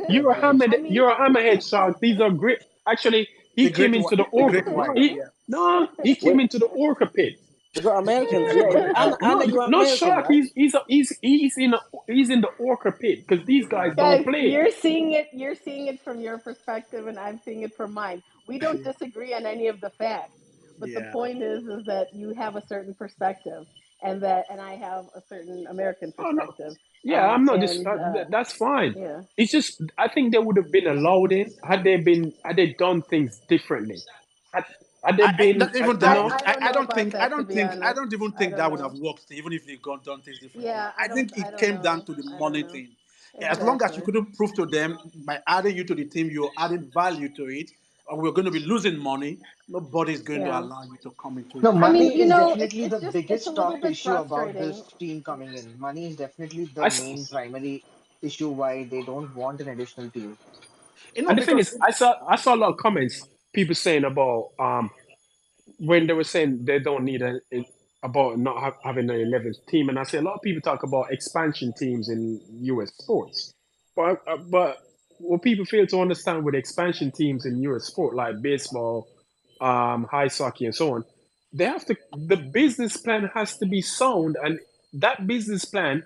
You're a hammerhead shark. These are great. Actually, he The came great into the the orca. great white. Yeah. He came Wait, into the orca pit. we got Americans. Yeah, Anna, No, you not American, shark. right? He's in the orca pit because these guys don't guys, play. you're seeing it from your perspective and I'm seeing it from mine. We don't disagree on any of the facts. But the Yeah. point is that you have a certain perspective and I have a certain American Oh no, perspective. yeah, I'm not. And That's fine. yeah. It's just I think they would have been allowed in had they done things differently. Had, had they been, Not even you that. know, I don't know about that, to be I honest. don't even I think don't that would have know. worked even if they got done things differently. Yeah, I think I it don't came down know. to the I don't money know. thing. As long as you Exactly. couldn't prove to them by adding you to the team, you're adding value to it, or we're going to be losing money, nobody's going to Yeah. allow you to come into No, it. I I mean, think money is definitely the it's a biggest little top bit issue about frustrating. this team coming in. Money is definitely the I, main primary issue why they don't want an additional team. you know and the thing because is, I saw a lot of comments people saying about when they were saying they don't need about not having an 11th team, and I say a lot of people talk about expansion teams in U.S. sports, but what people fail to understand with expansion teams in U.S. sport like baseball, ice hockey, and so on, the business plan has to be sound, and that business plan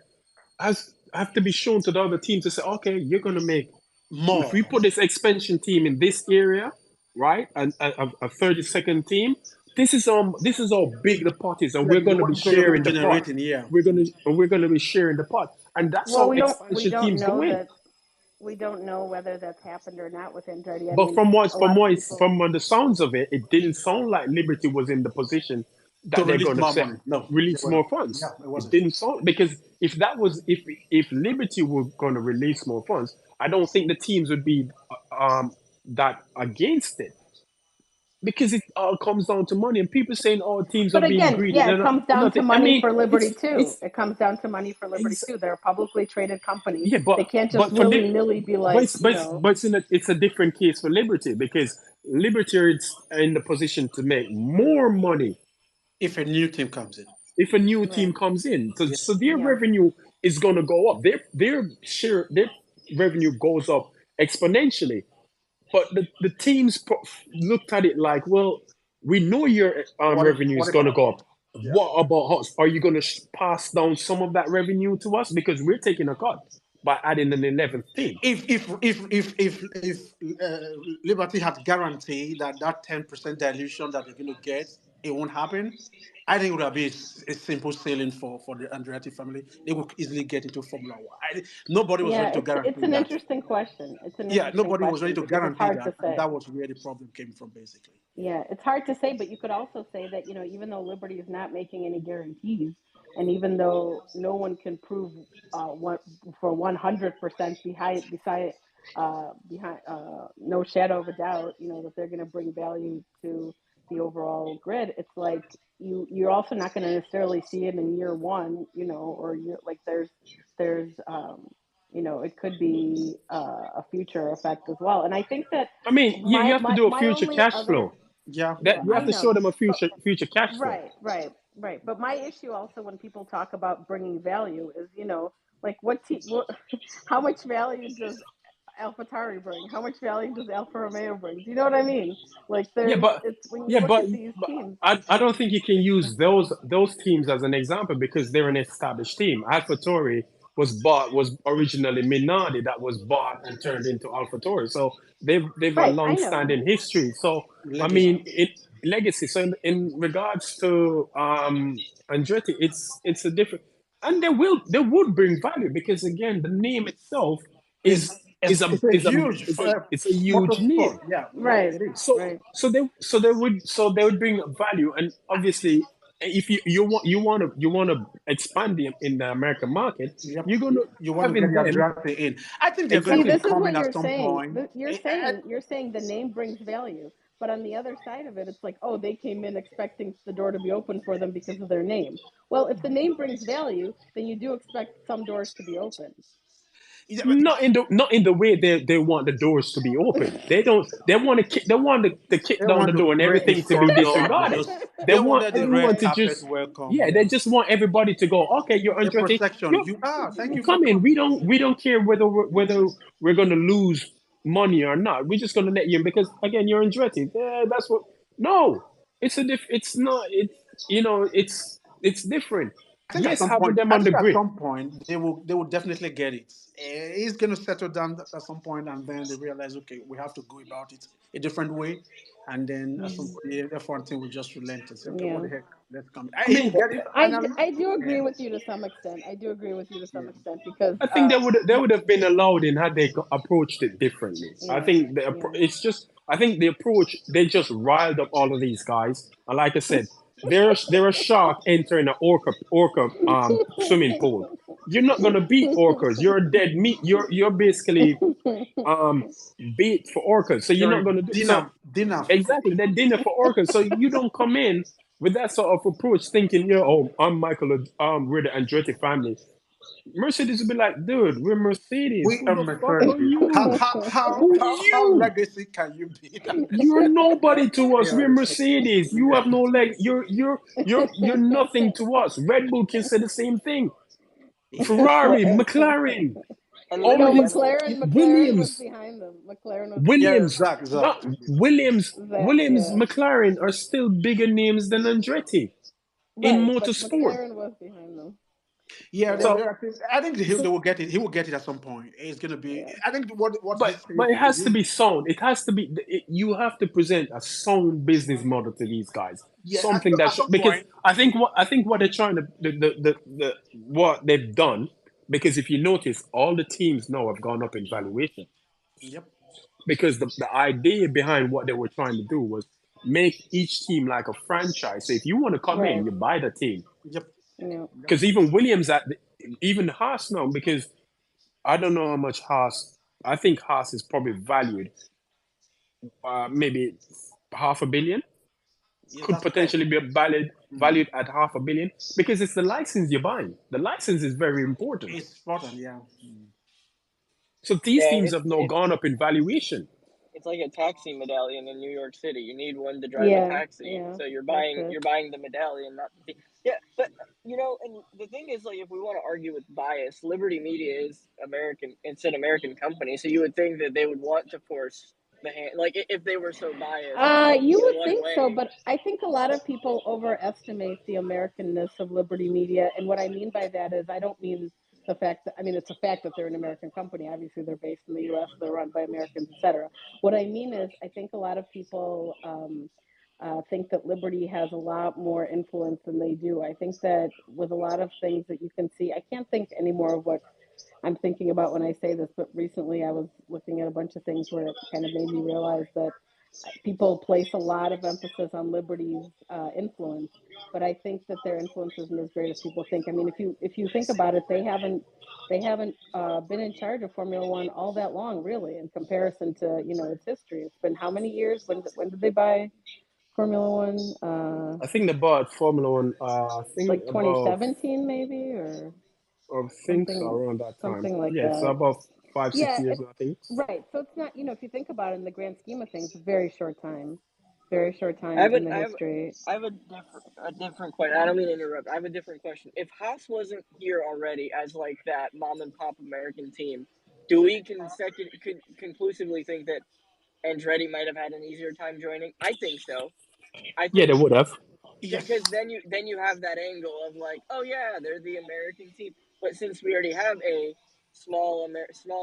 has have to be shown to the other team to say, okay, you're going to make if more we put this expansion team in this area, right, and a 30-second team, this is how big the pot is, and yeah, we're going to be what going to be sharing the pot. generating here. We're going to be sharing the pot, and that's Well, how we expansion don't teams go know in. that we don't know whether that's happened or not with Andretti. I But mean, a lot of people. from the sounds of it, it didn't sound like Liberty was in the position To that they're release going to more set money. No, they release wasn't. more Yeah, funds. it It wasn't. didn't sound because if Liberty were going to release more funds, I don't think the teams would be that against it because it all comes down to money and people saying, "Oh, teams are But being again, greedy." yeah, They're it not. comes I'm down not. to I money mean, for Liberty too. it's It comes down to money for Liberty ex- too. They're a publicly traded company. yeah, They can't just for willy nilly be like, it's a different case for Liberty because Liberty is in the position to make more money If a new team comes in. if a new team right, comes in. So, Yeah. so their yeah. revenue is going to go up. Their revenue goes up exponentially. But the teams looked at it like, well, we know your revenue is What going to about go us? up. Yeah. What about us? Are you going to pass down some of that revenue to us because we're taking a cut by adding an 11th team? If Liberty had guaranteed that 10% dilution that they're going to get it won't happen. I think it would have been a simple sailing for the Andretti family. They would easily get into Formula One. Nobody was Yeah, ready to it's guarantee an that. interesting question. It's an Yeah, interesting nobody was ready question to because it's guarantee hard to that, and say. that was where the problem came from, basically. Yeah, it's hard to say, but you could also say that, even though Liberty is not making any guarantees, and even though no one can prove what for 100% behind no shadow of a doubt, that they're going to bring value to the overall grid, it's like you're also not going to necessarily see it in year one, or year like it could be a future effect as well. And I think that I mean, you my have to my do a my future only cash other flow. Yeah, That well, you I have to know, show them a but future cash flow. right. But my issue also when people talk about bringing value is, like how much value does AlphaTauri bring? How much value does Alfa Romeo bring? Do you know what I mean? Like Yeah, it's when you yeah, look but, at these but teams. I don't think you can use those teams as an example because they're an established team. AlphaTauri was originally Minardi that was bought and turned into AlphaTauri. So they've a Right, I long know. standing history. So I legacy. mean it legacy. So in regards to Andretti, it's a different and they would bring value because again the name itself It's is is a it's a is a huge it's a huge name. motorsport. Yeah, yeah, Right, it is. right. So they would bring value, and obviously, if you want to expand in the American market, Yep. you're gonna You want to get having the them Andretti in. I think they're going See, to be exactly. this is coming what at you're some saying. point. You're saying the name brings value, but on the other side of it, it's like, oh, they came in expecting the door to be open for them because of their name. Well, if the name brings value, then you do expect some doors to be open. Yeah, Not in the way they want the doors to be open. They don't. They want to kick they down the want to door and create a everything to be front door and disregarded. just They they want wanted the everyone red to carpet just welcome. yeah. They Yeah, just want everybody to go. Okay, you're a Andretti. protection. You're Thank you you for come in. coming. We don't care whether we're gonna lose money or not. We're just gonna let you in because again you're Andretti. Yeah, that's what. No, it's not. It's different. Yes, having them I on the think at grid. some point they will definitely get it. It's going to settle down at some point, and then they realize, okay, we have to go about it a different way, and then at some Mhm. point the F1 team will just relent and say, okay, what Yeah. the heck, let's come. I He will mean, get it finally. I do Yeah, agree with you to some extent. I do agree with you to some yeah. extent because, I think they would have been allowed in had they approached it differently. I yeah, think yeah. it's just I think the approach they just riled up all of these guys. And like I said, they're a shark entering an orca swimming pool. You're not gonna beat orcas. You're a dead meat. You're basically um bait for orcas. So you're You're not a gonna do so dinner exactly. They're dinner for orcas. So you don't come in with that sort of approach thinking, oh, I'm Michael, we're the Andretti family. Mercedes would be like, dude, we're Mercedes. We Who are the fuck are Mercedes. How you? how how Who are how, how you? legacy can you be? You're nobody to us. Yeah, We're Mercedes. You have no leg. You're nothing to us. Red Bull can say the same thing. Ferrari, McLaren, And all No, of Liberty, I these mean, McLaren was Williams, behind them. McLaren was yeah, behind Williams, them. Zach. not Williams, Yeah. McLaren are still bigger names than Andretti in Right, but motorsport. McLaren was behind them. Yeah, Yeah. So I think they will get it. He will get it at some point. It's gonna be. Yeah. I think what but this says but it to has to you. be sound. It has to be. You have to present a sound business model to these guys. Yeah, Something that at some because point. I think what they're trying to what they've done because if you notice all the teams now have gone up in valuation Yep, because the idea behind what they were trying to do was make each team like a franchise. So if you want to come in, Right. you buy the team. yep, Yeah. yep. Because even Williams even Haas now because I don't know how much Haas. I think Haas is probably valued maybe half a billion Yeah, could that's fair. potentially be Mm. valued at half a billion because it's the license you're buying. The license is very important. It's important. Yeah. Mm. So these yeah, teams it's have now it's gone up in valuation. it's like a taxi medallion in New York City. You need one to drive a Yeah. taxi, Yeah. so you're That's buying it. you're buying the medallion, not the yeah. But and the thing is, like, if we want to argue with bias, Liberty Media is American. It's an American company, so you would think that they would want to force the hand. Like, if they were so biased You would one think so, way. but I think a lot of people overestimate the Americanness of Liberty Media. And what I mean by that is, I don't mean the fact that, I mean, it's a fact that they're an American company. Obviously, they're based in the US, they're run by Americans, etc. What I mean is, I think a lot of people think that Liberty has a lot more influence than they do. I think that with a lot of things that you can see, I can't think anymore of what I'm thinking about when I say this, but recently I was looking at a bunch of things where it kind of made me realize that people place a lot of emphasis on Liberty's influence, but I think that their influence isn't as great as people think. I mean, if you think about it, they haven't been in charge of Formula One all that long, really, in comparison to its history. It's been how many years? When did they buy Formula One? I think they bought Formula One. I think Like about 2017 maybe, or I think so something around that time. something like Yeah, it's that. about 5 6 Yeah, years, I think. right. So it's not, if you think about it in the grand scheme of things, very short time, very short I time have a, in the I have history. I have a different question. I don't mean to interrupt. I have a different question. If Haas wasn't here already as like that mom and pop American team, do we conclusively think that Andretti might have had an easier time joining? I think so. I Yeah, they think would have. Yes. because then you have that angle of like, oh yeah, they're the American team. But since we already have a small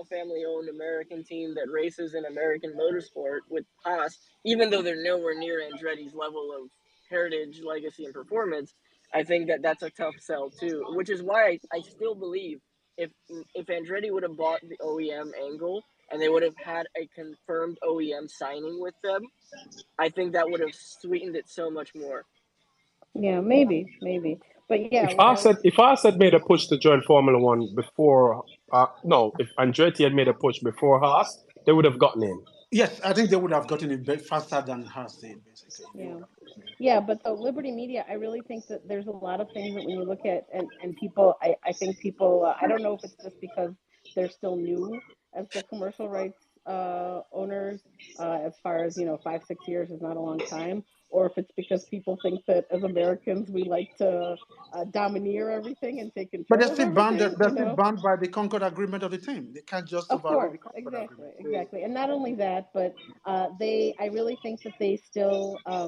family owned American team that races in American motorsport with Haas, even though they're nowhere near Andretti's level of heritage, legacy, and performance, I think that that's a tough sell too. Which is why I still believe if if Andretti would have bought the OEM angle and they would have had a confirmed OEM signing with them, I think that would have sweetened it so much more. Yeah, maybe. But yeah, what I was If Haas had made a push to join Formula One before, no, if Andretti had made a push before Haas, they would have gotten in. Yes, I think they would have gotten it faster than Haas did. Basically, they yeah. would have gotten it. Yeah, but the Liberty Media, I really think that there's a lot of things that when you look at and people, I think people, I don't know if it's just because they're still new as the commercial rights owners, as far as 5 6 years is not a long time, or if it's because people think that as Americans we like to domineer everything and take But control of everything. they're still bound by the Concord Agreement of the team. They can't just Of override course, the Concord exactly, Agreement. So, exactly. And not only that, but I really think that they still, I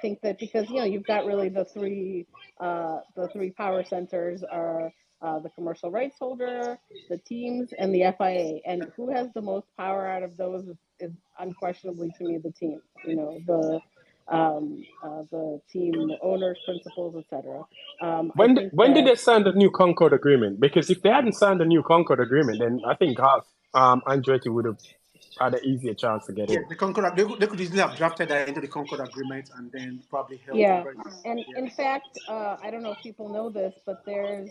think that because, you've got really the three power centers are the commercial rights holder, the teams, and the FIA. And who has the most power out of those is unquestionably to me the teams, the team owners, principals, etc. I think When did that they sign the new Concord Agreement? Because if they hadn't signed the new Concord Agreement, then I think Haas, Andretti would have had an easier chance to get yes, in. they could easily have drafted that into the Concord Agreement and then probably held the Yeah, race. and Yeah. in fact, I don't know if people know this, but there's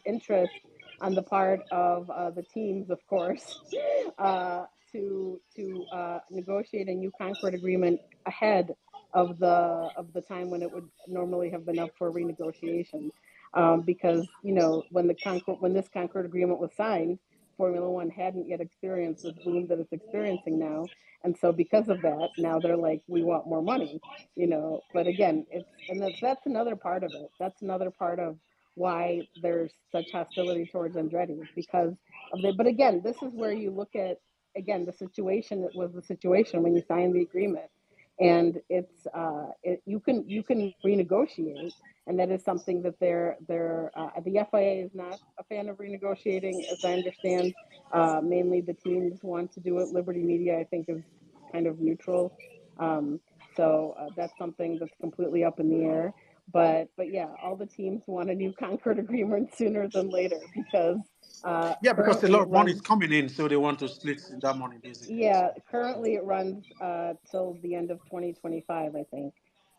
interest on the part of the teams, of course, uh, to negotiate a new Concord agreement ahead of the time when it would normally have been up for renegotiation, because when this Concord agreement was signed, Formula One hadn't yet experienced this boom that it's experiencing now, and so because of that, now they're like, we want more money. But again, that's another part of it. That's another part of why there's such hostility towards Andretti is because of the but again, this is where you look at again the situation. It was the situation when you signed the agreement, and you can renegotiate, and that is something that the FIA is not a fan of renegotiating, as I understand. Mainly the teams want to do it. Liberty Media, I think, is kind of neutral. um, so that's something that's completely up in the air. But yeah, all the teams want a new Concord agreement sooner than later because Yeah, because a currently lot it of money is runs. coming in, so they want to split that money basically. Yeah, currently it runs till the end of 2025, I think.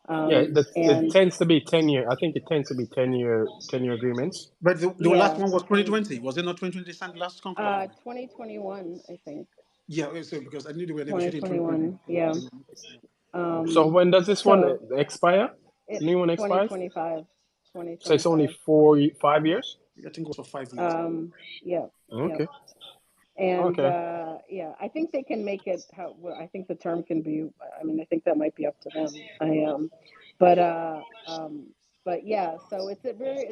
Yeah, it And tends to be 10 year. I think it tends to be 10 year agreements. But the last yeah, one was and 2020. Was it not 2020 they signed the last Concord Agreement? 2021, I think. Yeah, so because I knew they were negotiating in 2020. 2021, yeah. So Um, when does this one so expire? it New one expires. 2025, So it's only 2025. 5 years. I think it was for 5 years. Yeah, yeah. Okay. And Okay. yeah, I think they can make it how well, I think the term can be, I mean, I think that might be up to them. But but yeah, so it's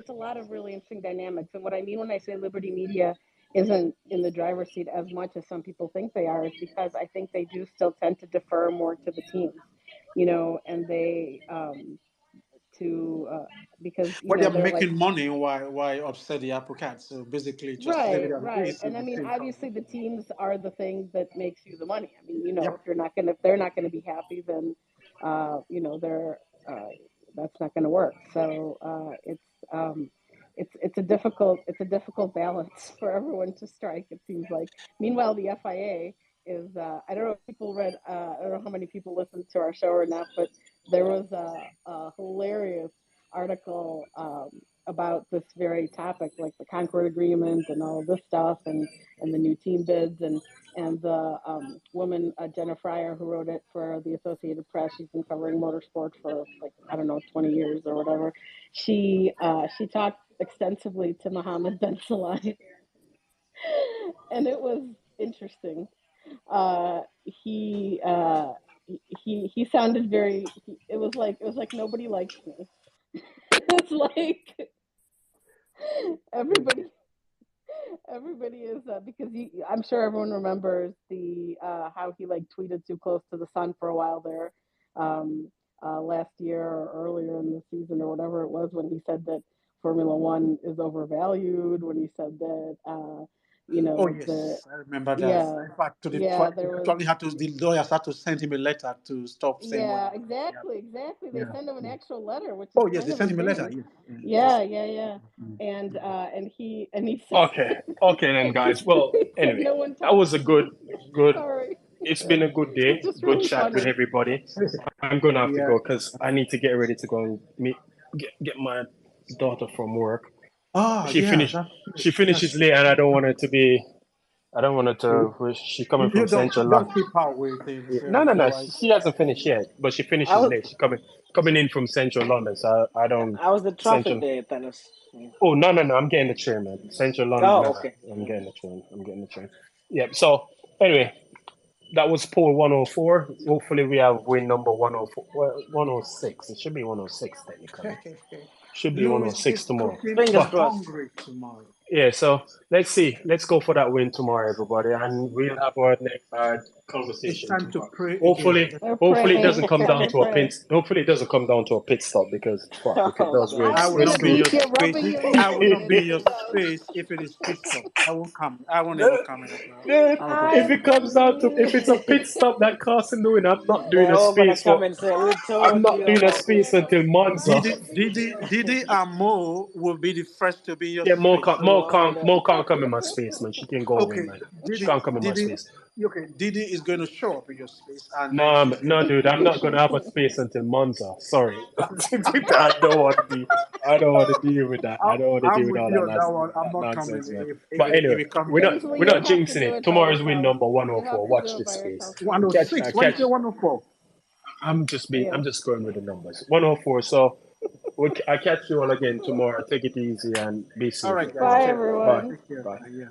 a lot of really interesting dynamics. And what I mean when I say Liberty Media isn't in the driver's seat as much as some people think they are is because I think they do still tend to defer more to the teams, and they to because But they're they're like making money why upset the apple cart. So basically, just leave it right, as it right. is. So And I the mean, team comes. obviously the teams are the thing that makes you the money. I mean, Yep. if they're not gonna be happy, then they're that's not gonna work. So it's a difficult balance for everyone to strike. It seems like. Meanwhile, the FIA is I don't know if people read I don't know how many people listened to our show or not, but there was a hilarious article about this very topic, like the Concord Agreement and all of this stuff, and the new team bids, and the woman Jenna Fryer, who wrote it for the Associated Press. She's been covering motorsport for like I don't know 20 years or whatever. She talked extensively to Mohammed Ben Salai, and it was interesting. He he sounded it was like nobody likes me. It's like everybody everybody is because I'm sure everyone remembers the how he like tweeted too close to the sun for a while there last year or earlier in the season or whatever it was when he said that Formula One is overvalued, when he said that Oh the yes, I remember that. yeah, In fact, to the yeah, point, there was actually had to the lawyers had to send him a letter to stop saying what he yeah, was. Yeah, exactly. They yeah. send him an Yeah. actual letter, which is Oh yes, they kind of sent him a letter. insane. Yes. Yeah, Yeah, yes. yeah, yeah. Mm. And he said Okay then, guys. Well, he said anyway, no one that talks was a to me. good. Sorry. It's been a good It was day, just good really chat with funny. everybody. I'm gonna have to Yeah. go because I need to get ready to go and get my daughter from work. Ah, She yeah. finished. That's She that's finishes late, and I don't want her to be. I don't want her to. She's coming from you Central don't London. keep her waiting. No, So no, no. otherwise, She hasn't finished yet, but she I finishes was late. She's coming in from Central London, so I don't I was the traffic Central. there, Thanos. Oh no, no, no! I'm getting the train, man. Central London. Oh, No, okay. no. I'm getting the train. I'm getting the train. Yep. So anyway, that was poll 104. Hopefully, we have win number 104. Well, 106. It should be 106 technically. Should be Lewis 106 is tomorrow. cooking Fingers But crossed. hungry tomorrow. yeah, so let's see. Let's go for that win tomorrow, everybody, and we'll have our next It's conversation time to tomorrow. pray again. Hopefully, We're hopefully it doesn't praying. come Yeah, down we're to a praying. pit. Hopefully, it doesn't come down to a pit stop because fuck, if it Oh does, god. I I'm will we're gonna not be in be your screwed. here space. rubbing your I will leg not and be in your stuff. space if it is pit stop. I won't come. I won't ever Dude, come in as well. dude, I will just if I'm it leave. comes gonna down to be if it's a pit stop that Carson doing, I'm not doing They're a all gonna space come for. and say, "We I'm told not you doing a about space this." until Monza. Didi and Mo will be the first to be in your Yeah, space. So Lord. Mo can't come in my space, man. She can go away, okay, man. She Didi, can't come in my Didi, space. okay, Didi is going to show up in your space, and then No, she's going no, to. dude, I'm not gonna have a space until Monza. Sorry, I don't want to be. I don't want to deal with that. I don't want to deal I'm with with all you that on that one. I'm not coming nonsense, man. if But if anyway, it comes down to Kingsley, we're that. you'll not have to jinxing do it. it by Tomorrow's win yourself. number You'll have 104. to Watch do it this by space. yourself, Kingsley. 106. Why you say 104? Yeah. I'm just going with the numbers. 104. So I catch you all again tomorrow. Take it easy and be All safe, right, guys. Bye, everybody. Cheers. Bye. everyone. Take care. Bye. Yeah.